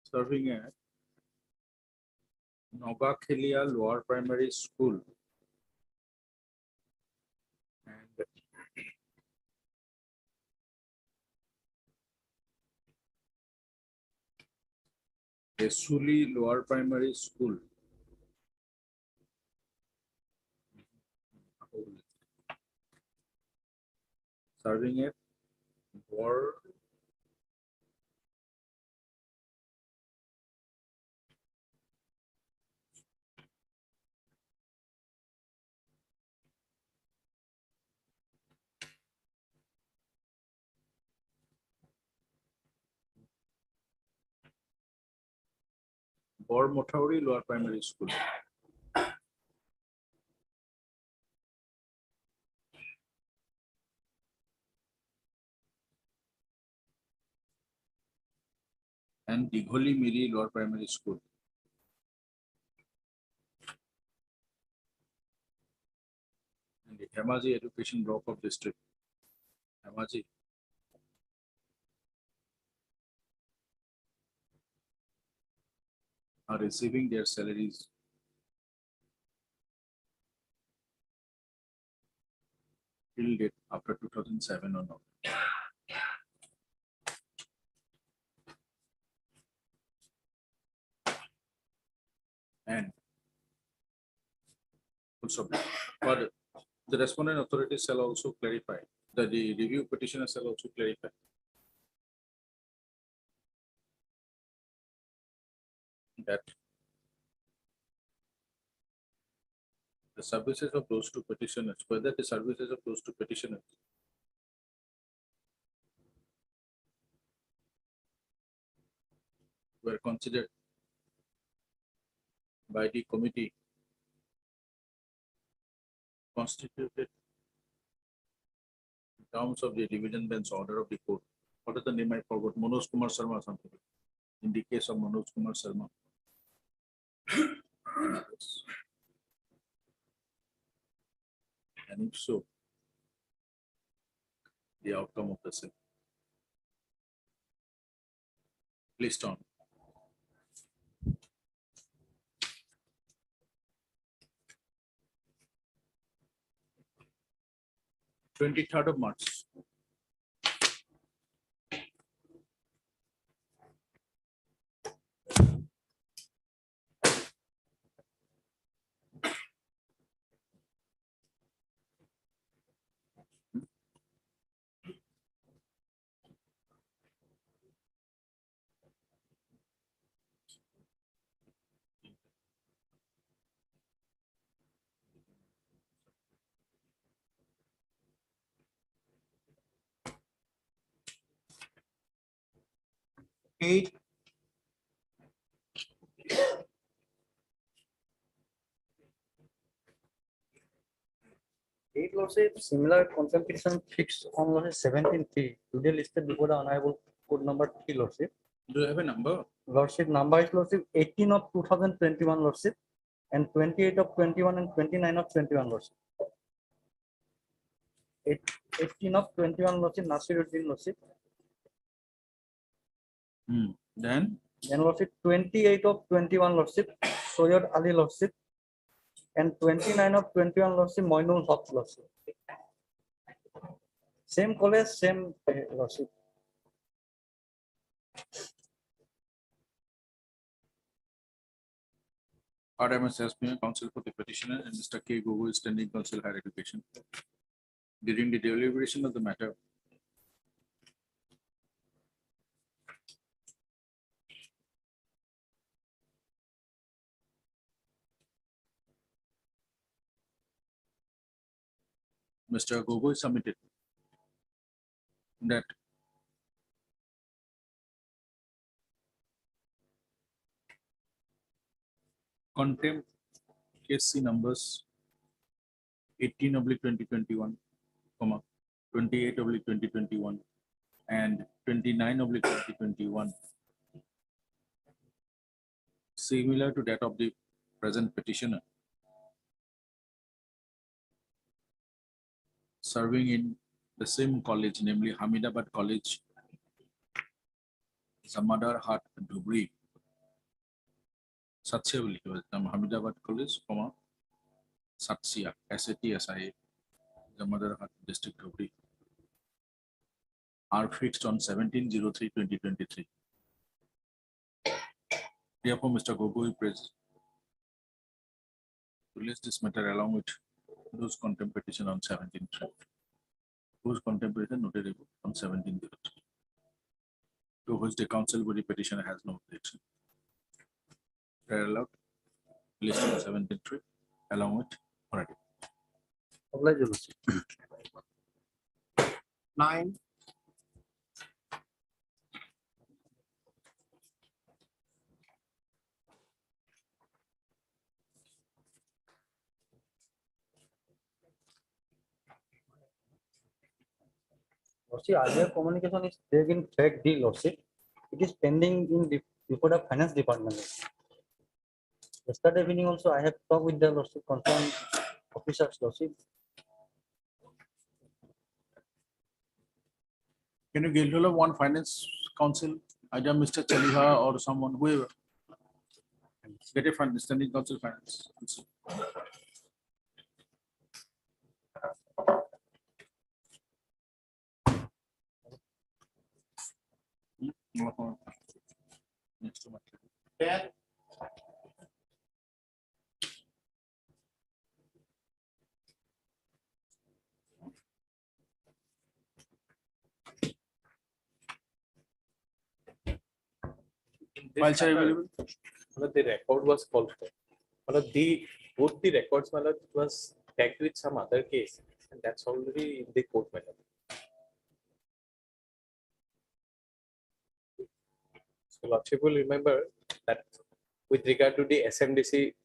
serving at Nogakhelia Lower Primary School and Esuli Lower Primary School. Serving at Bor Motauri Lower Primary School. And Digholi Miri Lower Primary School. And the Hemaji Education Block of District. Hemaji. Are receiving their salaries till date after 2007 or not. And also, but the respondent authorities shall also clarify that the review petitioner shall also clarify that the services of those two petitioners, whether the services of those two petitioners were considered by the committee constituted in terms of the division bench order of the court. What is the name I forgot? Manoj Kumar Sharma or something. In the case of Manoj Kumar Sharma. And if so, the outcome of the same. Please turn. Twenty-third of March. Eight. Eight lordship, similar contempt petition fixed on lordship 17(3), today listed before the honorable court number 3 lordship. Do you have a number? Lordship number is lordship 18 of 2021 lordship and 28 of 21 and 29 of 21 lordship. 18 of 21 lordship Nasiruddin lordship. Then Then lordship 28 of 21 lordship Soyod Ali lordship and 29 of 21 lordship Moinul Haq lordship. Same college, same lordship. RMS Senior Counsel for the petitioner and Mr. K. Gogoi, Standing Counsel Higher Education. During the deliberation of the matter, Mr. Gogoi submitted that contempt case C numbers 18/2021, 28/2021, and 29/2021, similar to that of the present petitioner, serving in the same college, namely Hamidabad College, Zamadar Hat, Dhubri, Satya will Hamidabad College, Satya, SATSIA, Zamadar Hat District, Dhubri, are fixed on 17/03/2023. Therefore, Mr. Gogoi released this matter along with those contempt petition on 17/3. Whose contempt petition noted on 17/03. To which the counsel body petitioner has no objection. They are allowed list on 17/3 along with already. Oblige, Your Lordship. 9, Lordship, earlier communication is there in fact D, Lordship. It is pending in before the finance department. Yesterday evening also I have talked with the Lordship concerned officers, Lordship. Can you get hold of one finance counsel, either Mr. Chaliha or someone, whoever? Get a standing counsel finance. Next to my. 10, Files are available. The record was called for. Both the records was tagged with some other case, and that's already in the court matter. So Lordship will remember that with regard to the SMDC.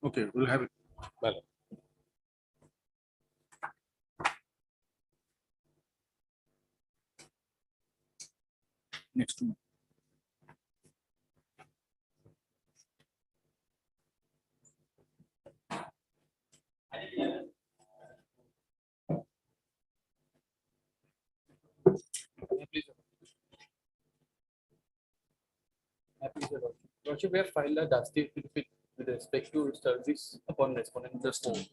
Okay, we'll have it. Well, Next to me. Lordship, we have filed a dusty with respect to service upon respondent. Just a minute.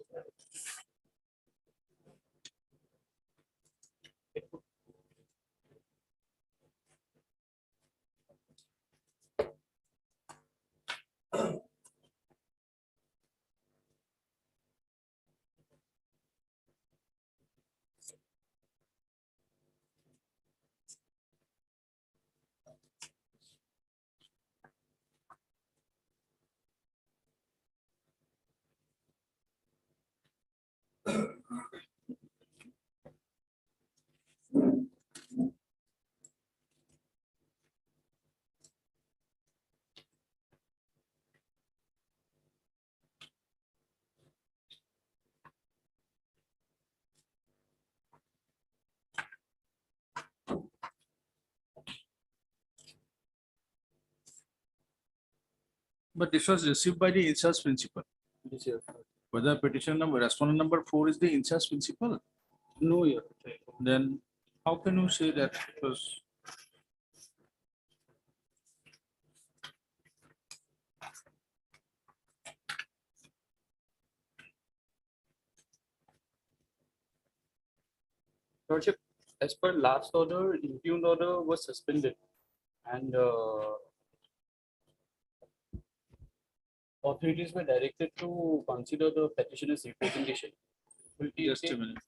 But this was received by the in-charge principal. This year. Whether petition number, respondent number 4 is the in-charge principal, No, yeah. then how can you say that it was? Lordship, as per last order, impugned order was suspended and authorities were directed to consider the petitioner's representation. Will TSA Just a minute.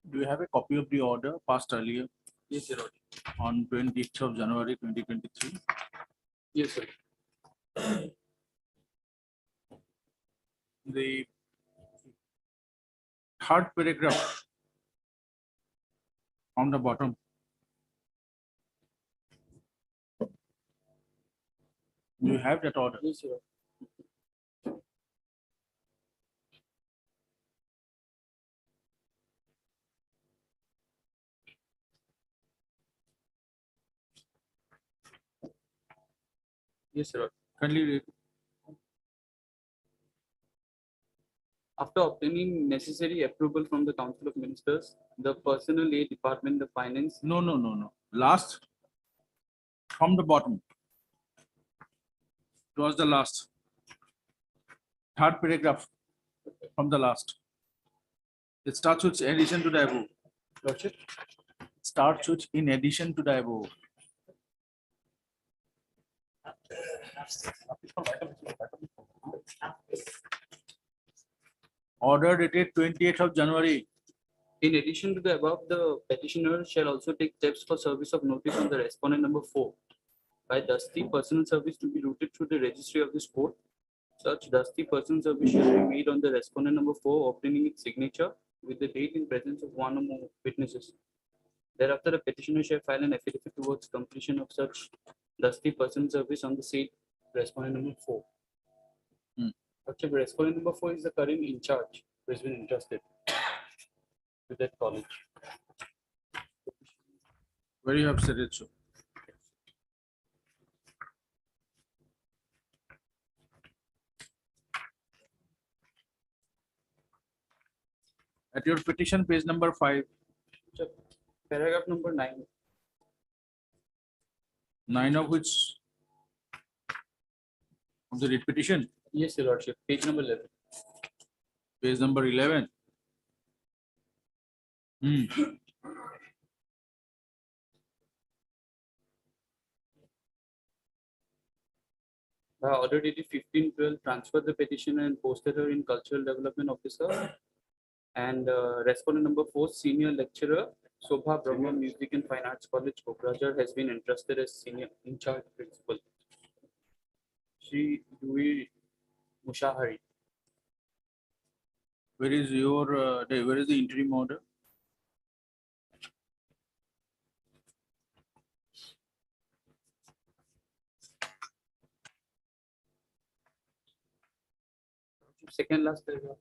Do you have a copy of the order passed earlier Yes, Your Lordship. on 20th of January 2023? Yes, sir. The third paragraph on the bottom. Do you have that order? Yes, Your Lordship. Yes, Your Lordship. Kindly read. After obtaining necessary approval from the Council of Ministers, the Personnel Aid Department, the Finance. No. Last from the bottom. It was the last. Third paragraph from the last. It starts with addition to the above. Lordship. It starts with in addition to the above. Order dated 28th of January. In addition to the above, the petitioner shall also take steps for service of notice on the respondent number 4. By thus the personal service to be routed through the registry of this court. Such thus the personal service shall be made on the respondent number 4, obtaining its signature with the date in presence of one or more witnesses. Thereafter, the petitioner shall file an affidavit towards completion of such thus the personal service on the said respondent number 4. Actually, respondent number 4 is the current in charge who has been entrusted with that college. Where you have said it so. At your petition, page number 5, Paragraph number 9. 9 of which of the writ petition, Yes, Your Lordship. Page number 11. page number 11. By order dated 15/12, transferred the petitioner and posted her in Cultural Development Officer. And respondent number 4, Senior Lecturer, Sobha Brahma Music and Fine Arts College, Kokrajhar, has been entrusted as Senior In Charge Principal. Shri Dewey Mushahari. Where is your, where is the interim order? Second last paragraph.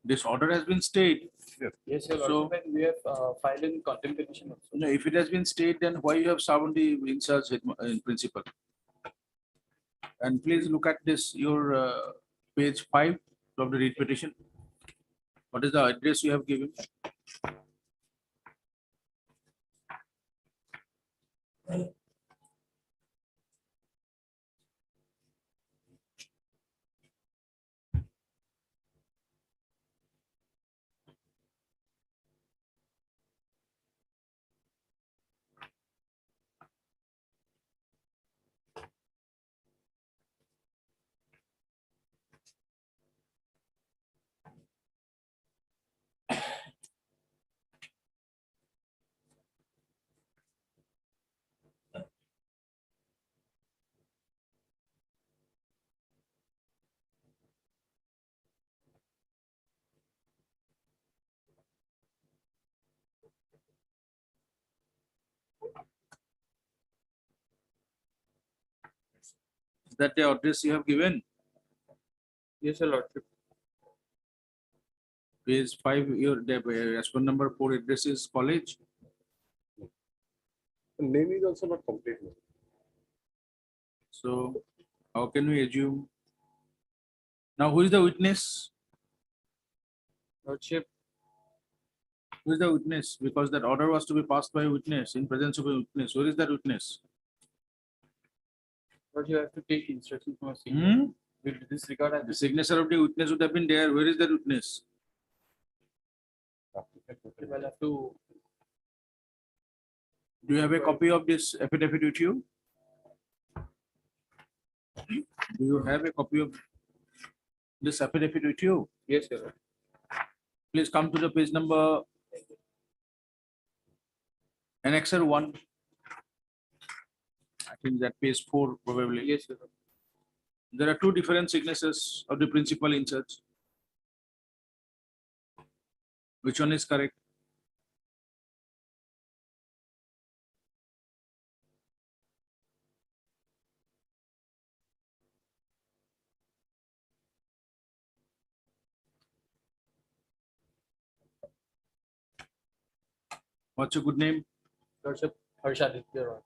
This order has been stayed. Yes, your So- lordship, and we have filed in contempt petition also. No, if it has been stayed, then why you have served the in charge in principle? And please look at this, your page 5 of the read petition. What is the address you have given? Is that the address you have given? Yes, your lordship. Page 5, your respond number 4 address is college. Name is also not complete. So how can we assume? Now, who is the witness? Lordship, Who is the witness? Because that order was to be passed by a witness in presence of a witness. Where is that witness? but you have to take instruction from a senior. Hmm? Will disregard as The signature of the witness would have been there. Where is that witness? will have to. Do you have a copy of this affidavit with you? Do you have a copy of this affidavit with you? Yes, your lordship. Please come to the page number Annexer 1. I think that page 4 probably. Yes, your lordship. There are two different signatures of the principal in charge. Which one is correct? What's your good name? Lordship, Harshadit, your honor.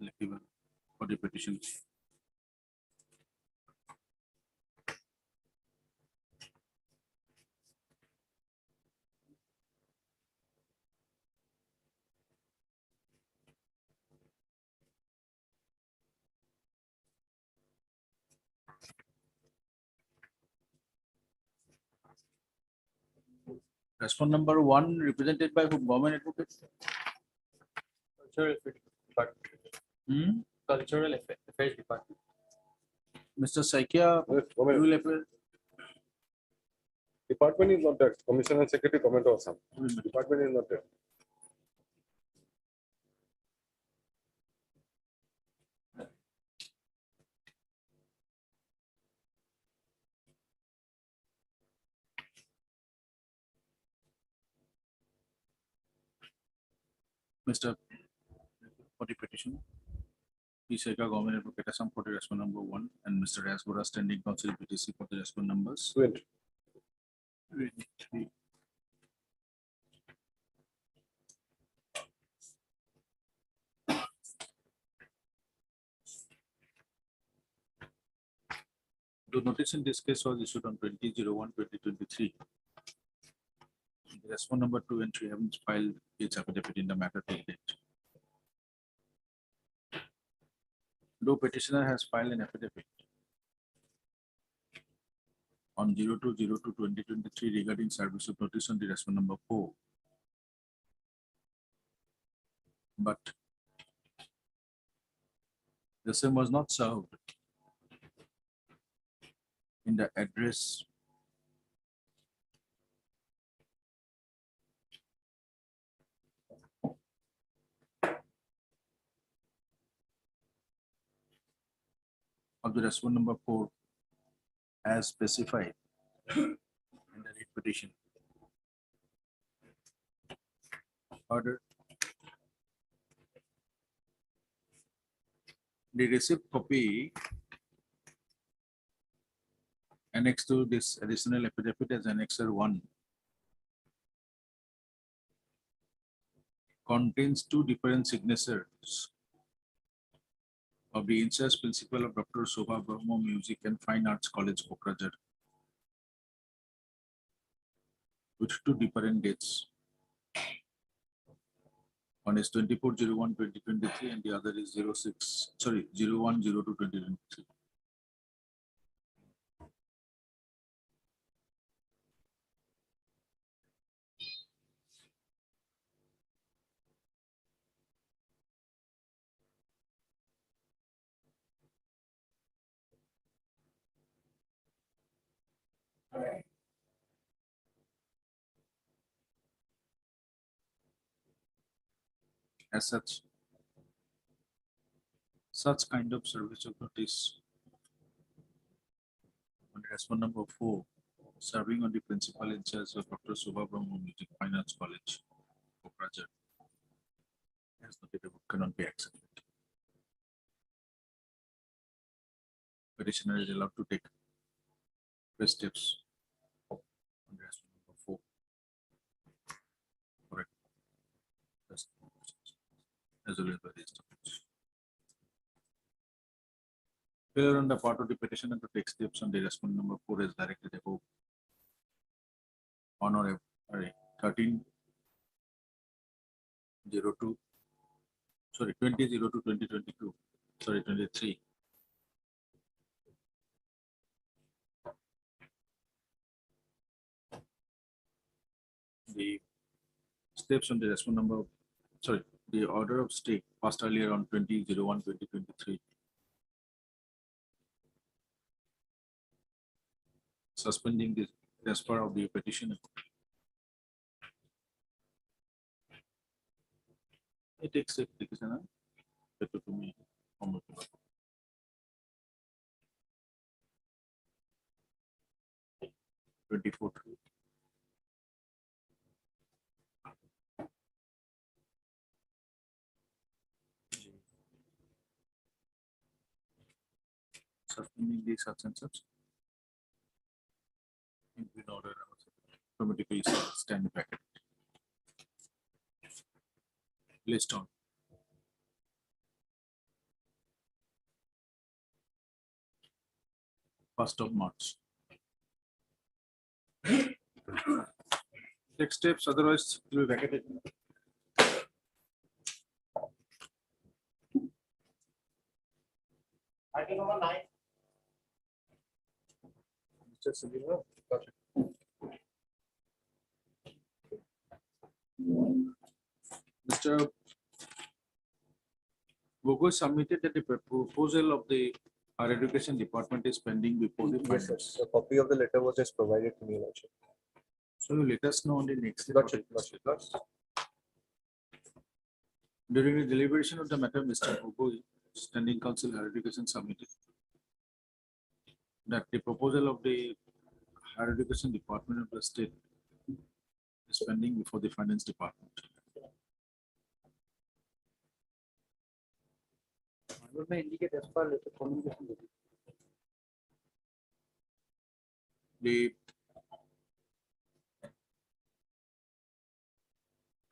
Elective for the petition. Respond number 1 represented by whom? Government advocate? Cultural department. Hmm? Cultural affairs department. Mr. Saikia, you will appear. Department is not there. Commissioner and Secretary comment or some. Department is not there. Mr. for the petition. P. Saikia, Government Advocate Assam for the respond number 1 and Mr. Rasgora, Standing Counsel PTC for the respond numbers. 20. 23. The notice in this case was issued on 20/01/2023. The respond number 2 and 3 haven't filed its affidavit in the matter till date. Though petitioner has filed an affidavit on 02/02/2023 regarding service of notice on the respond number 4. But the same was not served in the address of the respondent number 4 as specified in the writ petition. Order. The receipt copy annexed to this additional affidavit as Annexure 1 contains two different signatures of the in-charge principal of Dr. Shobha Brahma Music and Fine Arts College, Kokrajhar, with two different dates. One is 24/01/2023 and the other is 01/02/2023. As such kind of service of notice on respondent number 4, serving on the principal in charge of Dr. Shobha Brahma Music Fine Arts College, Kokrajhar, as noted above, cannot be accepted. Petitioner is allowed to take first steps on the respondent number 4. Correct. As well as by the establishment. Failure on the part of the petitioner to take steps on the respondent number 4 is directed above on or 20/02/2022, 23. The steps on the respondent number, the order of stay passed earlier on 20/01/2023. Suspending the transfer of the petitioner. It takes a petitioner. Better to me. 24. Suspending the such and such. In order automatically stand back. List on. First of March. Take steps, otherwise it will be vacated. Item number 9. Mr. Silva, Mr. Gogoi submitted that the proposal of the Higher Education Department is pending before the Yes, sir. finance. A copy of the letter was just provided to me, Lordship. So you let us know on the next. Lordship. During the deliberation of the matter, Mr. Gogoi, Standing Council Higher Education submitted that the proposal of the Higher Education Department of the state is pending before the Finance Department. I will indicate as per letter communication. The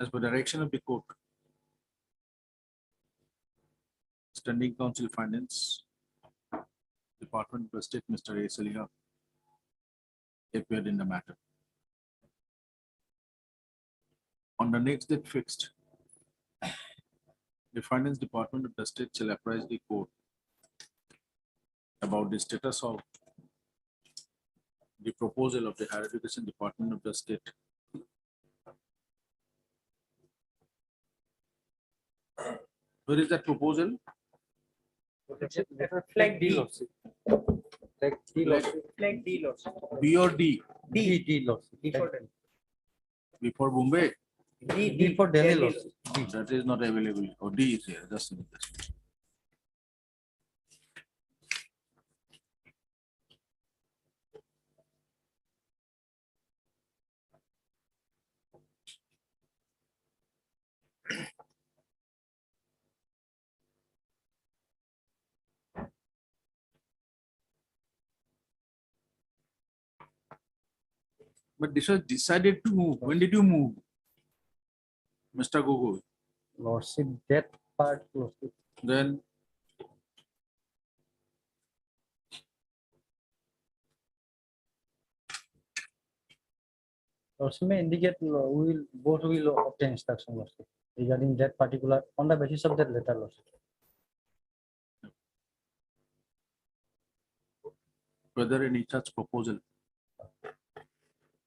as per direction of the court, Standing Council Finance Department of the State, Mr. A. Saliha, appeared in the matter. On the next date fixed, the Finance Department of the State shall apprise the court about the status of the proposal of the Higher Education Department of the State. Where is that proposal? Flag D. Like D lawsuit. Flag D lawsuit. B or D? D lawsuit. D for Delhi. Before Bombay? D for Delhi lawsuit. That is not available. Oh, D is here. Just a minute. But this was decided to move. When did you move? Mr. Gogoi, Lordship, that part, Lordship. then Lordship may indicate both will obtain instruction, Lordship, regarding that particular, on the basis of that letter, Lordship. whether any such proposal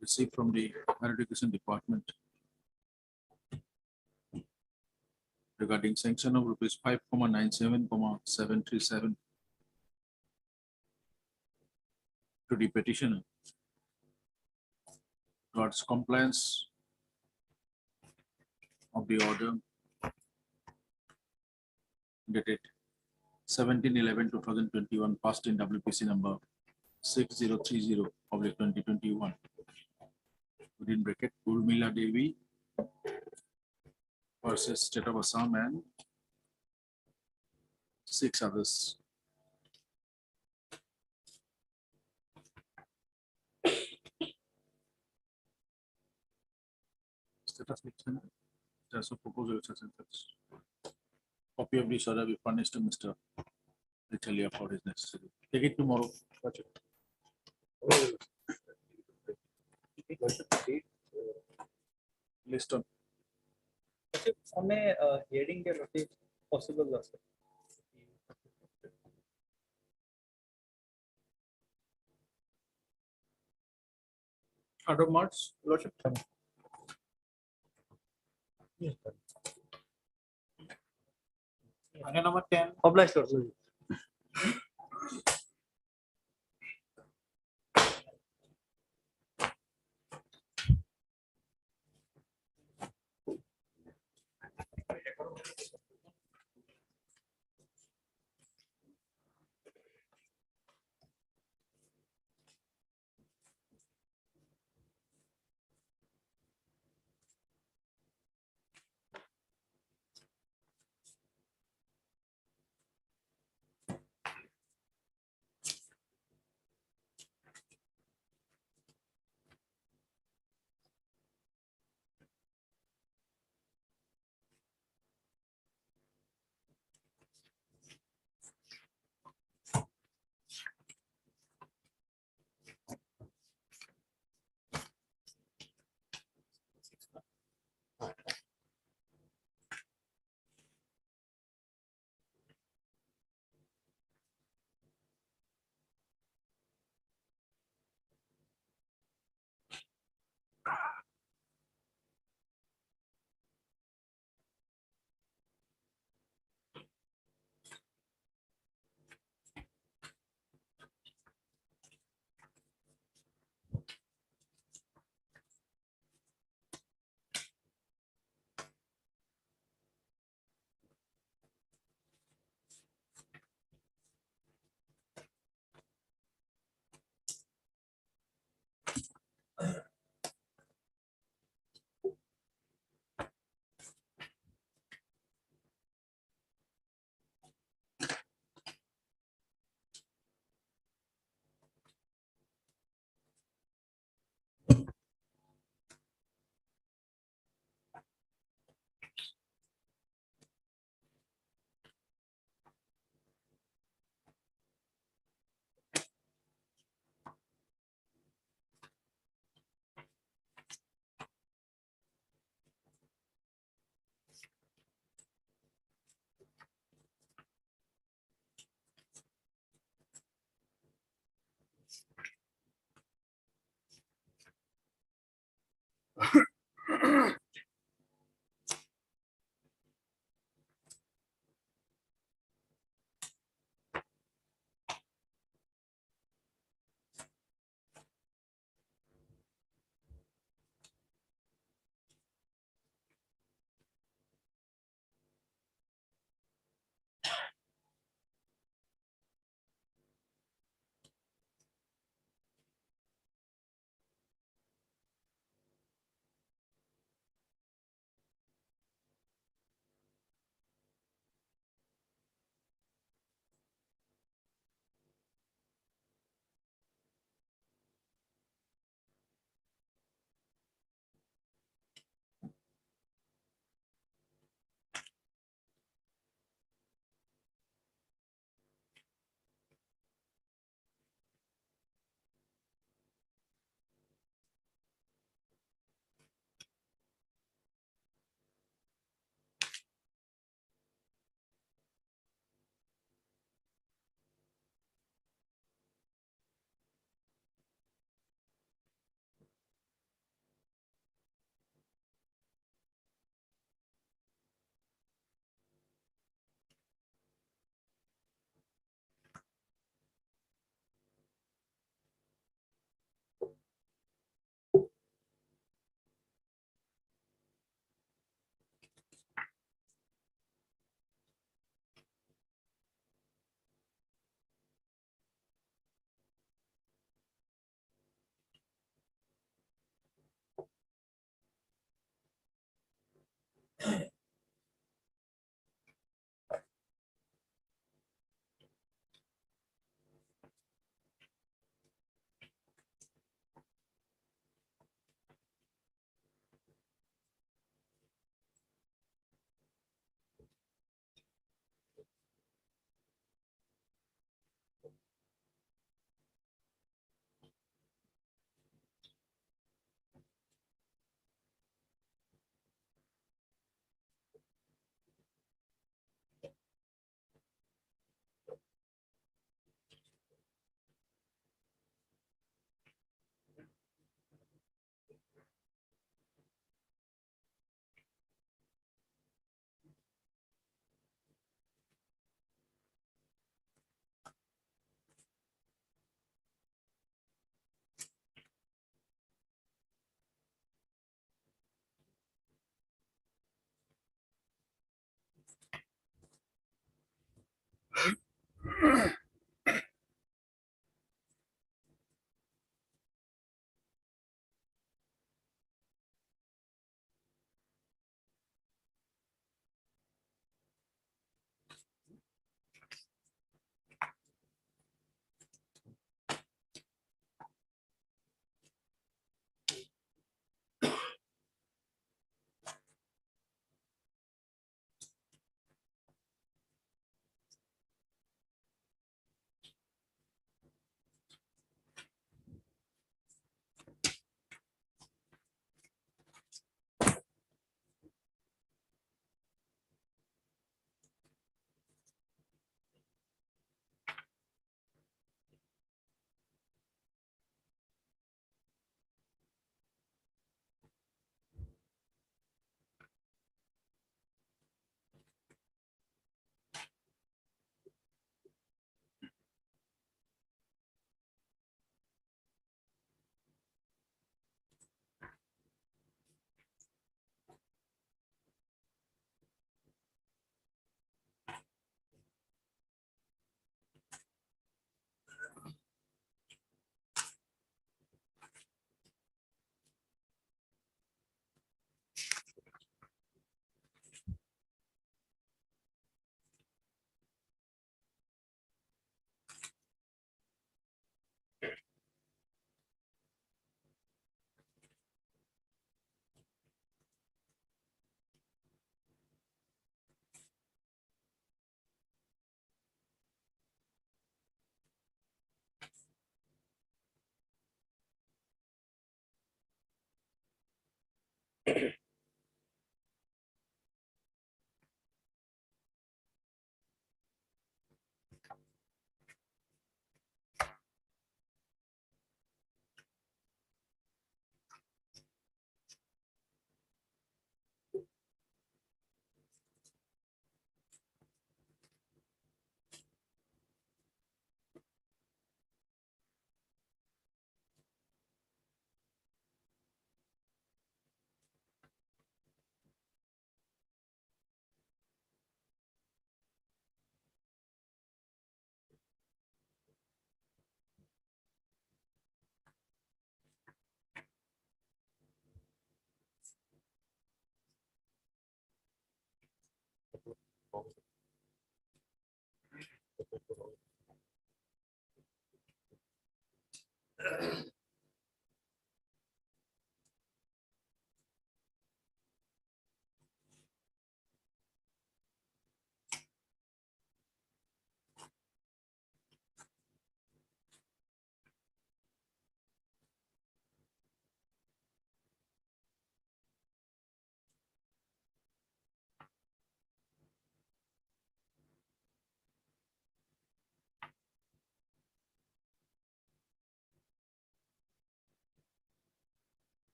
received from the Higher Education Department regarding sanction of rupees 5,97,737 to the petitioner towards compliance of the order dated 17/11/2021 passed in WPC number 6030/2021 within bracket Urmila Devi versus State of Assam and 6 others. Status section, just a proposal such and such. Copy of this order be furnished to Mr. Richalia for his necessary. Take it tomorrow. Watch it. List on. On a hearing day, what is possible, Lordship? 3rd of March, Lordship. Item number 10. Obliged, Lordship.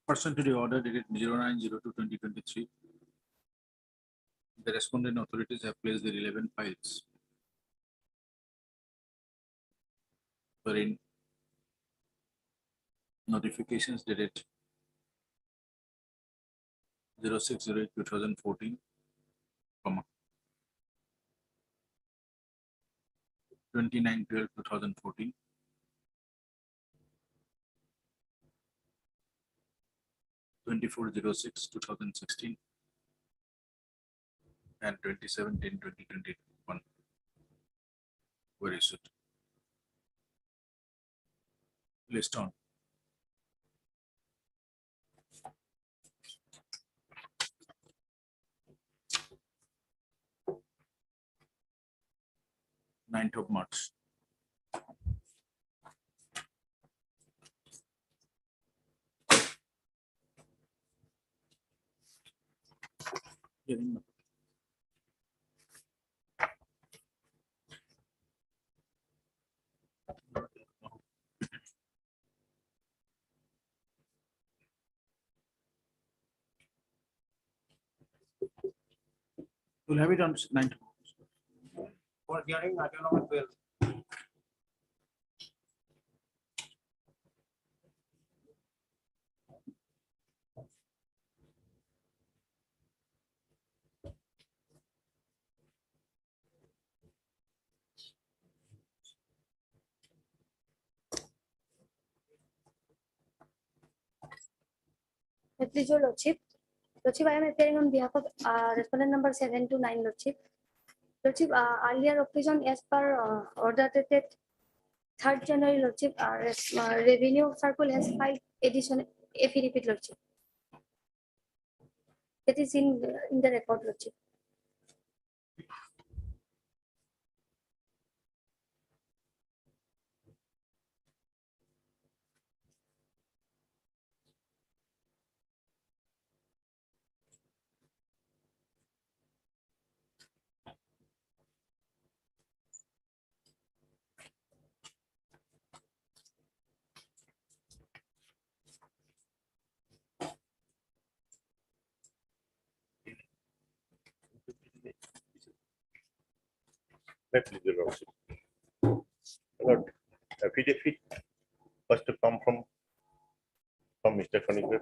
Pursuant to the order dated 09/02/2023, the respondent authorities have placed their 11 files wherein notifications dated 06/08/2014, 29/12/2014, 24/06/2016, and 27/10/2021 were issued. List on. Ninth of March. We'll have it on 9th. For hearing item number 12. Please, your Lordship. Lordship, I am appearing on behalf of respondent number 7 to 9, Lordship. Lordship, earlier occasion as per order dated 3rd January, Lordship, Revenue Circle has filed additional affidavit, Lordship. It is in the record, Lordship. May please, Your Lordship. Lord, affidavit must come from Mr. Khanigar.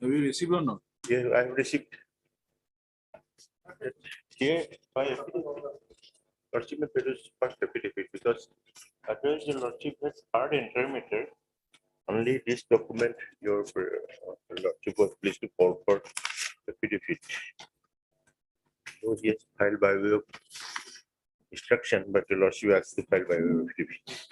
Have you received or not? Yes, I have received. Here, by Lordship may produce first affidavit because otherwise the Lordship has hard intermeter. Only this document your Lordship was pleased to call for affidavit. So he has filed by way of instruction, but the Lordship has to file by way of affidavit.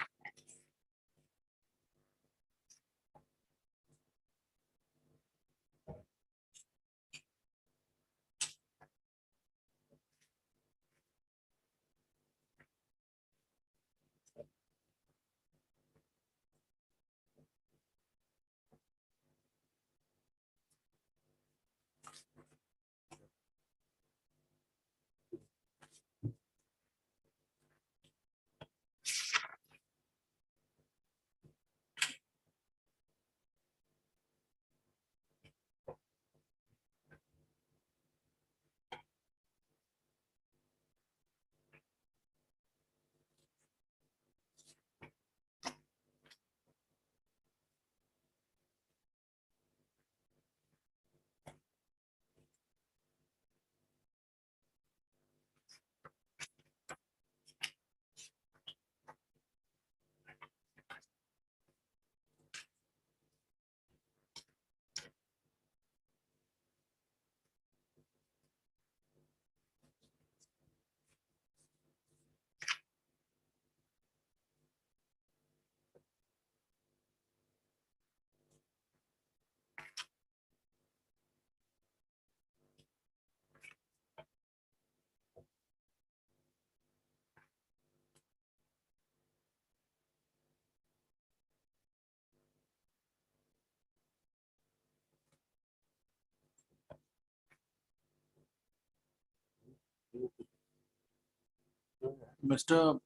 Mr.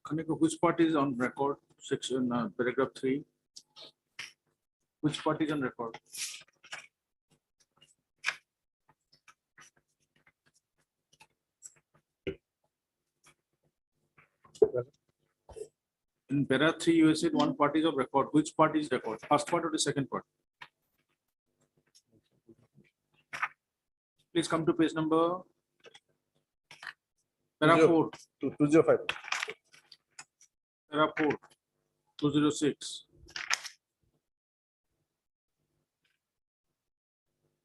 Khanigar, which part is on record, section, paragraph 3? Which party is on record? In para 3, you said one party is of record. Which party is record? First part or the second part? Please come to page number. Para 4. 205. Para 4. 206.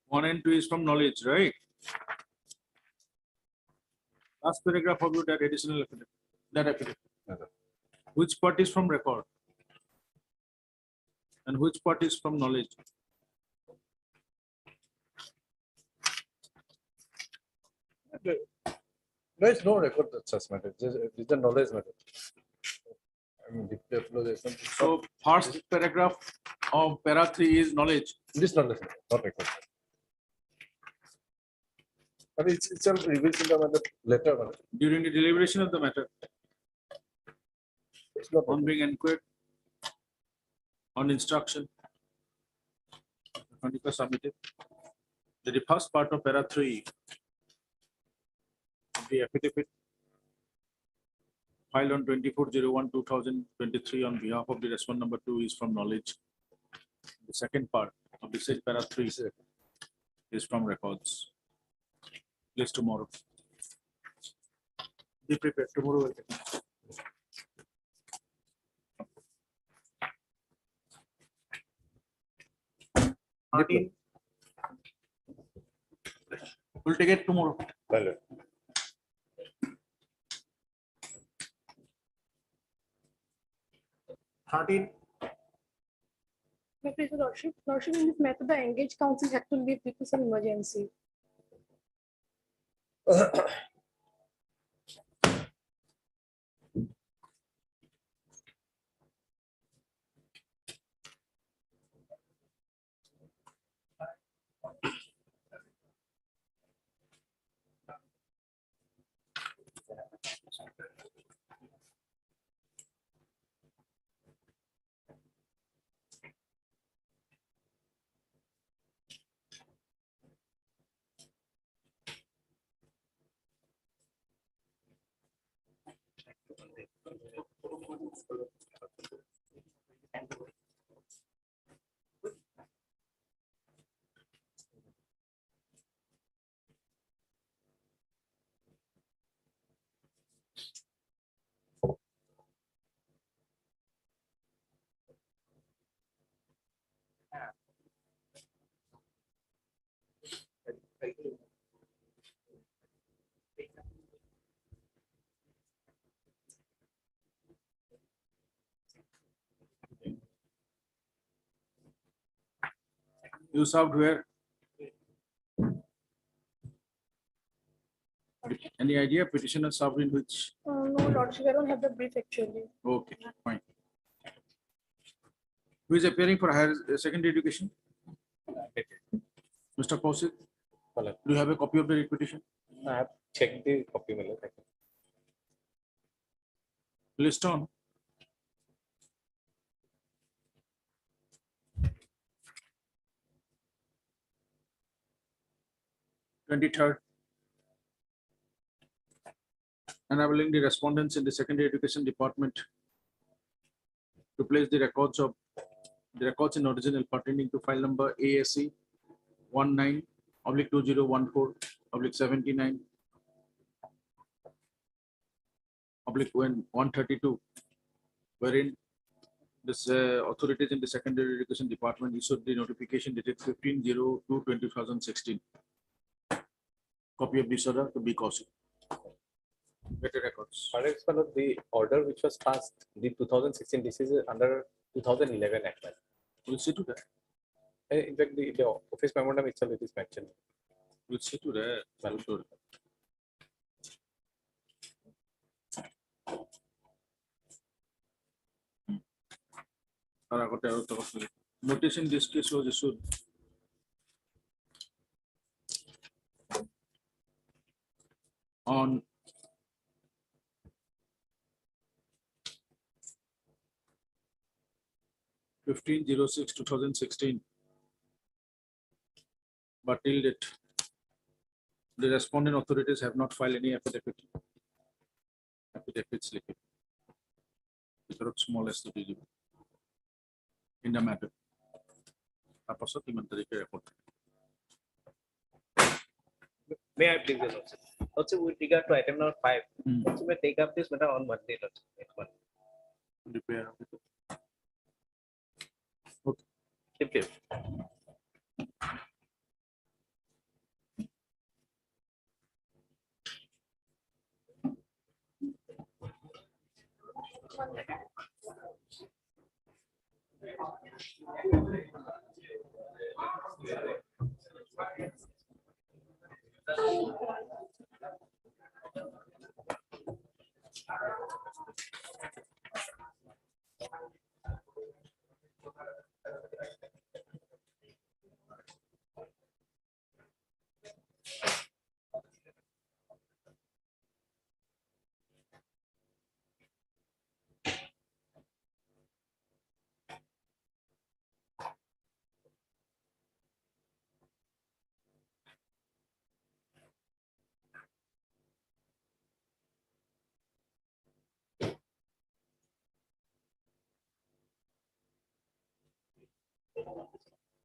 1 and 2 is from knowledge, right? Last paragraph of that additional affidavit. That affidavit. Which part is from record? And which part is from knowledge? There is no record that such matter. It's a knowledge matter. I mean, So first paragraph of para 3 is knowledge. This knowledge, not record. But it's itself reveals in the matter later. During the deliberation of the matter. On being inquired. On instruction. Submitted. The first part of para 3. The affidavit filed on 24/01/2023 on behalf of the respondent number 2 is from knowledge. The second part of the said para 3 is from records. Please tomorrow. Be prepared. Tomorrow will take. We'll take it tomorrow. 13. My please, Lordship, in this matter, the engaged counsel had to leave due to some emergency. You served where? Any idea petitioner served in which? No, Lordship, I don't have the brief actually. Okay, fine. Who is appearing for higher secondary education? Mr. Kaushik, do you have a copy of the writ petition? I have checked the copy. List on. Twenty-third. Enabling the respondents in the secondary education department to place the records in original pertaining to file number ASC 19/2014/79/132, wherein this authorities in the secondary education department issued the notification dated 15/02/2016. Copy of this order to be Kaushik. Better records. The order which was passed in 2016, this is under 2011 Act. We'll see to that. In fact, the office memorandum itself it is mentioned. We'll see to that. Notice in this case was issued on 15/06/2016. But till date, the respondent authorities have not filed any affidavit. Affidavit slipping. Smallest to be in the matter. Tapos iman tarik report. May I please, Lordship? Lordship, with regard to item number 5, Lordship may take up this matter on Monday, Lordship, next month. Repair. Simply.